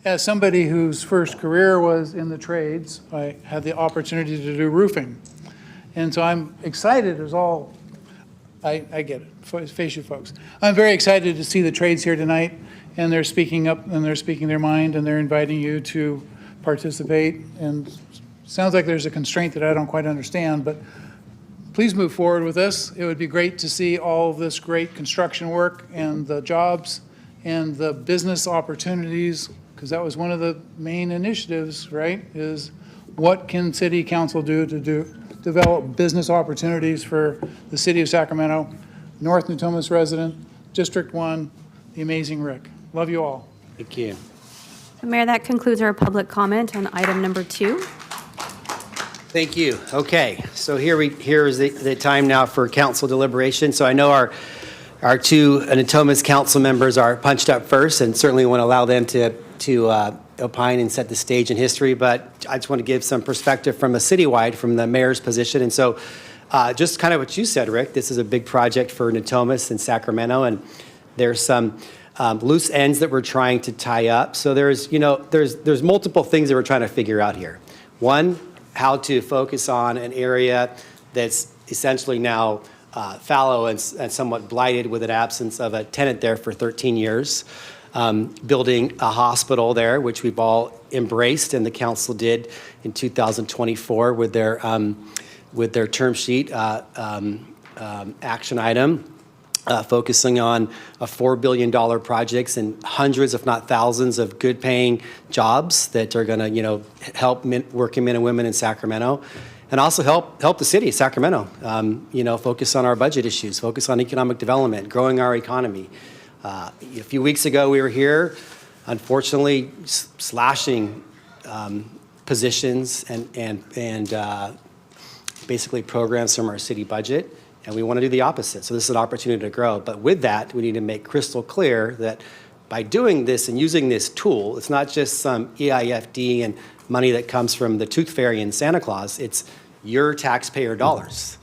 As somebody whose first career was in the trades, I had the opportunity to do roofing. And so I'm excited as all, I get it, face you folks. I'm very excited to see the trades here tonight, and they're speaking up and they're speaking their mind and they're inviting you to participate. And sounds like there's a constraint that I don't quite understand, but please move forward with this. It would be great to see all of this great construction work and the jobs and the business opportunities, because that was one of the main initiatives, right? Is what can City Council do to develop business opportunities for the City of Sacramento, North Natomas resident, District 1, the amazing Rick. Love you all. Thank you. Mayor, that concludes our public comment on item number 2. Thank you. Okay, so here is the time now for council deliberation. So I know our 2 Natomas council members are punched up first, and certainly want to allow them to opine and set the stage in history, but I just want to give some perspective from a citywide, from the mayor's position. And so just kind of what you said, Rick, this is a big project for Natomas and Sacramento, and there's some loose ends that we're trying to tie up. So there's multiple things that we're trying to figure out here. One, how to focus on an area that's essentially now fallow and somewhat blighted with an absence of a tenant there for 13 years. Building a hospital there, which we've all embraced, and the council did in 2024 with their term sheet action item, focusing on a $4 billion projects and hundreds, if not thousands, of good-paying jobs that are going to, help working men and women in Sacramento, and also help the city of Sacramento. Focus on our budget issues, focus on economic development, growing our economy. A few weeks ago, we were here, unfortunately, slashing positions and basically programs from our city budget, and we want to do the opposite. So this is an opportunity to grow. But with that, we need to make crystal clear that by doing this and using this tool, it's not just some EIFD and money that comes from the Tooth Fairy and Santa Claus. It's your taxpayer dollars.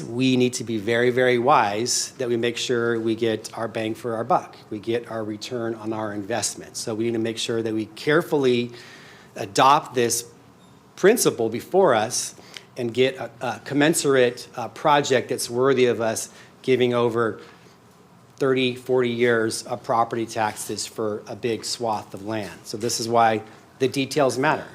We need to be very, very wise that we make sure we get our bang for our buck. We get our return on our investment. So we need to make sure that we carefully adopt this principle before us and get a commensurate project that's worthy of us giving over 30, 40 years of property taxes for a big swath of land. So this is why the details matter.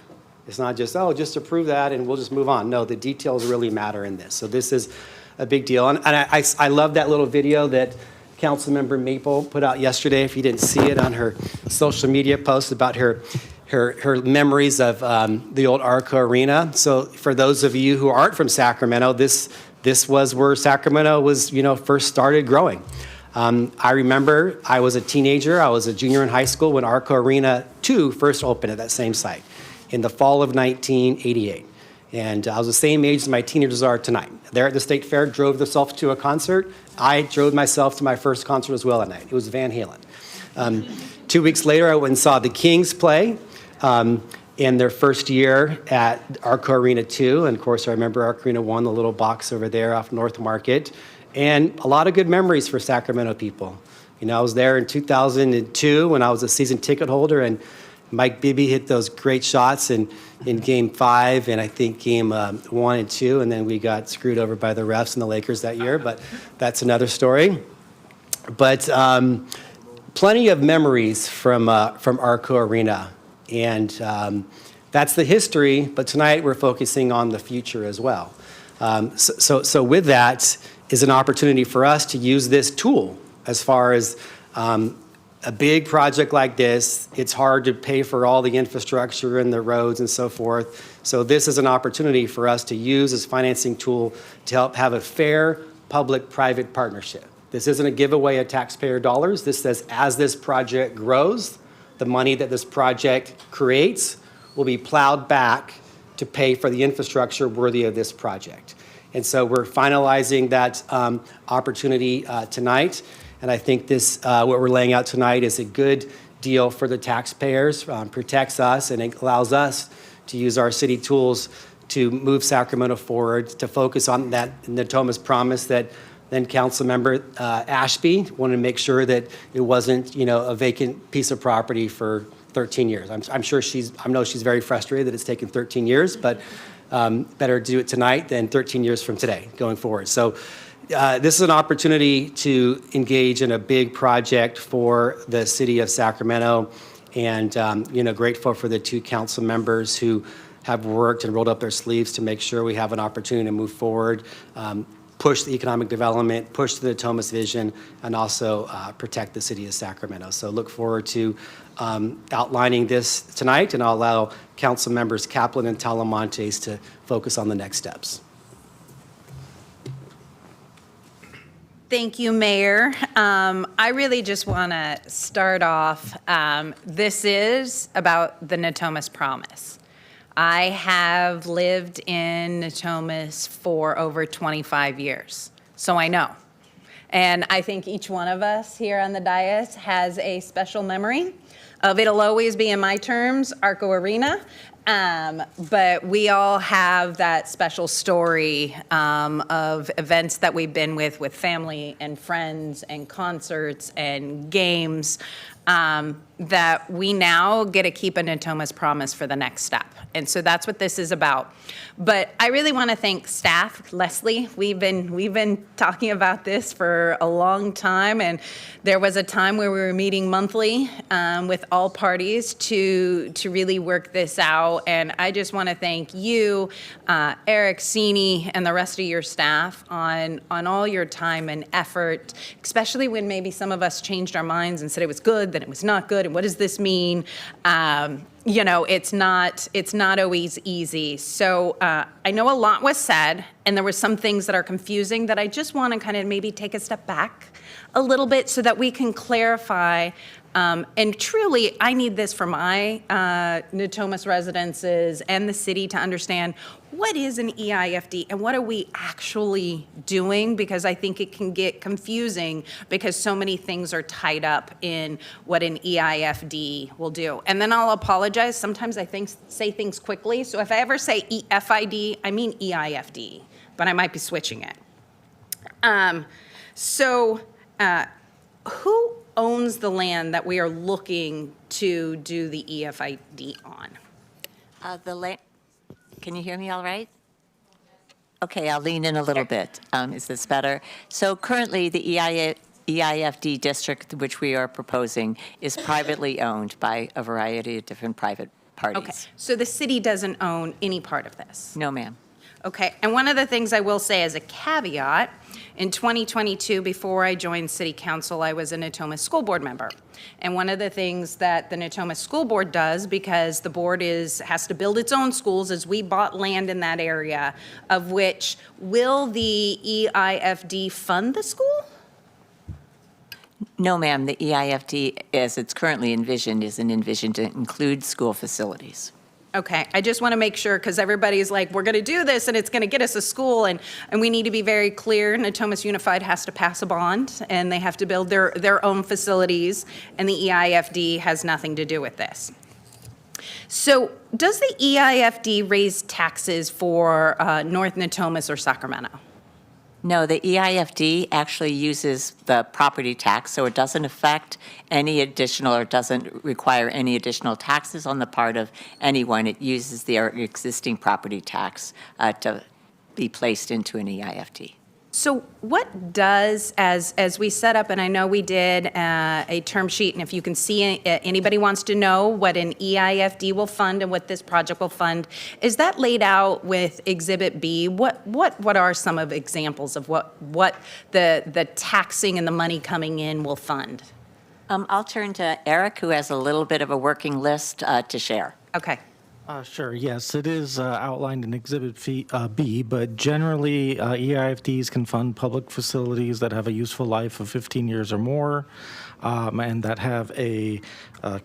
It's not just, oh, just approve that and we'll just move on. No, the details really matter in this. So this is a big deal. And I love that little video that Councilmember Maple put out yesterday, if you didn't see it, on her social media post about her memories of the old Arco Arena. So for those of you who aren't from Sacramento, this was where Sacramento was, first started growing. I remember I was a teenager, I was a junior in high school when Arco Arena 2 first opened at that same site in the fall of 1988. And I was the same age as my teenagers are tonight. There at the State Fair, drove myself to a concert. I drove myself to my first concert as well that night. It was Van Halen. 2 weeks later, I went and saw the Kings play in their first year at Arco Arena 2. And of course, I remember Arco Arena 1, the little box over there off North Market. And a lot of good memories for Sacramento people. I was there in 2002 when I was a season ticket holder, and Mike Bibby hit those great shots in Game 5 and I think Game 1 and 2, and then we got screwed over by the refs and the Lakers that year, but that's another story. But plenty of memories from Arco Arena, and that's the history, but tonight we're focusing on the future as well. So with that is an opportunity for us to use this tool as far as a big project like this. It's hard to pay for all the infrastructure and the roads and so forth. So this is an opportunity for us to use this financing tool to help have a fair public-private partnership. This isn't a giveaway of taxpayer dollars. This says as this project grows, the money that this project creates will be plowed back to pay for the infrastructure worthy of this project. And so we're finalizing that opportunity tonight. And I think this, what we're laying out tonight is a good deal for the taxpayers, protects us, and it allows us to use our city tools to move Sacramento forward, to focus on that Natomas promise that then Councilmember Ashby wanted to make sure that it wasn't, a vacant piece of property for 13 years. I know she's very frustrated that it's taken 13 years, but better do it tonight than 13 years from today going forward. So this is an opportunity to engage in a big project for the city of Sacramento, and grateful for the two council members who have worked and rolled up their sleeves to make sure we have an opportunity to move forward, push the economic development, push the Natomas vision, and also protect the city of Sacramento. So look forward to outlining this tonight, and I'll allow council members Kaplan and Talamontes to focus on the next steps. Thank you, Mayor. I really just want to start off. This is about the Natomas promise. I have lived in Natomas for over 25 years, so I know. And I think each one of us here on the dais has a special memory of it'll always be, in my terms, Arco Arena. But we all have that special story of events that we've been with family and friends and concerts and games that we now get to keep a Natomas promise for the next step. And so that's what this is about. But I really want to thank staff, Leslie. We've been talking about this for a long time, and there was a time where we were meeting monthly with all parties to really work this out. And I just want to thank you, Eric, Sini, and the rest of your staff on all your time and effort, especially when maybe some of us changed our minds and said it was good, then it was not good, and what does this mean? It's not always easy. So I know a lot was said, and there were some things that are confusing that I just want to kind of maybe take a step back a little bit so that we can clarify. And truly, I need this for my Natomas residences and the city to understand what is an EIFD and what are we actually doing, because I think it can get confusing because so many things are tied up in what an EIFD will do. And then I'll apologize. Sometimes I say things quickly. So if I ever say EFID, I mean EIFD, but I might be switching it. Who owns the land that we are looking to do the EFID on? Can you hear me all right? Okay, I'll lean in a little bit. Is this better? So currently, the EIFD district, which we are proposing, is privately owned by a variety of different private parties. Okay, so the city doesn't own any part of this? No, ma'am. Okay, and one of the things I will say as a caveat, in 2022, before I joined City Council, I was a Natomas School Board member. And one of the things that the Natomas School Board does, because the board has to build its own schools, is we bought land in that area, of which, will the EIFD fund the school? No, ma'am. The EIFD, as it's currently envisioned, is envisioned to include school facilities. Okay, I just want to make sure, because everybody's like, we're going to do this, and it's going to get us a school, and we need to be very clear. Natomas Unified has to pass a bond, and they have to build their own facilities, and the EIFD has nothing to do with this. So does the EIFD raise taxes for North Natomas or Sacramento? No, the EIFD actually uses the property tax, so it doesn't affect any additional or doesn't require any additional taxes on the part of anyone. It uses their existing property tax to be placed into an EIFD. So what does, as we set up, and I know we did a term sheet, and if you can see, anybody wants to know what an EIFD will fund and what this project will fund, is that laid out with Exhibit B? What are some of examples of what the taxing and the money coming in will fund? I'll turn to Eric, who has a little bit of a working list to share. Okay. Sure, yes, it is outlined in Exhibit B, but generally, EIFDs can fund public facilities that have a useful life of 15 years or more, and that have a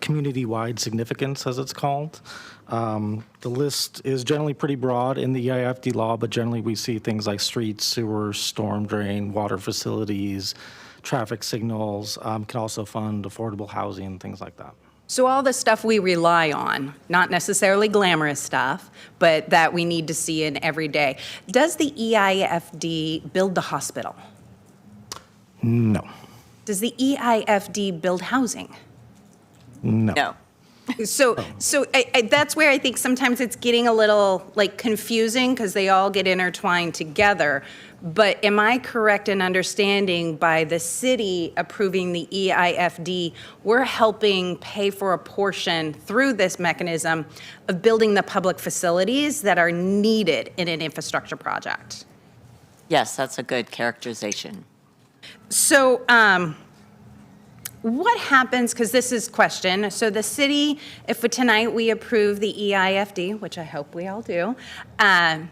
community-wide significance, as it's called. The list is generally pretty broad in the EIFD law, but generally we see things like streets, sewers, storm drain, water facilities, traffic signals, can also fund affordable housing, things like that. So all the stuff we rely on, not necessarily glamorous stuff, but that we need to see in every day. Does the EIFD build the hospital? No. Does the EIFD build housing? No. No. So that's where I think sometimes it's getting a little like confusing because they all get intertwined together. But am I correct in understanding by the city approving the EIFD, we're helping pay for a portion through this mechanism of building the public facilities that are needed in an infrastructure project? Yes, that's a good characterization. So what happens, because this is question, so the city, if tonight we approve the EIFD, which I hope we all do, and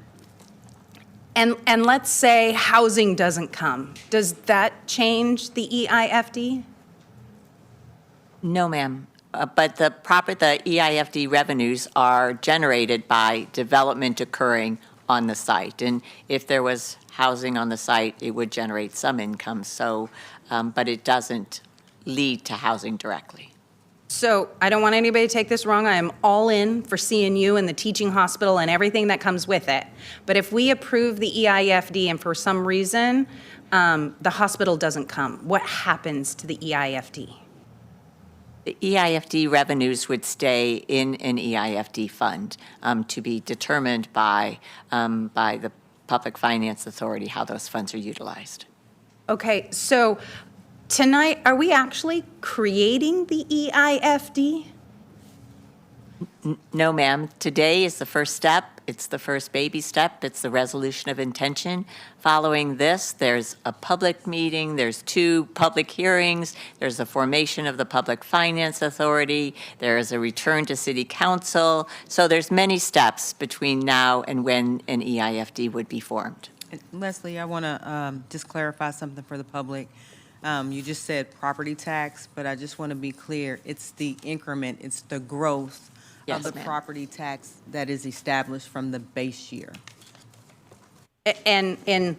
let's say housing doesn't come, does that change the EIFD? No, ma'am. But the EIFD revenues are generated by development occurring on the site. And if there was housing on the site, it would generate some income. So, but it doesn't lead to housing directly. So I don't want anybody to take this wrong. I am all in for CNU and the teaching hospital and everything that comes with it. But if we approve the EIFD and for some reason the hospital doesn't come, what happens to the EIFD? The EIFD revenues would stay in an EIFD fund to be determined by the Public Finance Authority how those funds are utilized. Okay, so tonight, are we actually creating the EIFD? No, ma'am. Today is the first step. It's the first baby step. It's the resolution of intention. Following this, there's a public meeting, there's 2 public hearings, there's the formation of the Public Finance Authority, there is a return to City Council. So there's many steps between now and when an EIFD would be formed. Leslie, I want to just clarify something for the public. You just said property tax, but I just want to be clear. It's the increment, it's the growth of the property tax that is established from the base year. And in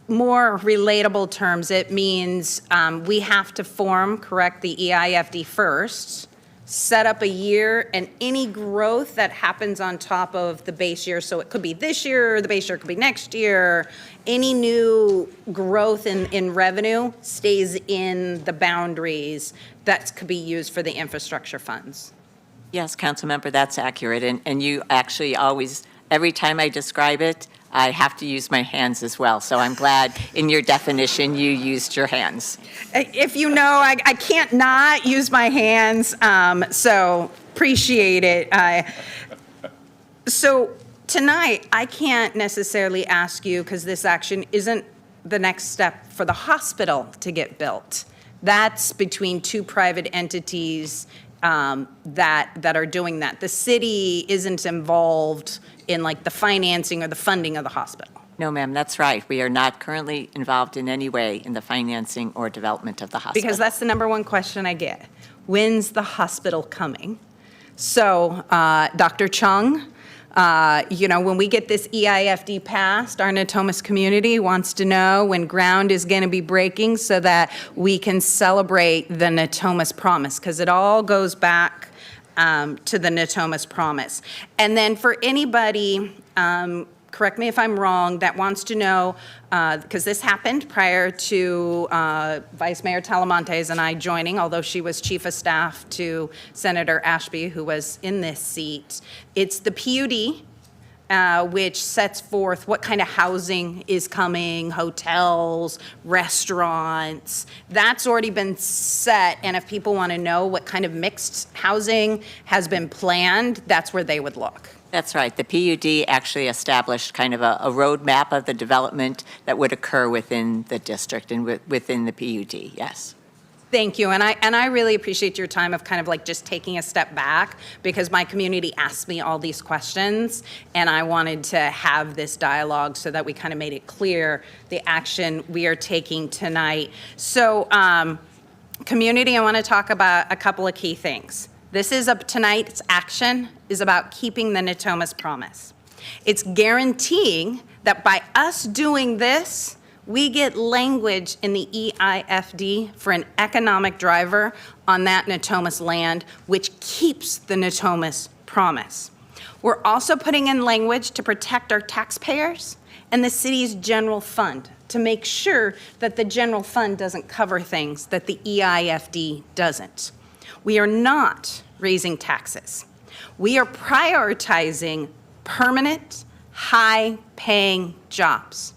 more relatable terms, it means we have to form, correct, the EIFD first, set up a year, and any growth that happens on top of the base year, so it could be this year, the base year could be next year, any new growth in revenue stays in the boundaries that could be used for the infrastructure funds. Yes, Councilmember, that's accurate. And you actually always, every time I describe it, I have to use my hands as well. So I'm glad in your definition you used your hands. If you know, I can't not use my hands, so appreciate it. So tonight, I can't necessarily ask you, because this action isn't the next step for the hospital to get built. That's between two private entities that are doing that. The city isn't involved in like the financing or the funding of the hospital. No, ma'am, that's right. We are not currently involved in any way in the financing or development of the hospital. Because that's the number one question I get. When's the hospital coming? So, Dr. Chung, when we get this EIFD passed, our Natomas community wants to know when ground is going to be breaking so that we can celebrate the Natomas promise, because it all goes back to the Natomas promise. And then for anybody, correct me if I'm wrong, that wants to know, because this happened prior to Vice Mayor Talamontes and I joining, although she was chief of staff to Senator Ashby, who was in this seat. It's the PUD, which sets forth what kind of housing is coming, hotels, restaurants. That's already been set, and if people want to know what kind of mixed housing has been planned, that's where they would look. That's right. The PUD actually established kind of a roadmap of the development that would occur within the district and within the PUD, yes. Thank you, and I really appreciate your time of kind of like just taking a step back, because my community asked me all these questions, and I wanted to have this dialogue so that we kind of made it clear the action we are taking tonight. So, community, I want to talk about a couple of key things. This is tonight's action is about keeping the Natomas promise. It's guaranteeing that by us doing this, we get language in the EIFD for an economic driver on that Natomas land, which keeps the Natomas promise. We're also putting in language to protect our taxpayers and the city's general fund, to make sure that the general fund doesn't cover things that the EIFD doesn't. We are not raising taxes. We are prioritizing permanent, high-paying jobs.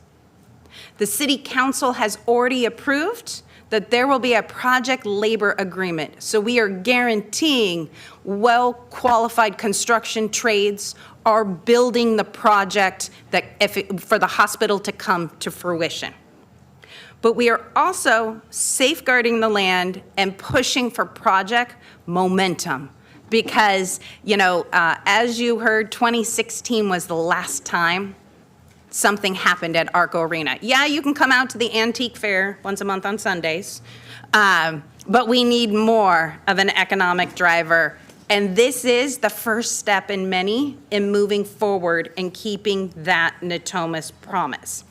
The City Council has already approved that there will be a project labor agreement. So we are guaranteeing well-qualified construction trades are building the project for the hospital to come to fruition. But we are also safeguarding the land and pushing for project momentum, because, as you heard, 2016 was the last time something happened at Arco Arena. Yeah, you can come out to the antique fair once a month on Sundays, but we need more of an economic driver. And this is the first step in many in moving forward and keeping that Natomas promise.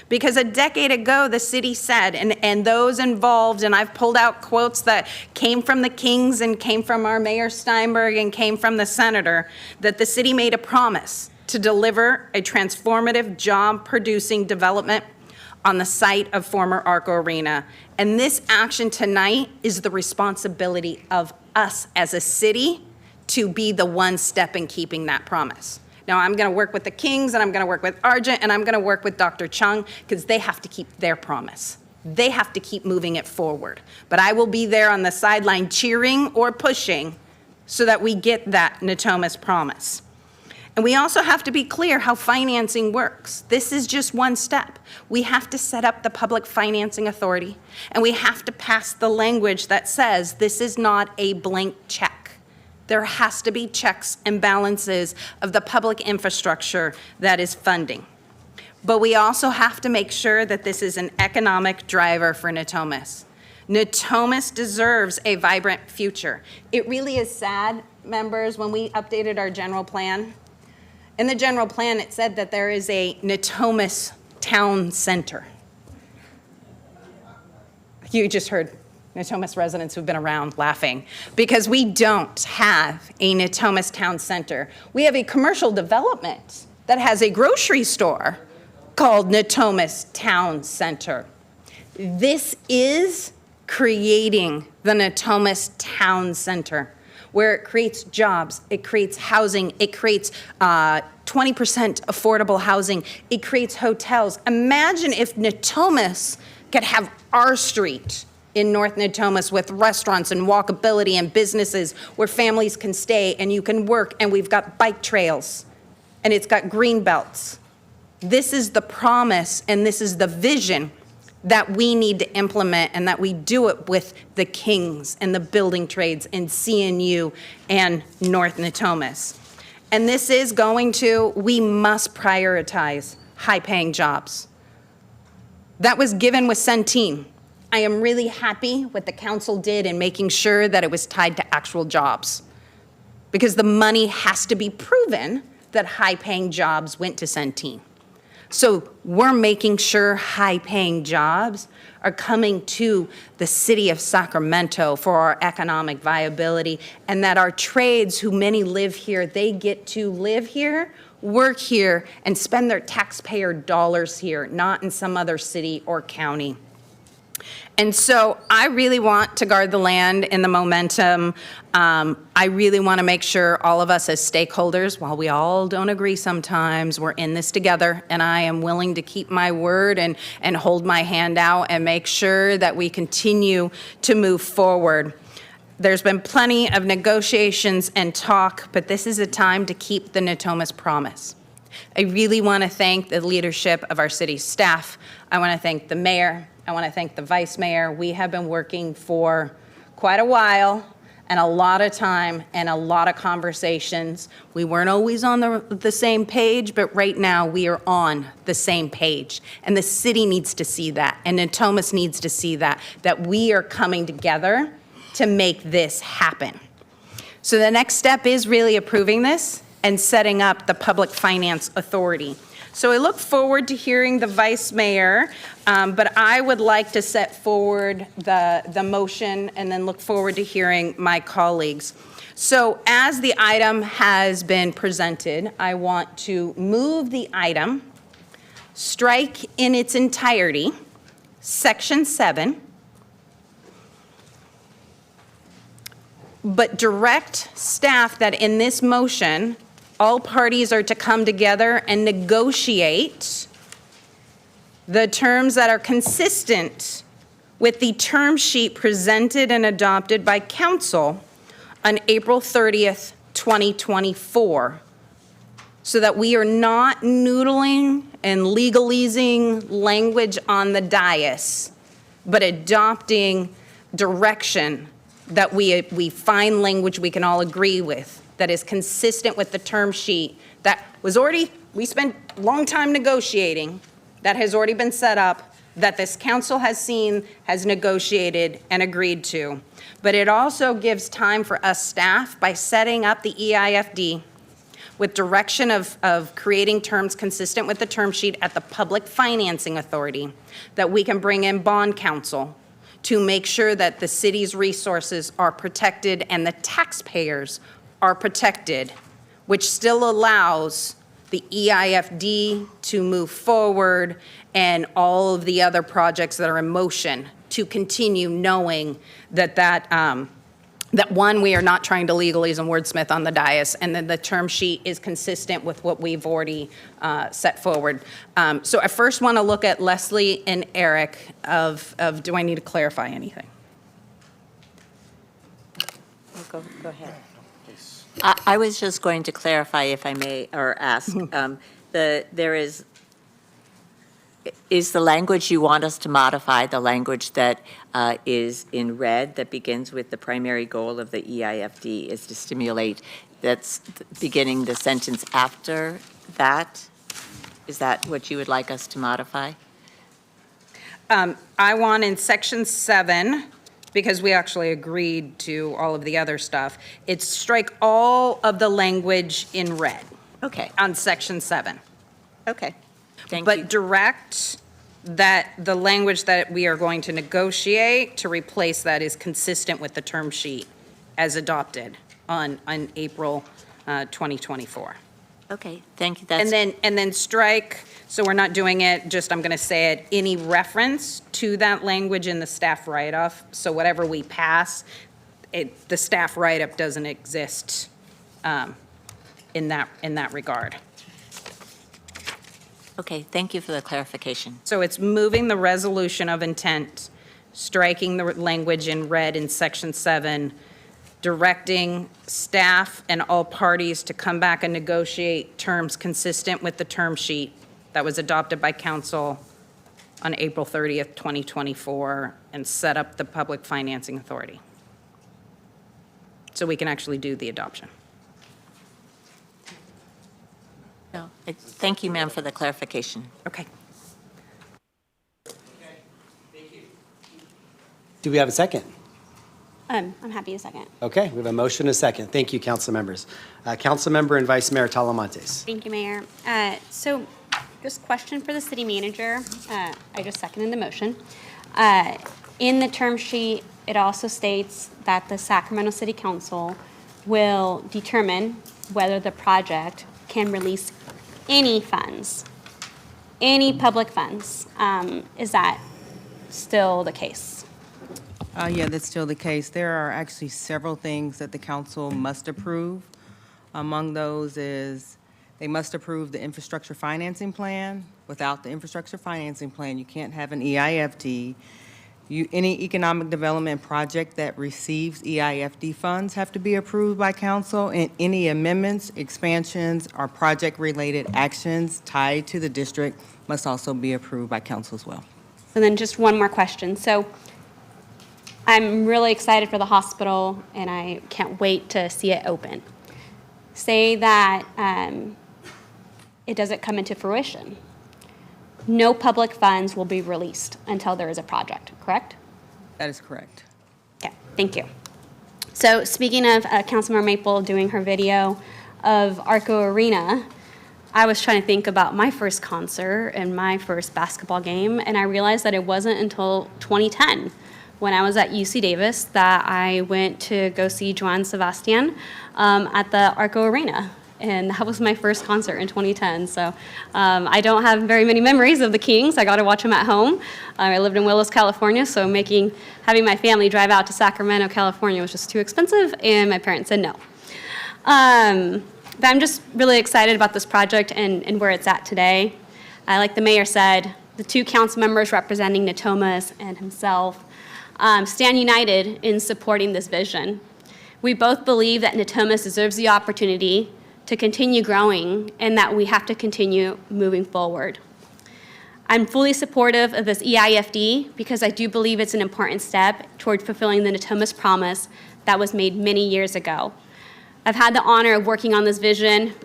Because a decade ago, the city said, and those involved, and I've pulled out quotes that came from the Kings and came from our Mayor Steinberg and came from the senator, that the city made a promise to deliver a transformative job-producing development on the site of former Arco Arena. And this action tonight is the responsibility of us as a city to be the one step in keeping that promise. Now, I'm going to work with the Kings, and I'm going to work with Argent, and I'm going to work with Dr. Chung, because they have to keep their promise. They have to keep moving it forward. But I will be there on the sideline cheering or pushing so that we get that Natomas promise. And we also have to be clear how financing works. This is just one step. We have to set up the Public Financing Authority, and we have to pass the language that says this is not a blank check. There has to be checks and balances of the public infrastructure that is funding. But we also have to make sure that this is an economic driver for Natomas. Natomas deserves a vibrant future. It really is sad, members, when we updated our general plan. In the general plan, it said that there is a Natomas town center. You just heard Natomas residents who've been around laughing, because we don't have a Natomas town center. We have a commercial development that has a grocery store called Natomas Town Center. This is creating the Natomas Town Center. where it creates jobs, it creates housing, it creates 20% affordable housing, it creates hotels. Imagine if Natomas could have our street in North Natomas with restaurants and walkability and businesses where families can stay and you can work, and we've got bike trails and it's got green belts. This is the promise and this is the vision that we need to implement, and that we do it with the Kings and the building trades and CNU and North Natomas. And this is we must prioritize high-paying jobs. That was given with Centene. I am really happy what the council did in making sure that it was tied to actual jobs, because the money has to be proven that high-paying jobs went to Centene. So we're making sure high-paying jobs are coming to the city of Sacramento for our economic viability, and that our trades, who many live here, they get to live here, work here, and spend their taxpayer dollars here, not in some other city or county. And so I really want to guard the land and the momentum. I really want to make sure all of us as stakeholders, while we all don't agree sometimes, we're in this together, and I am willing to keep my word and hold my hand out and make sure that we continue to move forward. There's been plenty of negotiations and talk, but this is a time to keep the Natomas promise. I really want to thank the leadership of our city staff. I want to thank the mayor. I want to thank the vice mayor. We have been working for quite a while and a lot of time and a lot of conversations. We weren't always on the same page, but right now we are on the same page. And the city needs to see that, and Natomas needs to see that we are coming together to make this happen. So the next step is really approving this and setting up the Public Finance Authority. So I look forward to hearing the vice mayor, but I would like to set forward the motion and then look forward to hearing my colleagues. So as the item has been presented, I want to move the item, strike in its entirety, Section 7, but direct staff that in this motion, all parties are to come together and negotiate the terms that are consistent with the term sheet presented and adopted by council on April 30th, 2024, so that we are not noodling and legalese language on the dais, but adopting direction that we find language we can all agree with, that is consistent with the term sheet that was already, we spent a long time negotiating, that has already been set up, that this council has seen, has negotiated and agreed to. But it also gives time for us staff, by setting up the EIFD with direction of creating terms consistent with the term sheet at the Public Financing Authority, that we can bring in bond counsel to make sure that the city's resources are protected and the taxpayers are protected, which still allows the EIFD to move forward and all of the other projects that are in motion to continue, knowing that one, we are not trying to legalese and wordsmith on the dais, and then the term sheet is consistent with what we've already set forward. So I first want to look at Leslie and Eric of do I need to clarify anything? Go ahead. I was just going to clarify, if I may, or ask, is the language you want us to modify the language that is in red, that begins with the primary goal of the EIFD is to stimulate, that's beginning the sentence after that? Is that what you would like us to modify? I want in Section 7, because we actually agreed to all of the other stuff, it's strike all of the language in red. Okay. On Section 7. Okay. Thank you. But direct that the language that we are going to negotiate to replace that is consistent with the term sheet as adopted on April 2024. Okay, thank you. And then strike, so we're not doing it, just I'm going to say it, any reference to that language in the staff write-off. So whatever we pass, the staff write-up doesn't exist in that regard. Okay, thank you for the clarification. So it's moving the resolution of intent, striking the language in red in section 7, directing staff and all parties to come back and negotiate terms consistent with the term sheet that was adopted by council on April 30th, 2024, and set up the Public Financing Authority. So we can actually do the adoption. No, thank you, ma'am, for the clarification. Okay. Do we have a second? I'm happy to second. Okay, we have a motion and a second. Thank you, council members. Council member and Vice Mayor Talamantes. Thank you, Mayor. So just question for the city manager. I just seconded the motion. In the term sheet, it also states that the Sacramento City Council will determine whether the project can release any funds, any public funds. Is that still the case? Yeah, that's still the case. There are actually several things that the council must approve. Among those is they must approve the infrastructure financing plan. Without the infrastructure financing plan, you can't have an EIFD. Any economic development project that receives EIFD funds have to be approved by council, and any amendments, expansions, or project-related actions tied to the district must also be approved by council as well. And then just one more question. So I'm really excited for the hospital, and I can't wait to see it open. Say that it doesn't come into fruition. No public funds will be released until there is a project, correct? That is correct. Okay, thank you. So speaking of Councilmember Maple doing her video of Arco Arena, I was trying to think about my first concert and my first basketball game, and I realized that it wasn't until 2010 when I was at UC Davis that I went to go see Joan Sebastian at the Arco Arena. And that was my first concert in 2010. So I don't have very many memories of the Kings. I got to watch them at home. I lived in Willows, California, so having my family drive out to Sacramento, California was just too expensive, and my parents said no. But I'm just really excited about this project and where it's at today. Like the mayor said, the two council members representing Natomas and himself stand united in supporting this vision. We both believe that Natomas deserves the opportunity to continue growing and that we have to continue moving forward. I'm fully supportive of this EIFD because I do believe it's an important step toward fulfilling the Natomas promise that was made many years ago. I've had the honor of working on this vision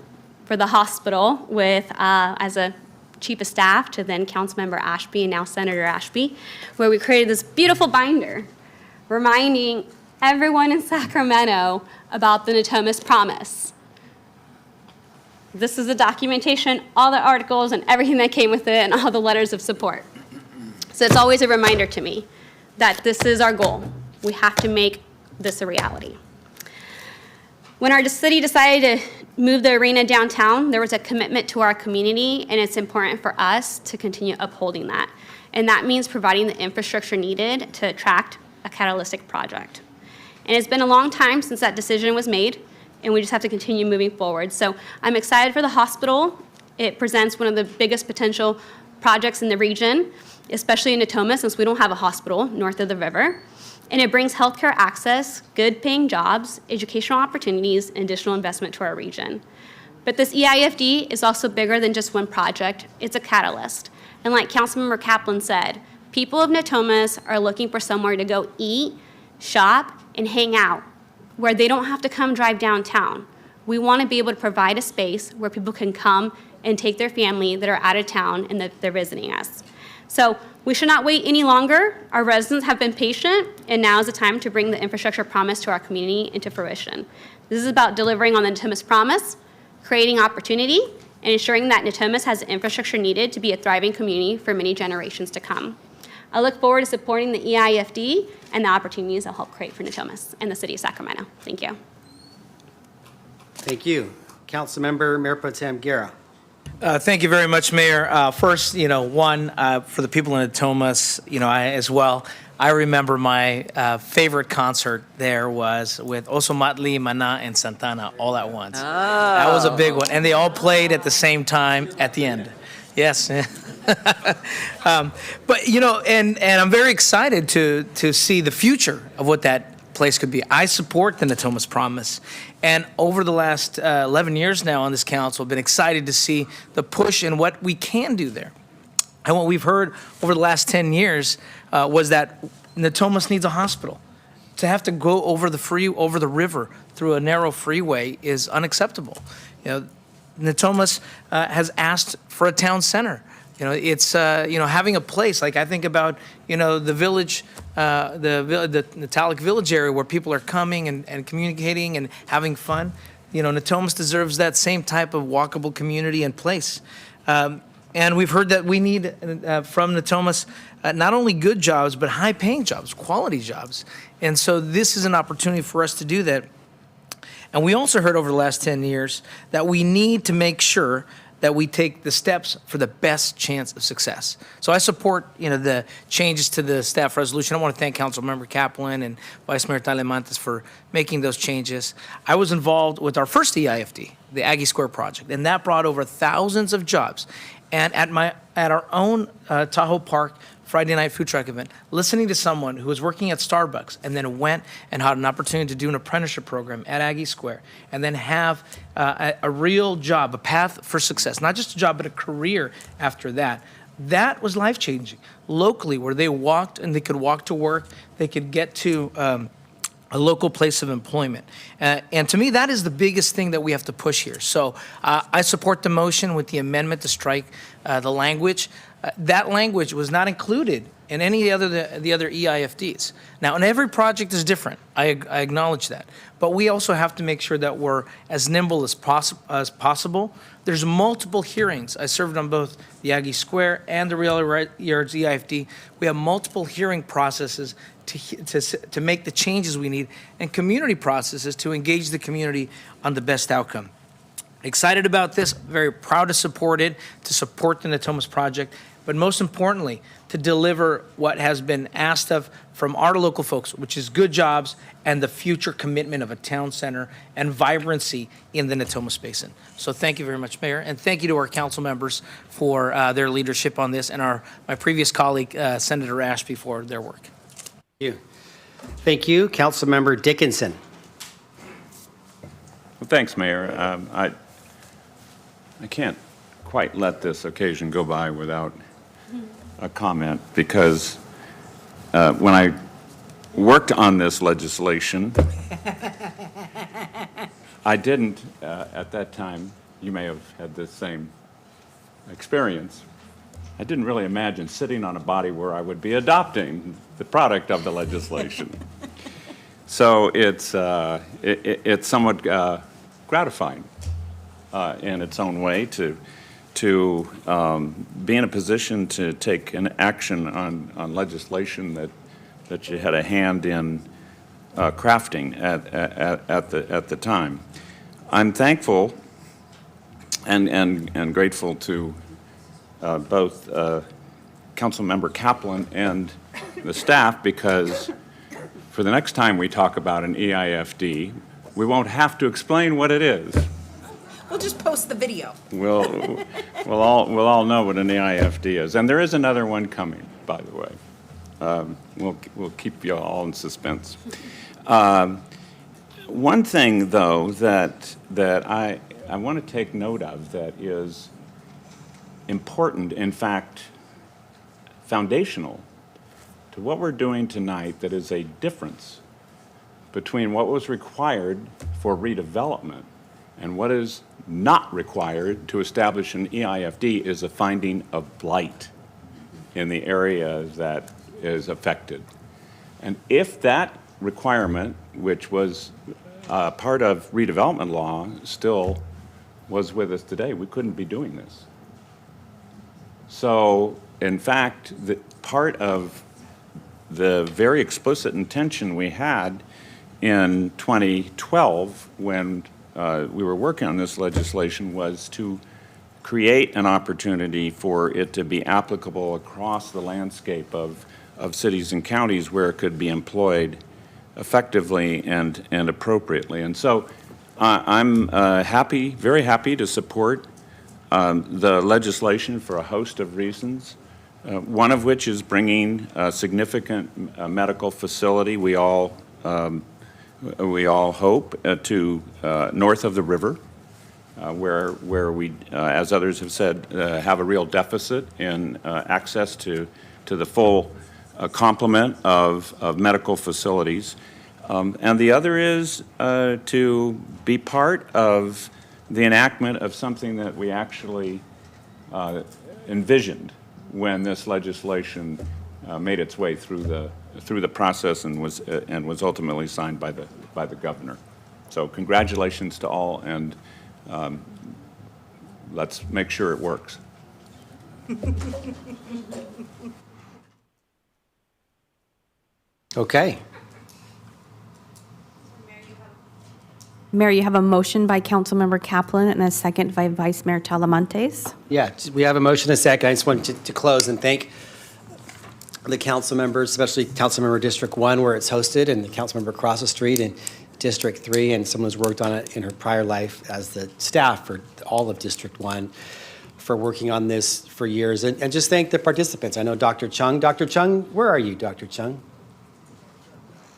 for the hospital with, as a chief of staff to then Councilmember Ashby and now Senator Ashby, where we created this beautiful binder reminding everyone in Sacramento about the Natomas promise. This is the documentation, all the articles and everything that came with it and all the letters of support. So it's always a reminder to me that this is our goal. We have to make this a reality. When our city decided to move the arena downtown, there was a commitment to our community, and it's important for us to continue upholding that. And that means providing the infrastructure needed to attract a catalytic project. And it's been a long time since that decision was made, and we just have to continue moving forward. So I'm excited for the hospital. It presents one of the biggest potential projects in the region, especially in Natomas, since we don't have a hospital north of the river. And it brings healthcare access, good paying jobs, educational opportunities, and additional investment to our region. But this EIFD is also bigger than just one project. It's a catalyst. And like Councilmember Kaplan said, people of Natomas are looking for somewhere to go eat, shop, and hang out, where they don't have to come drive downtown. We want to be able to provide a space where people can come and take their family that are out of town and that they're visiting us. So we should not wait any longer. Our residents have been patient, and now is the time to bring the infrastructure promise to our community into fruition. This is about delivering on the Natomas promise, creating opportunity, and ensuring that Natomas has the infrastructure needed to be a thriving community for many generations to come. I look forward to supporting the EIFD and the opportunities it'll help create for Natomas and the city of Sacramento. Thank you. Thank you. Councilmember Mayor Pro Tem Guerra. Thank you very much, Mayor. First, for the people in Natomas, I as well, I remember my favorite concert there was with Osomatli, Mana, and Santana all at once. That was a big one. And they all played at the same time at the end. Yes. But, you know, and I'm very excited to see the future of what that place could be. I support the Natomas Promise. And over the last 11 years now on this council, I've been excited to see the push and what we can do there. And what we've heard over the last 10 years was that Natomas needs a hospital. To have to go over the river through a narrow freeway is unacceptable. You know, Natomas has asked for a town center. You know, it's having a place like I think about the village, the Natalic Village area where people are coming and communicating and having fun. You know, Natomas deserves that same type of walkable community and place. And we've heard that we need from Natomas not only good jobs, but high-paying jobs, quality jobs. And so this is an opportunity for us to do that. And we also heard over the last 10 years that we need to make sure that we take the steps for the best chance of success. So I support, the changes to the staff resolution. I want to thank Councilmember Kaplan and Vice Mayor Talemantes for making those changes. I was involved with our first EIFD, the Aggie Square project, and that brought over thousands of jobs. And at our own Tahoe Park Friday night food truck event, listening to someone who was working at Starbucks and then went and had an opportunity to do an apprenticeship program at Aggie Square and then have a real job, a path for success, not just a job, but a career after that. That was life-changing. Locally, where they walked and they could walk to work, they could get to a local place of employment. And to me, that is the biggest thing that we have to push here. So I support the motion with the amendment to strike the language. That language was not included in any of the other EIFDs. Now, and every project is different. I acknowledge that. But we also have to make sure that we're as nimble as possible. There's multiple hearings. I served on both the Aggie Square and the Real Yards EIFD. We have multiple hearing processes to make the changes we need and community processes to engage the community on the best outcome. Excited about this, very proud to support it, to support the Natomas project, but most importantly, to deliver what has been asked of from our local folks, which is good jobs and the future commitment of a town center and vibrancy in the Natomas Basin. So thank you very much, Mayor, and thank you to our council members for their leadership on this and my previous colleague, Senator Ashby, for their work. Thank you. Thank you. Councilmember Dickinson. Well, thanks, Mayor. I can't quite let this occasion go by without a comment because when I worked on this legislation, I didn't, at that time, you may have had the same experience, I didn't really imagine sitting on a body where I would be adopting the product of the legislation. So it's somewhat gratifying in its own way to be in a position to take an action on legislation that you had a hand in crafting at the time. I'm thankful and grateful to both Councilmember Kaplan and the staff because for the next time we talk about an EIFD, we won't have to explain what it is. We'll just post the video. We'll all know what an EIFD is, and there is another one coming, by the way. We'll keep you all in suspense. One thing, though, that I want to take note of that is important, in fact, foundational to what we're doing tonight, that is a difference between what was required for redevelopment and what is not required to establish an EIFD is a finding of blight in the area that is affected. And if that requirement, which was part of redevelopment law, still was with us today, we couldn't be doing this. So, in fact, part of the very explicit intention we had in 2012 when we were working on this legislation was to create an opportunity for it to be applicable across the landscape of cities and counties where it could be employed effectively and appropriately. And so I'm very happy to support the legislation for a host of reasons, one of which is bringing a significant medical facility, we all hope, to north of the river, where we, as others have said, have a real deficit in access to the full complement of medical facilities. And the other is to be part of the enactment of something that we actually envisioned when this legislation made its way through the process and was ultimately signed by the governor. So congratulations to all, and let's make sure it works. Okay. Mayor, you have a motion by Councilmember Kaplan and a second by Vice Mayor Talamantes. Yeah, we have a motion and a second. I just wanted to close and thank the council members, especially Councilmember District 1 where it's hosted, and the council member across the street in District 3, and someone who's worked on it in her prior life as the staff for all of District 1 for working on this for years. And just thank the participants. I know Dr. Chung. Dr. Chung, where are you, Dr. Chung?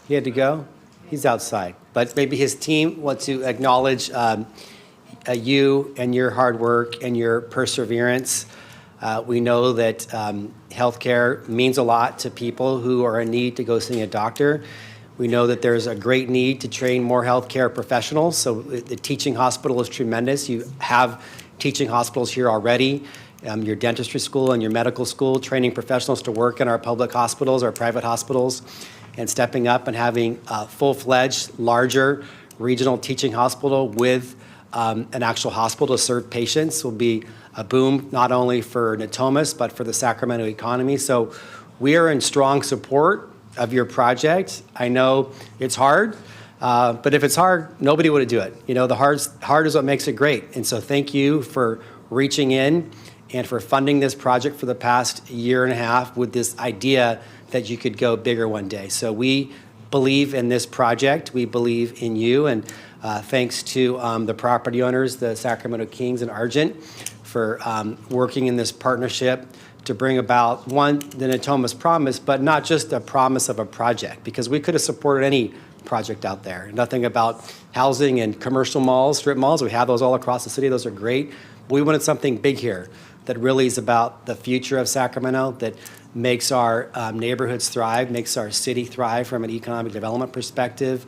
He had to go? He's outside. But maybe his team wants to acknowledge you and your hard work and your perseverance. We know that healthcare means a lot to people who are in need to go see a doctor. We know that there's a great need to train more healthcare professionals. So the teaching hospital is tremendous. You have teaching hospitals here already. Your dentistry school and your medical school, training professionals to work in our public hospitals, our private hospitals, and stepping up and having a full-fledged, larger regional teaching hospital with an actual hospital to serve patients will be a boom, not only for Natomas, but for the Sacramento economy. So we are in strong support of your project. I know it's hard, but if it's hard, nobody would do it. You know, the hard is what makes it great. And so thank you for reaching in and for funding this project for the past year and a half with this idea that you could go bigger one day. So we believe in this project. We believe in you. And thanks to the property owners, the Sacramento Kings and Argent, for working in this partnership to bring about, one, the Natomas promise, but not just a promise of a project, because we could have supported any project out there. Nothing about housing and commercial malls, strip malls. We have those all across the city. Those are great. But we wanted something big here that really is about the future of Sacramento, that makes our neighborhoods thrive, makes our city thrive from an economic development perspective,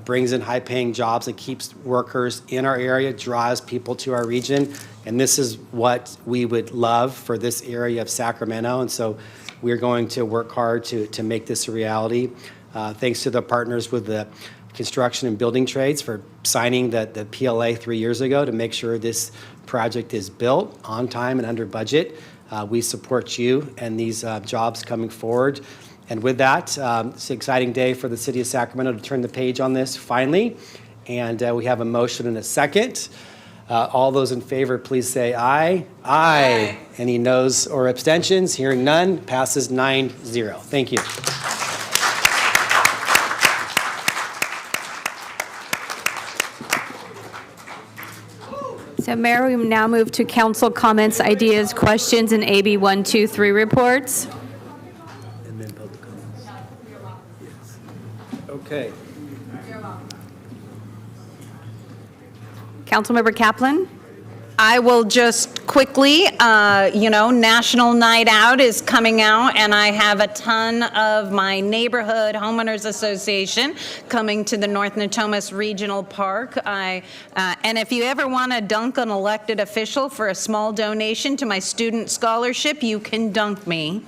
brings in high-paying jobs and keeps workers in our area, drives people to our region. And this is what we would love for this area of Sacramento. And so we're going to work hard to make this a reality. Thanks to the partners with the construction and building trades for signing the PLA 3 years ago to make sure this project is built on time and under budget. We support you and these jobs coming forward. And with that, it's an exciting day for the city of Sacramento to turn the page on this finally. And we have a motion and a second. All those in favor, please say aye. Aye. Any noes or abstentions? Hearing none, passes 9-0. Thank you. So Mayor, we now move to council comments, ideas, questions, and AB 123 reports. And then public comments. Yes. Okay. Councilmember Kaplan? I will just quickly, National Night Out is coming out, and I have a ton of my neighborhood homeowners association coming to the North Natomas Regional Park. And if you ever want to dunk an elected official for a small donation to my student scholarship, you can dunk me.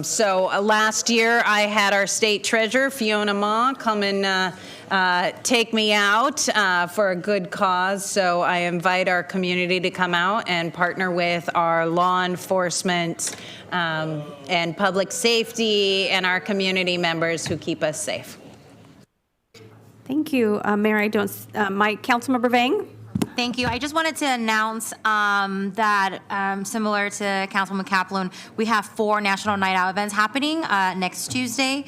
So last year, I had our state treasurer, Fiona Ma, come and take me out for a good cause. So I invite our community to come out and partner with our law enforcement and public safety and our community members who keep us safe. Thank you, Mayor. Councilmember Vang? Thank you. I just wanted to announce that, similar to Councilwoman Kaplan, we have 4 National Night Out events happening next Tuesday.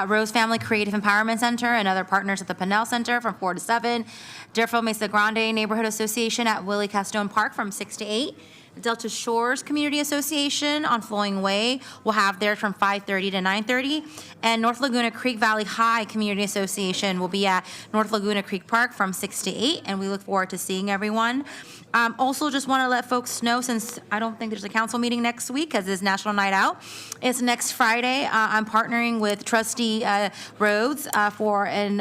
Rose Family Creative Empowerment Center and other partners at the Pinnell Center from 4 to 7. Deerfield Mesa Grande Neighborhood Association at Willie Castone Park from 6 to 8. Delta Shores Community Association on Flowing Way will have theirs from 5:30 to 9:30. And North Laguna Creek Valley High Community Association will be at North Laguna Creek Park from 6 to 8, and we look forward to seeing everyone. Also, just want to let folks know, since I don't think there's a council meeting next week because it's National Night Out, it's next Friday. I'm partnering with Trustee Rhodes for an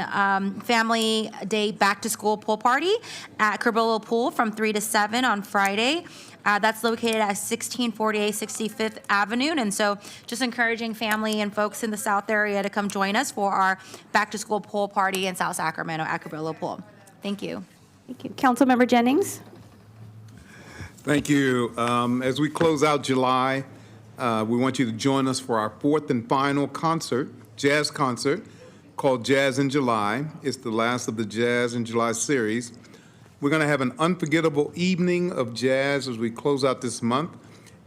Family Day Back to School pool party at Curbillo Pool from 3 to 7 on Friday. That's located at 1648 65th Avenue. And so just encouraging family and folks in the South area to come join us for our back to school pool party in South Sacramento at Curbillo Pool. Thank you. Thank you. Councilmember Jennings. Thank you. As we close out July, we want you to join us for our 4th and final concert, jazz concert, called Jazz in July. It's the last of the Jazz in July series. We're going to have an unforgettable evening of jazz as we close out this month.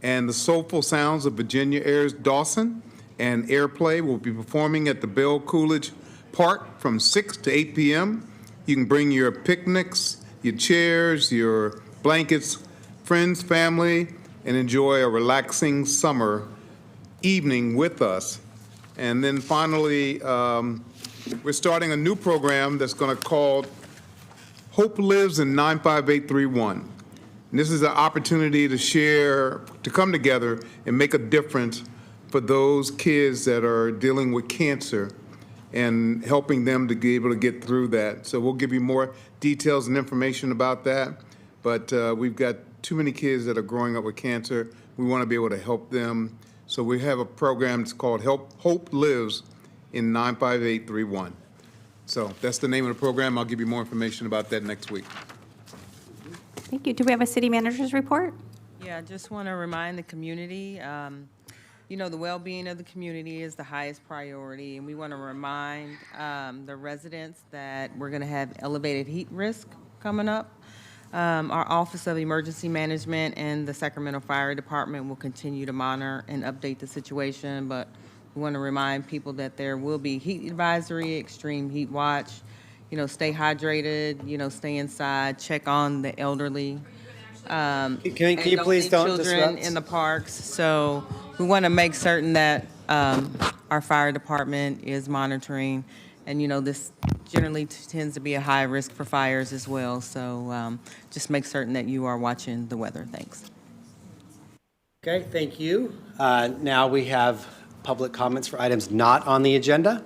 And the soulful sounds of Virginia Air's Dawson and Airplay will be performing at the Bell Coolidge Park from 6 to 8 p.m. You can bring your picnics, your chairs, your blankets, friends, family, and enjoy a relaxing summer evening with us. And then finally, we're starting a new program that's going to call Hope Lives in 95831. And this is an opportunity to share, to come together and make a difference for those kids that are dealing with cancer and helping them to be able to get through that. So we'll give you more details and information about that. But we've got too many kids that are growing up with cancer. We want to be able to help them. So we have a program that's called Hope Lives in 95831. So that's the name of the program. I'll give you more information about that next week. Thank you. Do we have a city manager's report? Yeah, I just want to remind the community, you know, the well-being of the community is the highest priority, and we want to remind the residents that we're going to have elevated heat risk coming up. Our Office of Emergency Management and the Sacramento Fire Department will continue to monitor and update the situation, but we want to remind people that there will be heat advisory, extreme heat watch. You know, stay hydrated, you know, stay inside, check on the elderly. Can you please don't children disrupt? in the parks. So we want to make certain that our fire department is monitoring. And, you know, this generally tends to be a high risk for fires as well. So just make certain that you are watching the weather. Thanks. Okay, thank you. Now we have public comments for items not on the agenda.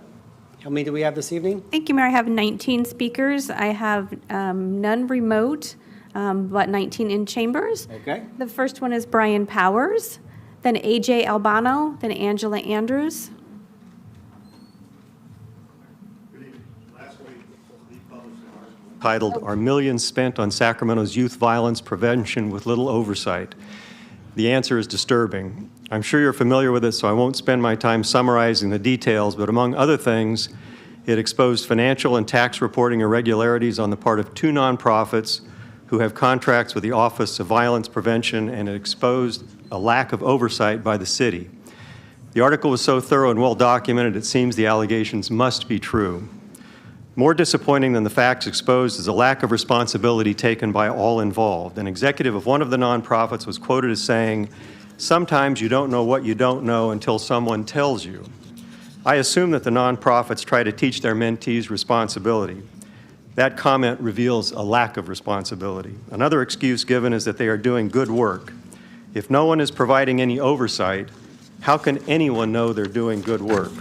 How many do we have this evening? Thank you, Mayor. I have 19 speakers. I have none remote, but 19 in chambers. Okay. The first one is Brian Powers, then AJ Albano, then Angela Andrews. Titled, "Are Millions Spent on Sacramento's Youth Violence Prevention with Little Oversight?" The answer is disturbing. I'm sure you're familiar with it, so I won't spend my time summarizing the details, but among other things, it exposed financial and tax reporting irregularities on the part of 2 nonprofits who have contracts with the Office of Violence Prevention, and it exposed a lack of oversight by the city. The article was so thorough and well documented, it seems the allegations must be true. More disappointing than the facts exposed is a lack of responsibility taken by all involved. An executive of one of the nonprofits was quoted as saying, "Sometimes you don't know what you don't know until someone tells you." I assume that the nonprofits try to teach their mentees responsibility. That comment reveals a lack of responsibility. Another excuse given is that they are doing good work. If no one is providing any oversight, how can anyone know they're doing good work?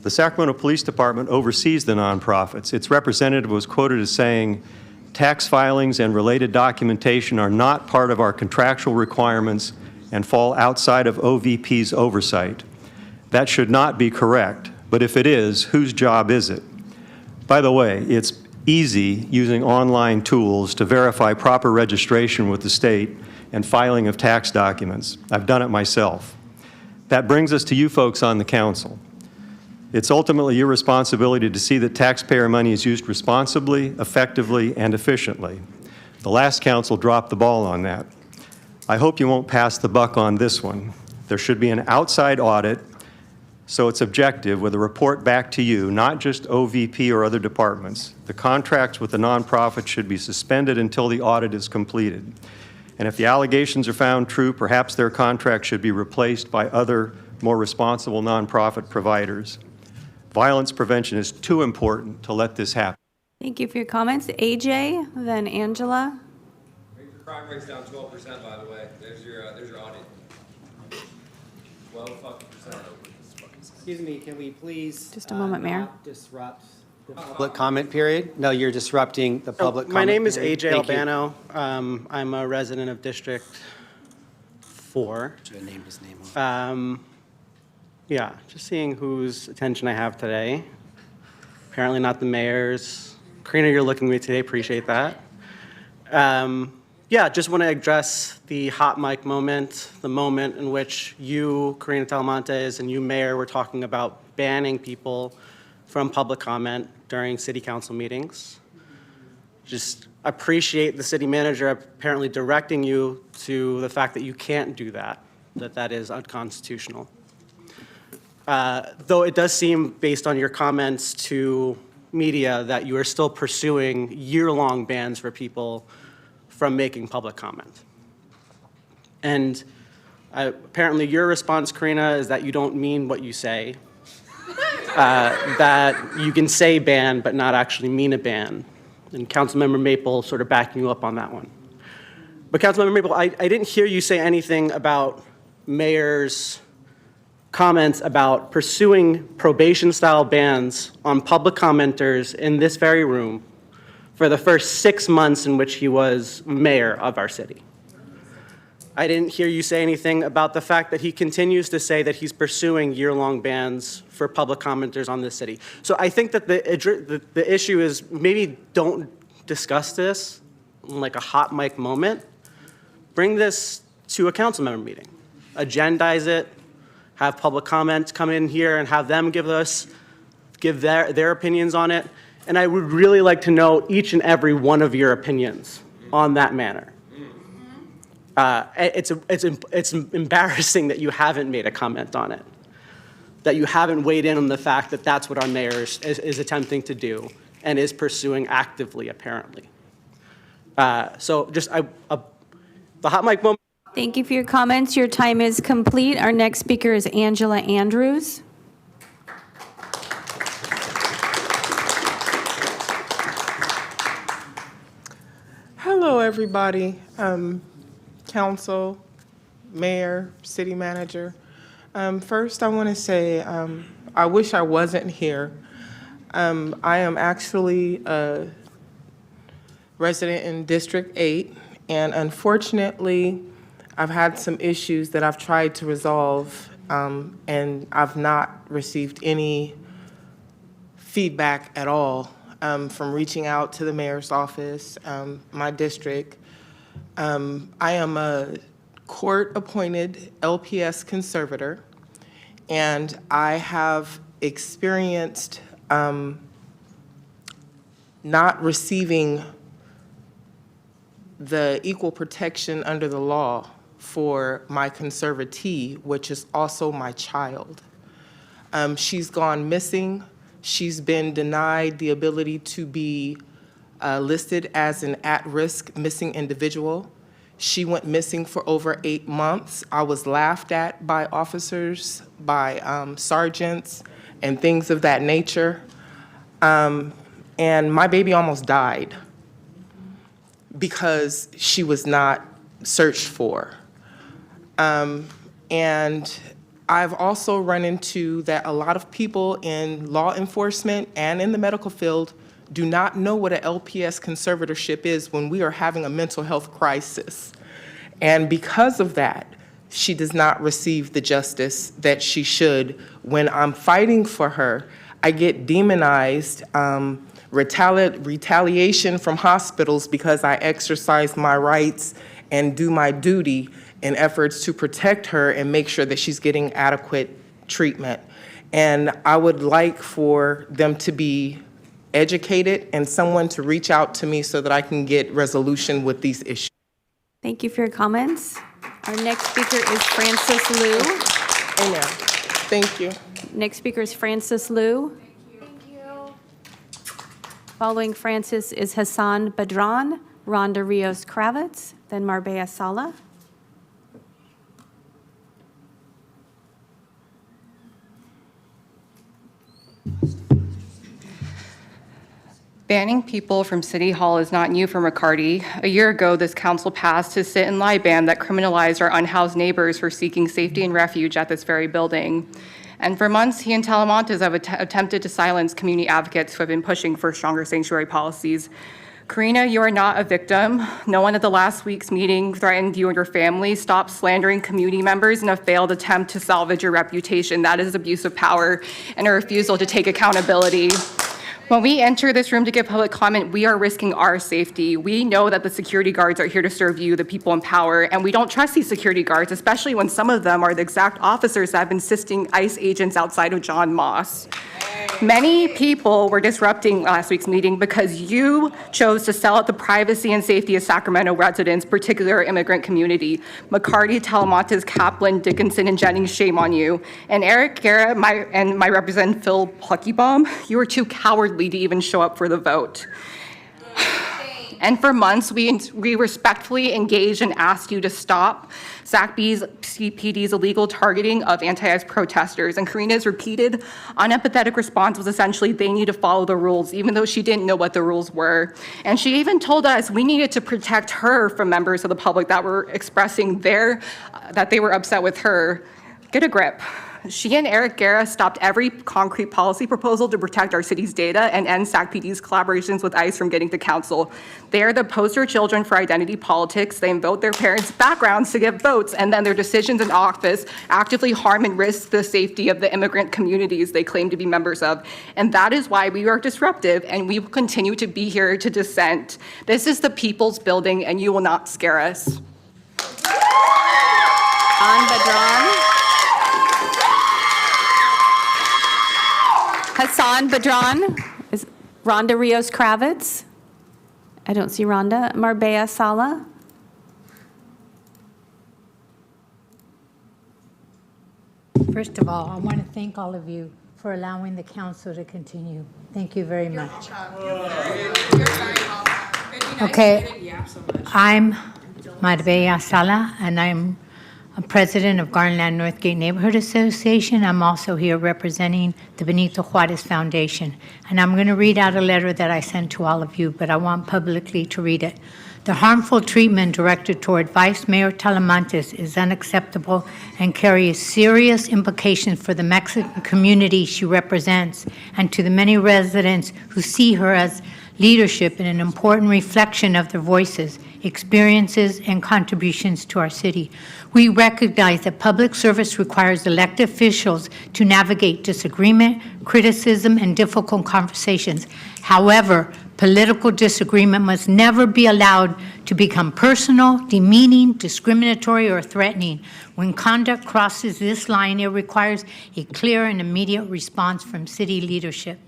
The Sacramento Police Department oversees the nonprofits. Its representative was quoted as saying, "Tax filings and related documentation are not part of our contractual requirements and fall outside of OVP's oversight." That should not be correct, but if it is, whose job is it? By the way, it's easy using online tools to verify proper registration with the state and filing of tax documents. I've done it myself. That brings us to you folks on the council. It's ultimately your responsibility to see that taxpayer money is used responsibly, effectively, and efficiently. The last council dropped the ball on that. I hope you won't pass the buck on this one. There should be an outside audit so it's objective with a report back to you, not just OVP or other departments. The contracts with the nonprofit should be suspended until the audit is completed. And if the allegations are found true, perhaps their contract should be replaced by other, more responsible nonprofit providers. Violence prevention is too important to let this happen. Thank you for your comments. AJ, then Angela. Crime rate's down 12%, by the way. There's your audit. 12%. Excuse me, can we please? Just a moment, Mayor. Not disrupt the public comment period? No, you're disrupting the public comment. My name is period. AJ Thank you. Albano. I'm a resident of District 4. Should have named his name. Yeah, just seeing whose attention I have today. Apparently not the mayor's. Karina, you're looking at me today, appreciate that. Yeah, just want to address the hot mic moment, the moment in which you, Karina Talamantes, and you, Mayor, were talking about banning people from public comment during city council meetings. Just appreciate the city manager apparently directing you to the fact that you can't do that, that is unconstitutional. Though it does seem, based on your comments to media, that you are still pursuing year-long bans for people from making public comment. And apparently your response, Karina, is that you don't mean what you say, that you can say ban but not actually mean a ban. And Councilmember Maple sort of backing you up on that one. But Councilmember Maple, I didn't hear you say anything about Mayor's comments about pursuing probation-style bans on public commenters in this very room for the first 6 months in which he was mayor of our city. I didn't hear you say anything about the fact that he continues to say that he's pursuing year-long bans for public commenters on this city. So I think that the issue is maybe don't discuss this in like a hot mic moment. Bring this to a council member meeting. Agendize it, have public comment come in here and have them give their opinions on it. And I would really like to know each and every one of your opinions on that matter. It's embarrassing that you haven't made a comment on it, that you haven't weighed in on the fact that that's what our mayor is attempting to do and is pursuing actively, apparently. So just the hot mic moment. Thank you for your comments. Your time is complete. Our next speaker is Angela Andrews. Hello, everybody. Council, mayor, city manager. First, I want to say I wish I wasn't here. I am actually a resident in District 8, and unfortunately, I've had some issues that I've tried to resolve, and I've not received any feedback at all from reaching out to the mayor's office, my district. I am a court-appointed LPS conservator, and I have experienced not receiving the equal protection under the law for my conservatee, which is also my child. She's gone missing. She's been denied the ability to be listed as an at-risk missing individual. She went missing for over 8 months. I was laughed at by officers, by sergeants, and things of that nature. And my baby almost died because she was not searched for. And I've also run into that a lot of people in law enforcement and in the medical field do not know what an LPS conservatorship is when we are having a mental health crisis. And because of that, she does not receive the justice that she should. When I'm fighting for her, I get demonized, retaliation from hospitals because I exercise my rights and do my duty in efforts to protect her and make sure that she's getting adequate treatment. And I would like for them to be educated and someone to reach out to me so that I can get resolution with these issues. Thank you for your comments. Our next speaker is Francis Liu. Amen. Thank you. Next speaker is Francis Liu. Following Francis is Hassan Badran, Rhonda Rios Kravitz, then Marbella Sala. Banning people from City Hall is not new for McCarty. A year ago, this council passed his sit and lie ban that criminalized our unhoused neighbors for seeking safety and refuge at this very building. And for months, he and Talamantes have attempted to silence community advocates who have been pushing for stronger sanctuary policies. Karina, you are not a victim. No one at the last week's meeting threatened you and your family. Stop slandering community members in a failed attempt to salvage your reputation. That is abuse of power and a refusal to take accountability. When we enter this room to give public comment, we are risking our safety. We know that the security guards are here to serve you, the people in power, and we don't trust these security guards, especially when some of them are the exact officers that have been assisting ICE agents outside of John Moss. Many people were disrupting last week's meeting because you chose to sell out the privacy and safety of Sacramento residents, particularly our immigrant community. McCarty, Talamantes, Kaplan, Dickinson, and Jennings, shame on you. And Eric Guerra and my representative, Phil Pluckybaum, you were too cowardly to even show up for the vote. And for months, we respectfully engaged and asked you to stop SACPD's illegal targeting of anti-ICE protesters. And Karina's repeated, unempathetic response was essentially, they need to follow the rules, even though she didn't know what the rules were. And she even told us we needed to protect her from members of the public that were expressing that they were upset with her. Get a grip. She and Eric Guerra stopped every concrete policy proposal to protect our city's data and end SACPD's collaborations with ICE from getting to council. They are the poster children for identity politics. They invoke their parents' backgrounds to get votes, and then their decisions in office actively harm and risk the safety of the immigrant communities they claim to be members of. And that is why we are disruptive, and we will continue to be here to dissent. This is the people's building, and you will not scare us. Hassan Badran is Rhonda Rios Kravitz. I don't see Rhonda. Marbella Sala. First of all, I want to thank all of you for allowing the council to continue. Thank you very much. Okay, I'm Marbella Sala, and I'm president of Garlandland Northgate Neighborhood Association. I'm also here representing the Benito Juarez Foundation. And I'm going to read out a letter that I sent to all of you, but I want publicly to read it. The harmful treatment directed toward Vice Mayor Talamantes is unacceptable and carries serious implications for the Mexican community she represents and to the many residents who see her as leadership and an important reflection of their voices, experiences, and contributions to our city. We recognize that public service requires elected officials to navigate disagreement, criticism, and difficult conversations. However, political disagreement must never be allowed to become personal, demeaning, discriminatory, or threatening. When conduct crosses this line, it requires a clear and immediate response from city leadership.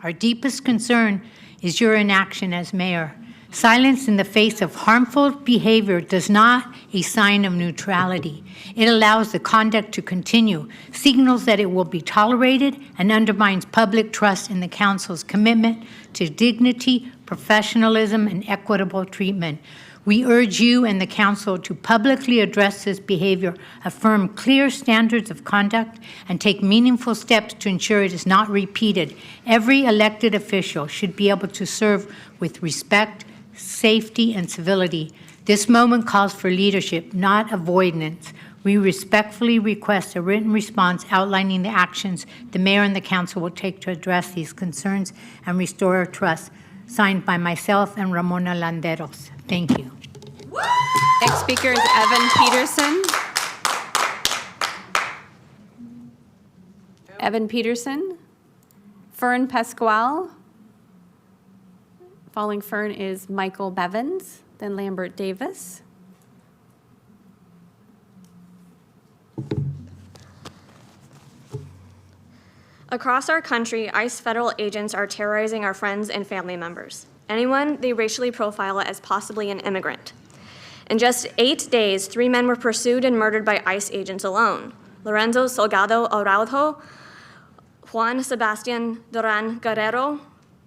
Our deepest concern is your inaction as mayor. Silence in the face of harmful behavior does not a sign of neutrality. It allows the conduct to continue, signals that it will be tolerated, and undermines public trust in the council's commitment to dignity, professionalism, and equitable treatment. We urge you and the council to publicly address this behavior, affirm clear standards of conduct, and take meaningful steps to ensure it is not repeated. Every elected official should be able to serve with respect, safety, and civility. This moment calls for leadership, not avoidance. We respectfully request a written response outlining the actions the mayor and the council will take to address these concerns and restore our trust. Signed by myself and Ramona Landeros. Thank you. Next speaker is Evan Peterson. Evan Peterson. Fern Pasquale. Following Fern is Michael Bevins, then Lambert Davis. Across our country, ICE federal agents are terrorizing our friends and family members. Anyone they racially profile as possibly an immigrant. In just 8 days, 3 men were pursued and murdered by ICE agents alone. Lorenzo Salgado Araujo, Juan Sebastian Duran Guerrero,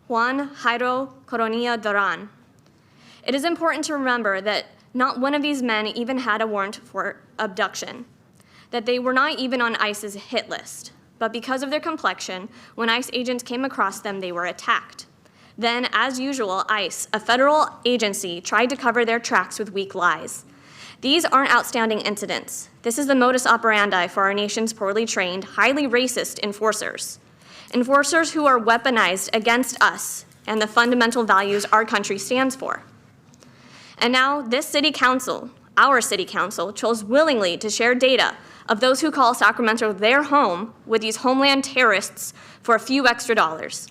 Juan Jairo Coronilla Duran. It is important to remember that not one of these men even had a warrant for abduction, that they were not even on ICE's hit list. But because of their complexion, when ICE agents came across them, they were attacked. Then, as usual, ICE, a federal agency, tried to cover their tracks with weak lies. These aren't outstanding incidents. This is the modus operandi for our nation's poorly trained, highly racist enforcers. Enforcers who are weaponized against us and the fundamental values our country stands for. And now, this city council, our city council, chose willingly to share data of those who call Sacramento their home with these homeland terrorists for a few extra dollars.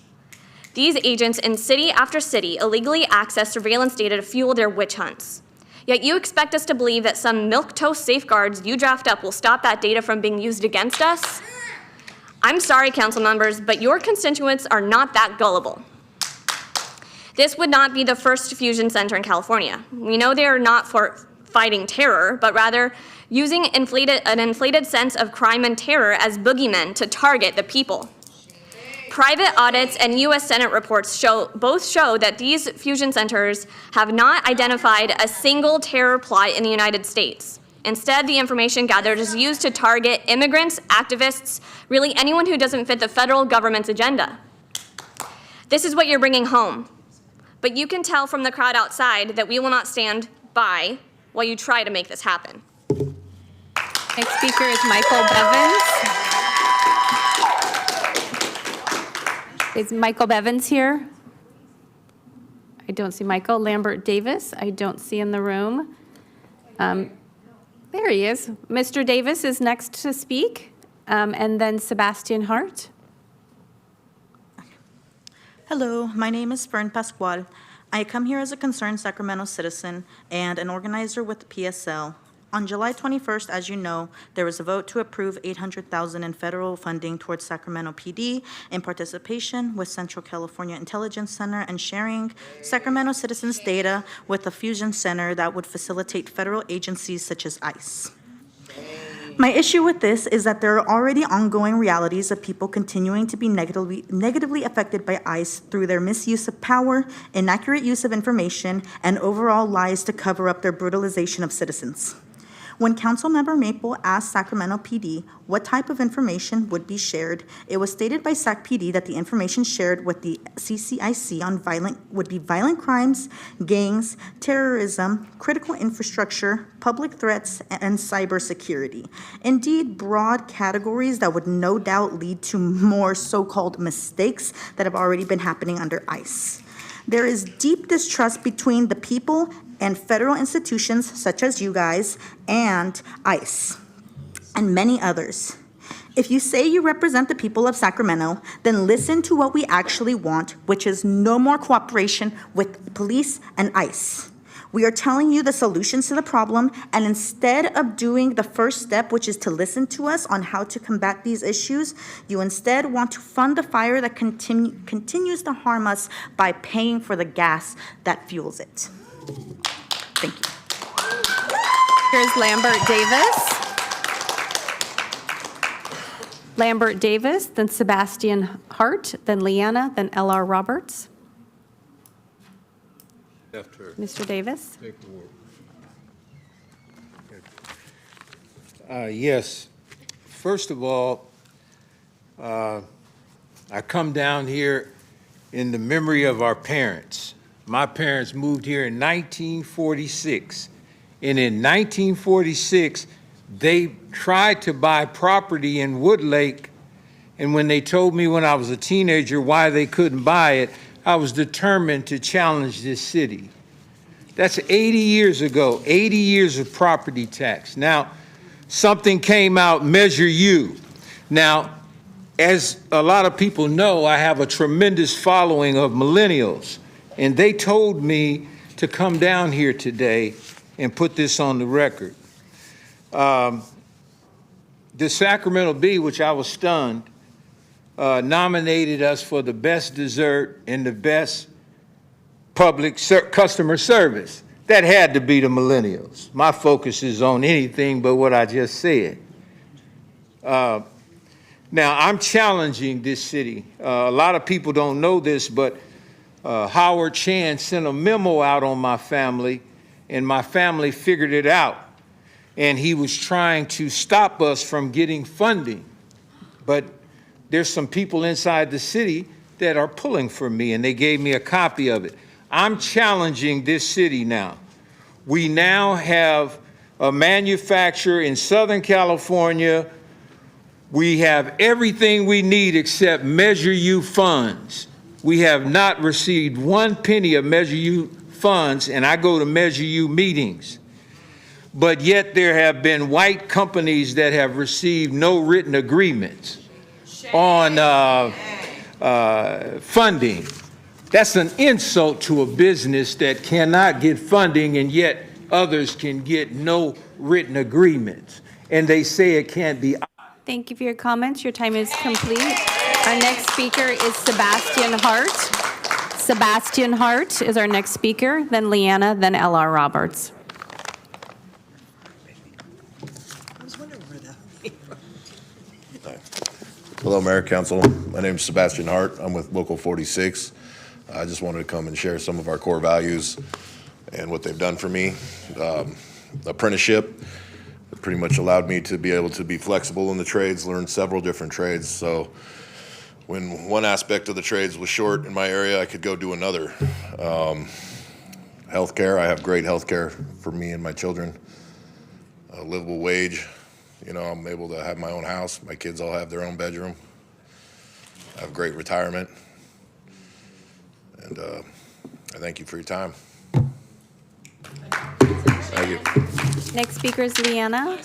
These agents in city after city illegally access surveillance data to fuel their witch hunts. Yet you expect us to believe that some milquetoast safeguards you draft up will stop that data from being used against us? I'm sorry, council members, but your constituents are not that gullible. This would not be the first fusion center in California. We know they are not for fighting terror, but rather using an inflated sense of crime and terror as boogeymen to target the people. Private audits and U.S. Senate reports both show that these fusion centers have not identified a single terror plot in the United States. Instead, the information gathered is used to target immigrants, activists, really anyone who doesn't fit the federal government's agenda. This is what you're bringing home. But you can tell from the crowd outside that we will not stand by while you try to make this happen. Next speaker is Michael Bevins. Is Michael Bevins here? I don't see Michael. Lambert Davis, I don't see in the room. There he is. Mr. Davis is next to speak, and then Sebastian Hart. Hello, my name is Fern Pascual. I come here as a concerned Sacramento citizen and an organizer with the PSL. On July 21st, as you know, there was a vote to approve $800,000 in federal funding towards Sacramento PD in participation with Central California Intelligence Center and sharing Sacramento citizens' data with a fusion center that would facilitate federal agencies such as ICE. My issue with this is that there are already ongoing realities of people continuing to be negatively affected by ICE through their misuse of power, inaccurate use of information, and overall lies to cover up their brutalization of citizens. When Councilmember Maple asked Sacramento PD what type of information would be shared, it was stated by Sac PD that the information shared with the CCIC would be violent crimes, gangs, terrorism, critical infrastructure, public threats, and cybersecurity. Indeed, broad categories that would no doubt lead to more so-called mistakes that have already been happening under ICE. There is deep distrust between the people and federal institutions such as you guys and ICE and many others. If you say you represent the people of Sacramento, then listen to what we actually want, which is no more cooperation with police and ICE. We are telling you the solutions to the problem, and instead of doing the first step, which is to listen to us on how to combat these issues, you instead want to fund the fire that continues to harm us by paying for the gas that fuels it. Thank you. Here's Lambert Davis. Lambert Davis, then Sebastian Hart, then Leanna, then L.R. Roberts. Mr. Davis. Yes. First of all, I come down here in the memory of our parents. My parents moved here in 1946. And in 1946, they tried to buy property in Woodlake. And when they told me when I was a teenager why they couldn't buy it, I was determined to challenge this city. That's 80 years ago, 80 years of property tax. Now, something came out, Measure U. Now, as a lot of people know, I have a tremendous following of millennials, and they told me to come down here today and put this on the record. The Sacramento Bee, which I was stunned, nominated us for the best dessert and the best customer service. That had to be the millennials. My focus is on anything but what I just said. Now, I'm challenging this city. A lot of people don't know this, but Howard Chan sent a memo out on my family, and my family figured it out. And he was trying to stop us from getting funding. But there's some people inside the city that are pulling for me, and they gave me a copy of it. I'm challenging this city now. We now have a manufacturer in Southern California. We have everything we need except Measure U funds. We have not received 1 penny of Measure U funds, and I go to Measure U meetings. But yet there have been white companies that have received no written agreements on funding. That's an insult to a business that cannot get funding, and yet others can get no written agreements. And they say it can't be. Thank you for your comments. Your time is complete. Our next speaker is Sebastian Hart. Sebastian Hart is our next speaker, then Leanna, then L.R. Roberts. Hello, Mayor, Council. My name is Sebastian Hart. I'm with Local 46. I just wanted to come and share some of our core values and what they've done for me. Apprenticeship pretty much allowed me to be able to be flexible in the trades, learn several different trades. So when one aspect of the trades was short in my area, I could go do another. Healthcare, I have great healthcare for me and my children. A livable wage. You know, I'm able to have my own house. My kids all have their own bedroom. I have great retirement. And I thank you for your time. Thank you. Next speaker is Leanna.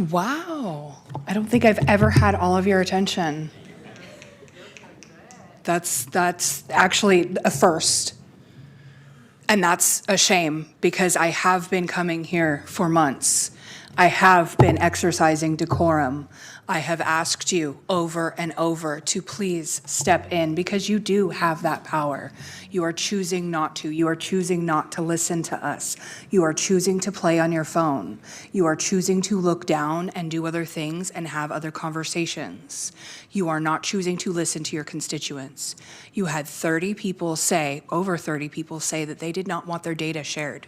Wow. I don't think I've ever had all of your attention. That's actually a first. And that's a shame because I have been coming here for months. I have been exercising decorum. I have asked you over and over to please step in because you do have that power. You are choosing not to. You are choosing not to listen to us. You are choosing to play on your phone. You are choosing to look down and do other things and have other conversations. You are not choosing to listen to your constituents. You had 30 people say, over 30 people say that they did not want their data shared,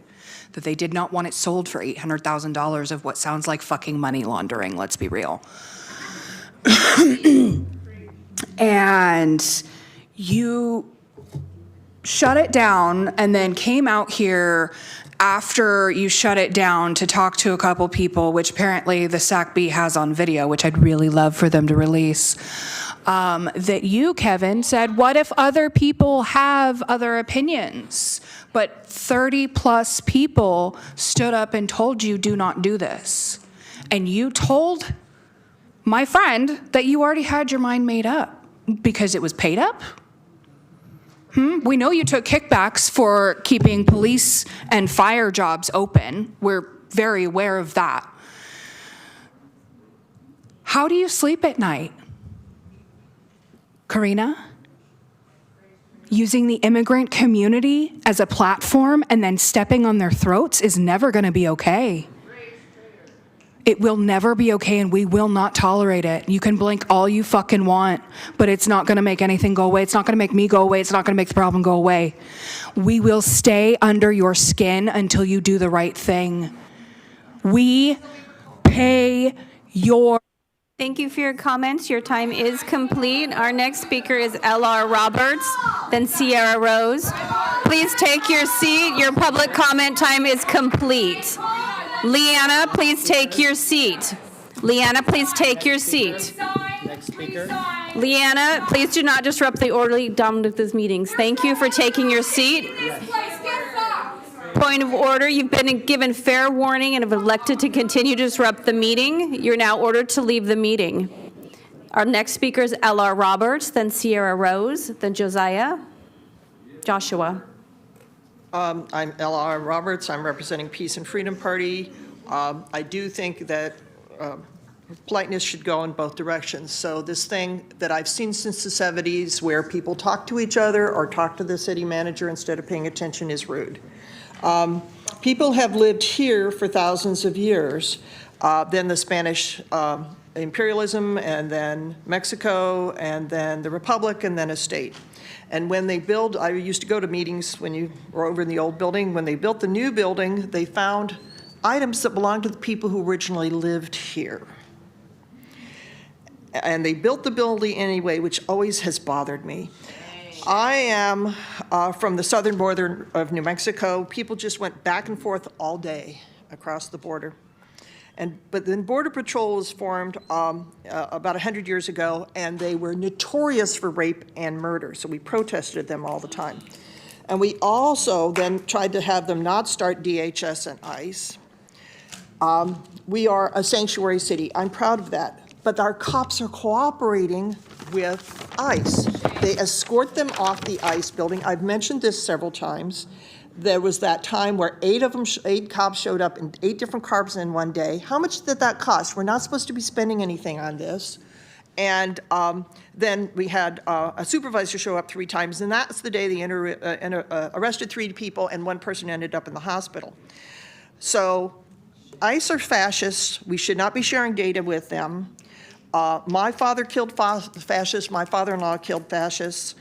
that they did not want it sold for $800,000 of what sounds like fucking money laundering, let's be real. And you shut it down and then came out here after you shut it down to talk to a couple people, which apparently the SACB has on video, which I'd really love for them to release, that you, Kevin, said, what if other people have other opinions? But 30 plus people stood up and told you, do not do this. And you told my friend that you already had your mind made up because it was paid up. We know you took kickbacks for keeping police and fire jobs open. We're very aware of that. How do you sleep at night? Karina? Using the immigrant community as a platform and then stepping on their throats is never going to be okay. It will never be okay, and we will not tolerate it. You can blink all you fucking want, but it's not gonna make anything go away. It's not gonna make me go away. It's not gonna make the problem go away. We will stay under your skin until you do the right thing. We pay your... Thank you for your comments. Your time is complete. Our next speaker is L.R. Roberts, then Sierra Rose. Please take your seat. Your public comment time is complete. Leanna, please take your seat. Leanna, please take your seat. Next speaker. Leanna, please do not disrupt the orderly conduct of these meetings. Thank you for taking your seat. Point of order, you've been given fair warning and have elected to continue to disrupt the meeting. You're now ordered to leave the meeting. Our next speaker is L.R. Roberts, then Sierra Rose, then Joshua. I'm L.R. Roberts. I'm representing Peace and Freedom Party. I do think that politeness should go in both directions. So this thing that I've seen since the 70s where people talk to each other or talk to the city manager instead of paying attention is rude. People have lived here for thousands of years. Then the Spanish imperialism, and then Mexico, and then the Republic, and then a state. And when they build, I used to go to meetings when you were over in the old building. When they built the new building, they found items that belonged to the people who originally lived here. And they built the building anyway, which always has bothered me. I am from the southern border of New Mexico. People just went back and forth all day across the border. But then Border Patrol was formed about 100 years ago, and they were notorious for rape and murder, so we protested them all the time. And we also then tried to have them not start DHS and ICE. We are a sanctuary city. I'm proud of that. But our cops are cooperating with ICE. They escort them off the ICE building. I've mentioned this several times. There was that time where 8 cops showed up in 8 different cars in one day. How much did that cost? We're not supposed to be spending anything on this. And then we had a supervisor show up 3 times, and that's the day they arrested 3 people, and 1 person ended up in the hospital. So ICE are fascists. We should not be sharing data with them. My father killed fascists. My father-in-law killed fascists.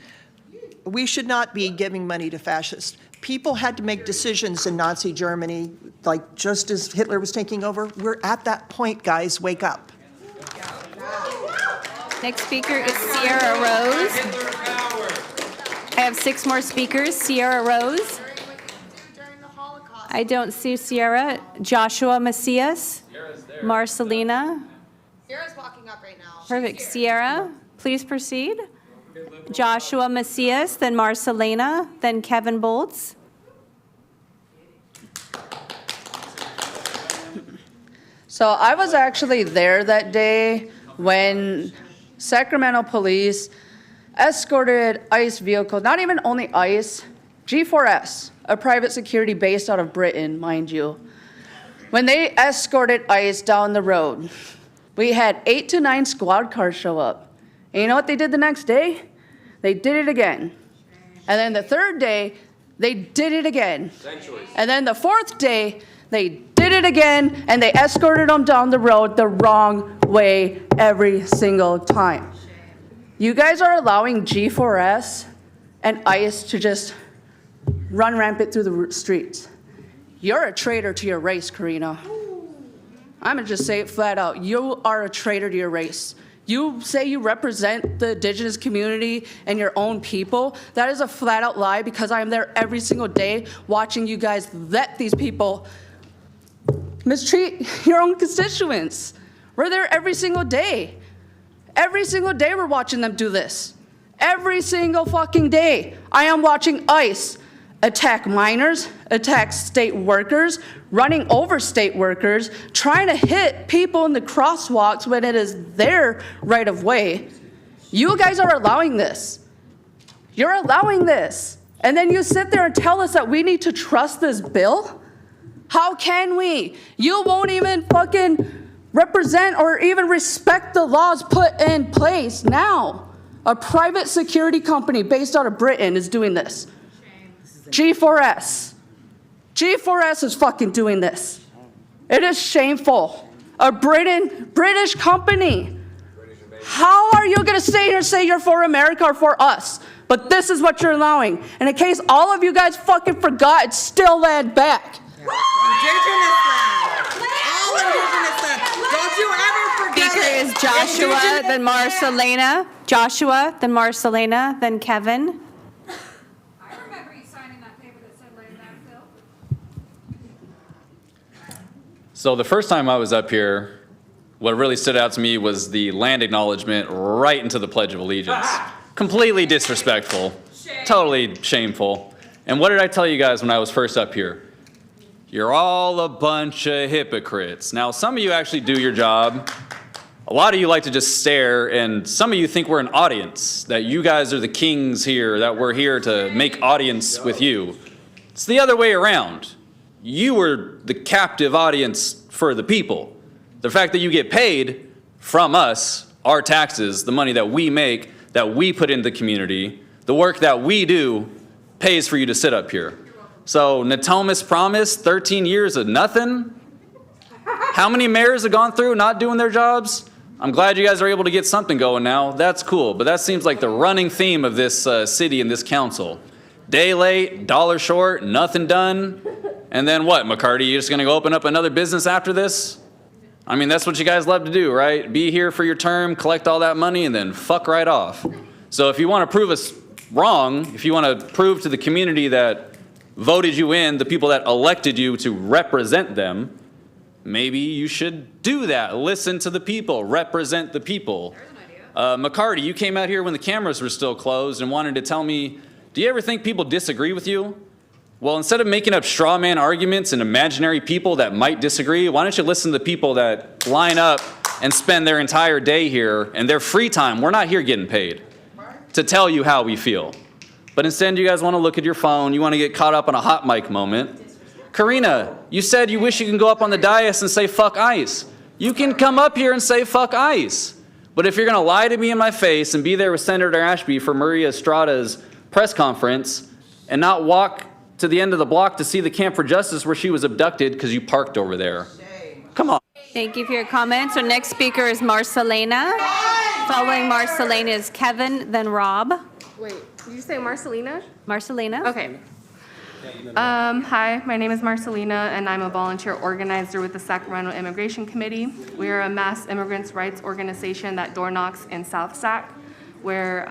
We should not be giving money to fascists. People had to make decisions in Nazi Germany, like just as Hitler was taking over. We're at that point, guys. Wake up. Next speaker is Sierra Rose. I have 6 more speakers. Sierra Rose. I don't see Sierra. Joshua Macias. Marcelina. Sierra's walking up right now. Perfect. Sierra, please proceed. Joshua Macias, then Marcelina, then Kevin Bolts. So I was actually there that day when Sacramento police escorted ICE vehicle, not even only ICE, G4S, a private security based out of Britain, mind you. When they escorted ICE down the road, we had 8 to 9 squad cars show up. And you know what they did the next day? They did it again. And then the 3rd day, they did it again. And then the 4th day, they did it again, and they escorted them down the road the wrong way every single time. You guys are allowing G4S and ICE to just run rampant through the streets. You're a traitor to your race, Karina. I'm gonna just say it flat out. You are a traitor to your race. You say you represent the indigenous community and your own people. That is a flat out lie, because I am there every single day watching you guys let these people mistreat your own constituents. We're there every single day. Every single day we're watching them do this. Every single fucking day. I am watching ICE attack minors, attack state workers, running over state workers, trying to hit people in the crosswalks when it is their right of way. You guys are allowing this. You're allowing this. And then you sit there and tell us that we need to trust this bill? How can we? You won't even fucking represent or even respect the laws put in place now. A private security company based out of Britain is doing this. G4S. G4S is fucking doing this. It is shameful. A British company. How are you gonna stay here and say you're for America or for us? But this is what you're allowing. And in case all of you guys fucking forgot, it's still land back. Indigenous land. All indigenous land. Don't you ever forget Speaker it. is Joshua, Indigenous then Marcelina. Joshua, then Marcelina, then Kevin. So the first time I was up here, what really stood out to me was the land acknowledgement right into the Pledge of Allegiance. Completely disrespectful, totally shameful. And what did I tell you guys when I was first up here? You're all a bunch of hypocrites. Now, some of you actually do your job. A lot of you like to just stare, and some of you think we're an audience, that you guys are the kings here, that we're here to make audience with you. It's the other way around. You were the captive audience for the people. The fact that you get paid from us, our taxes, the money that we make, that we put into the community, the work that we do, pays for you to sit up here. So Natomas promised 13 years of nothing? How many mayors have gone through not doing their jobs? I'm glad you guys are able to get something going now. That's cool, but that seems like the running theme of this city and this council. Day late, dollar short, nothing done. And then what, McCarty, you just gonna go open up another business after this? I mean, that's what you guys love to do, right? Be here for your term, collect all that money, and then fuck right off. So if you wanna prove us wrong, if you wanna prove to the community that voted you in, the people that elected you to represent them, maybe you should do that. Listen to the people, represent the people. McCarty, you came out here when the cameras were still closed and wanted to tell me, do you ever think people disagree with you? Well, instead of making up straw man arguments and imaginary people that might disagree, why don't you listen to the people that line up and spend their entire day here and their free time, we're not here getting paid, to tell you how we feel. But instead, you guys want to look at your phone, you want to get caught up on a hot mic moment. Karina, you said you wish you can go up on the dais and say fuck ICE. You can come up here and say fuck ICE. But if you're going to lie to me in my face and be there with Senator Ashby for Maria Estrada's press conference and not walk to the end of the block to see the Camp for Justice where she was abducted because you parked over there. Come on. Thank you for your comments. Our next speaker is Marcelina. Following Marcelina is Kevin, then Rob. Wait, did you say Marcelina? Marcelina. Okay. Hi, my name is Marcelina, and I'm a volunteer organizer with the Sacramento Immigration Committee. We are a mass immigrants' rights organization that door knocks in South Sac, where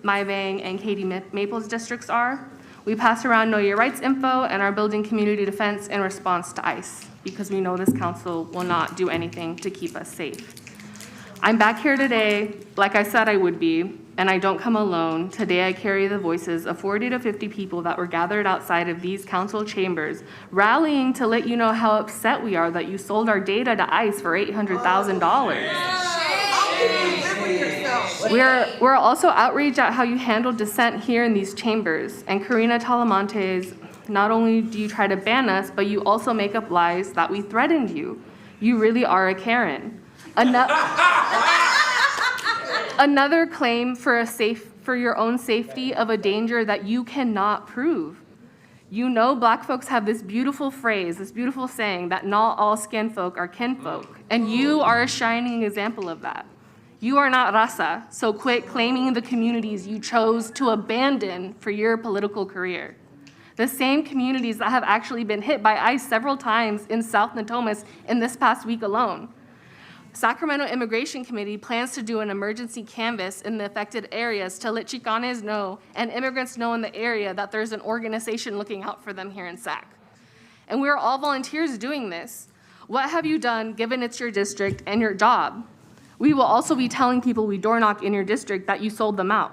Myvang and Katy Maples districts are. We pass around Know Your Rights info and are building community defense in response to ICE, because we know this council will not do anything to keep us safe. I'm back here today, like I said I would be, and I don't come alone. Today I carry the voices of 40 to 50 people that were gathered outside of these council chambers, rallying to let you know how upset we are that you sold our data to ICE for $800,000. We're also outraged at how you handled dissent here in these chambers. And Karina Talamantes, not only do you try to ban us, but you also make up lies that we threatened you. You really are a Karen. Another claim for your own safety of a danger that you cannot prove. You know Black folks have this beautiful phrase, this beautiful saying that not all skin folk are kinfolk, and you are a shining example of that. You are not raza, so quit claiming the communities you chose to abandon for your political career. The same communities that have actually been hit by ICE several times in South Natomas in this past week alone. Sacramento Immigration Committee plans to do an emergency canvass in the affected areas to let Chicanes know and immigrants know in the area that there's an organization looking out for them here in Sac. And we're all volunteers doing this. What have you done, given it's your district and your job? We will also be telling people we door knock in your district that you sold them out.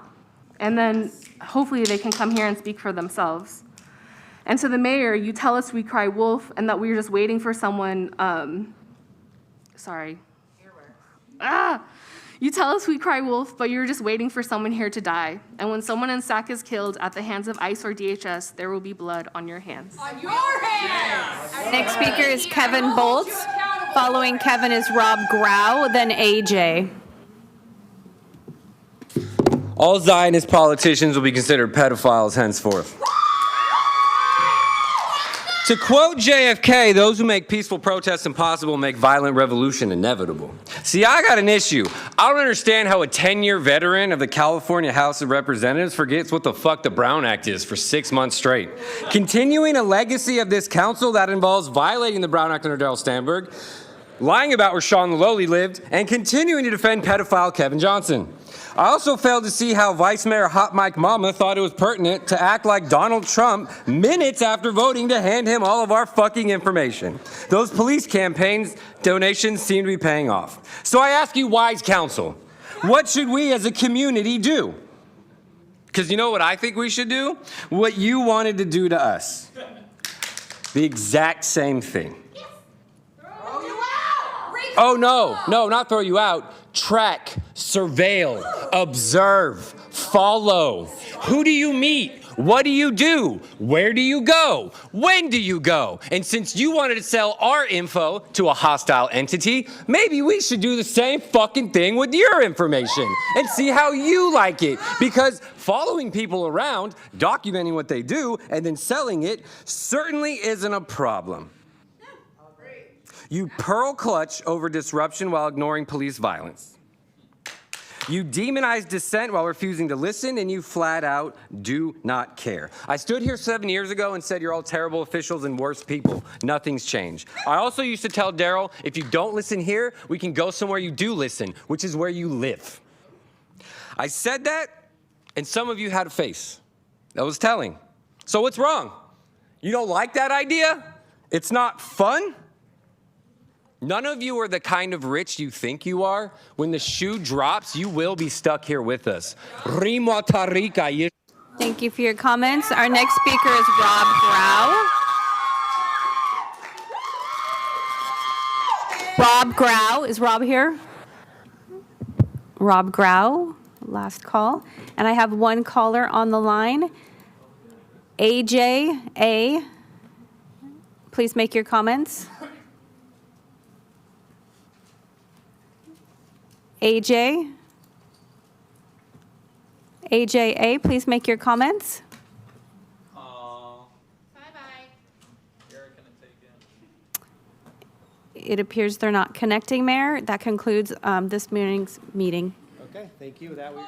And then hopefully they can come here and speak for themselves. And to the mayor, you tell us we cry wolf and that we're just waiting for someone, You tell us we cry wolf, but you're just waiting for someone here to die. And when someone in Sac is killed at the hands of ICE or DHS, there will be blood on your hands. On your hands! Next speaker is Kevin Bolts. Following Kevin is Rob Grau, then AJ. All Zionist politicians will be considered pedophiles henceforth. To quote JFK, those who make peaceful protests impossible make violent revolution inevitable. See, I got an issue. I don't understand how a 10-year veteran of the California House of Representatives forgets what the fuck the Brown Act is for 6 months straight. Continuing a legacy of this council that involves violating the Brown Act under Darrell Stanberg, lying about where Sean Loley lived, and continuing to defend pedophile Kevin Johnson. I also failed to see how Vice Mayor Hot Mike Mama thought it was pertinent to act like Donald Trump minutes after voting to hand him all of our fucking information. Those police campaigns donations seem to be paying off. So I ask you, wise counsel, what should we as a community do? Because you know what I think we should do? What you wanted to do to us. The exact same thing. Oh, no, not throw you out. Track, surveil, Observe, follow. Who do you meet? What do you do? Where do you go? When do you go? And since you wanted to sell our info to a hostile entity, maybe we should do the same fucking thing with your information and see how you like it. Because following people around, documenting what they do, and then selling it certainly isn't a problem. You pearl clutch over disruption while ignoring police violence. You demonize dissent while refusing to listen, and you flat out do not care. I stood here 7 years ago and said you're all terrible officials and worse people. Nothing's changed. I also used to tell Daryl, if you don't listen here, we can go somewhere you do listen, which is where you live. I said that, and some of you had a face. That was telling. So what's wrong? You don't like that idea? It's not fun? None of you are the kind of rich you think you are. When the shoe drops, you will be stuck here with us. Thank you for your comments. Our next speaker is Rob Grau. Rob Grau. Is Rob here? Rob Grau, last call. And I have one caller on the line. AJ A. Please make your comments. AJ A, please make your comments. It appears they're not connecting, Mayor. That concludes this morning's meeting. Okay, thank you. That we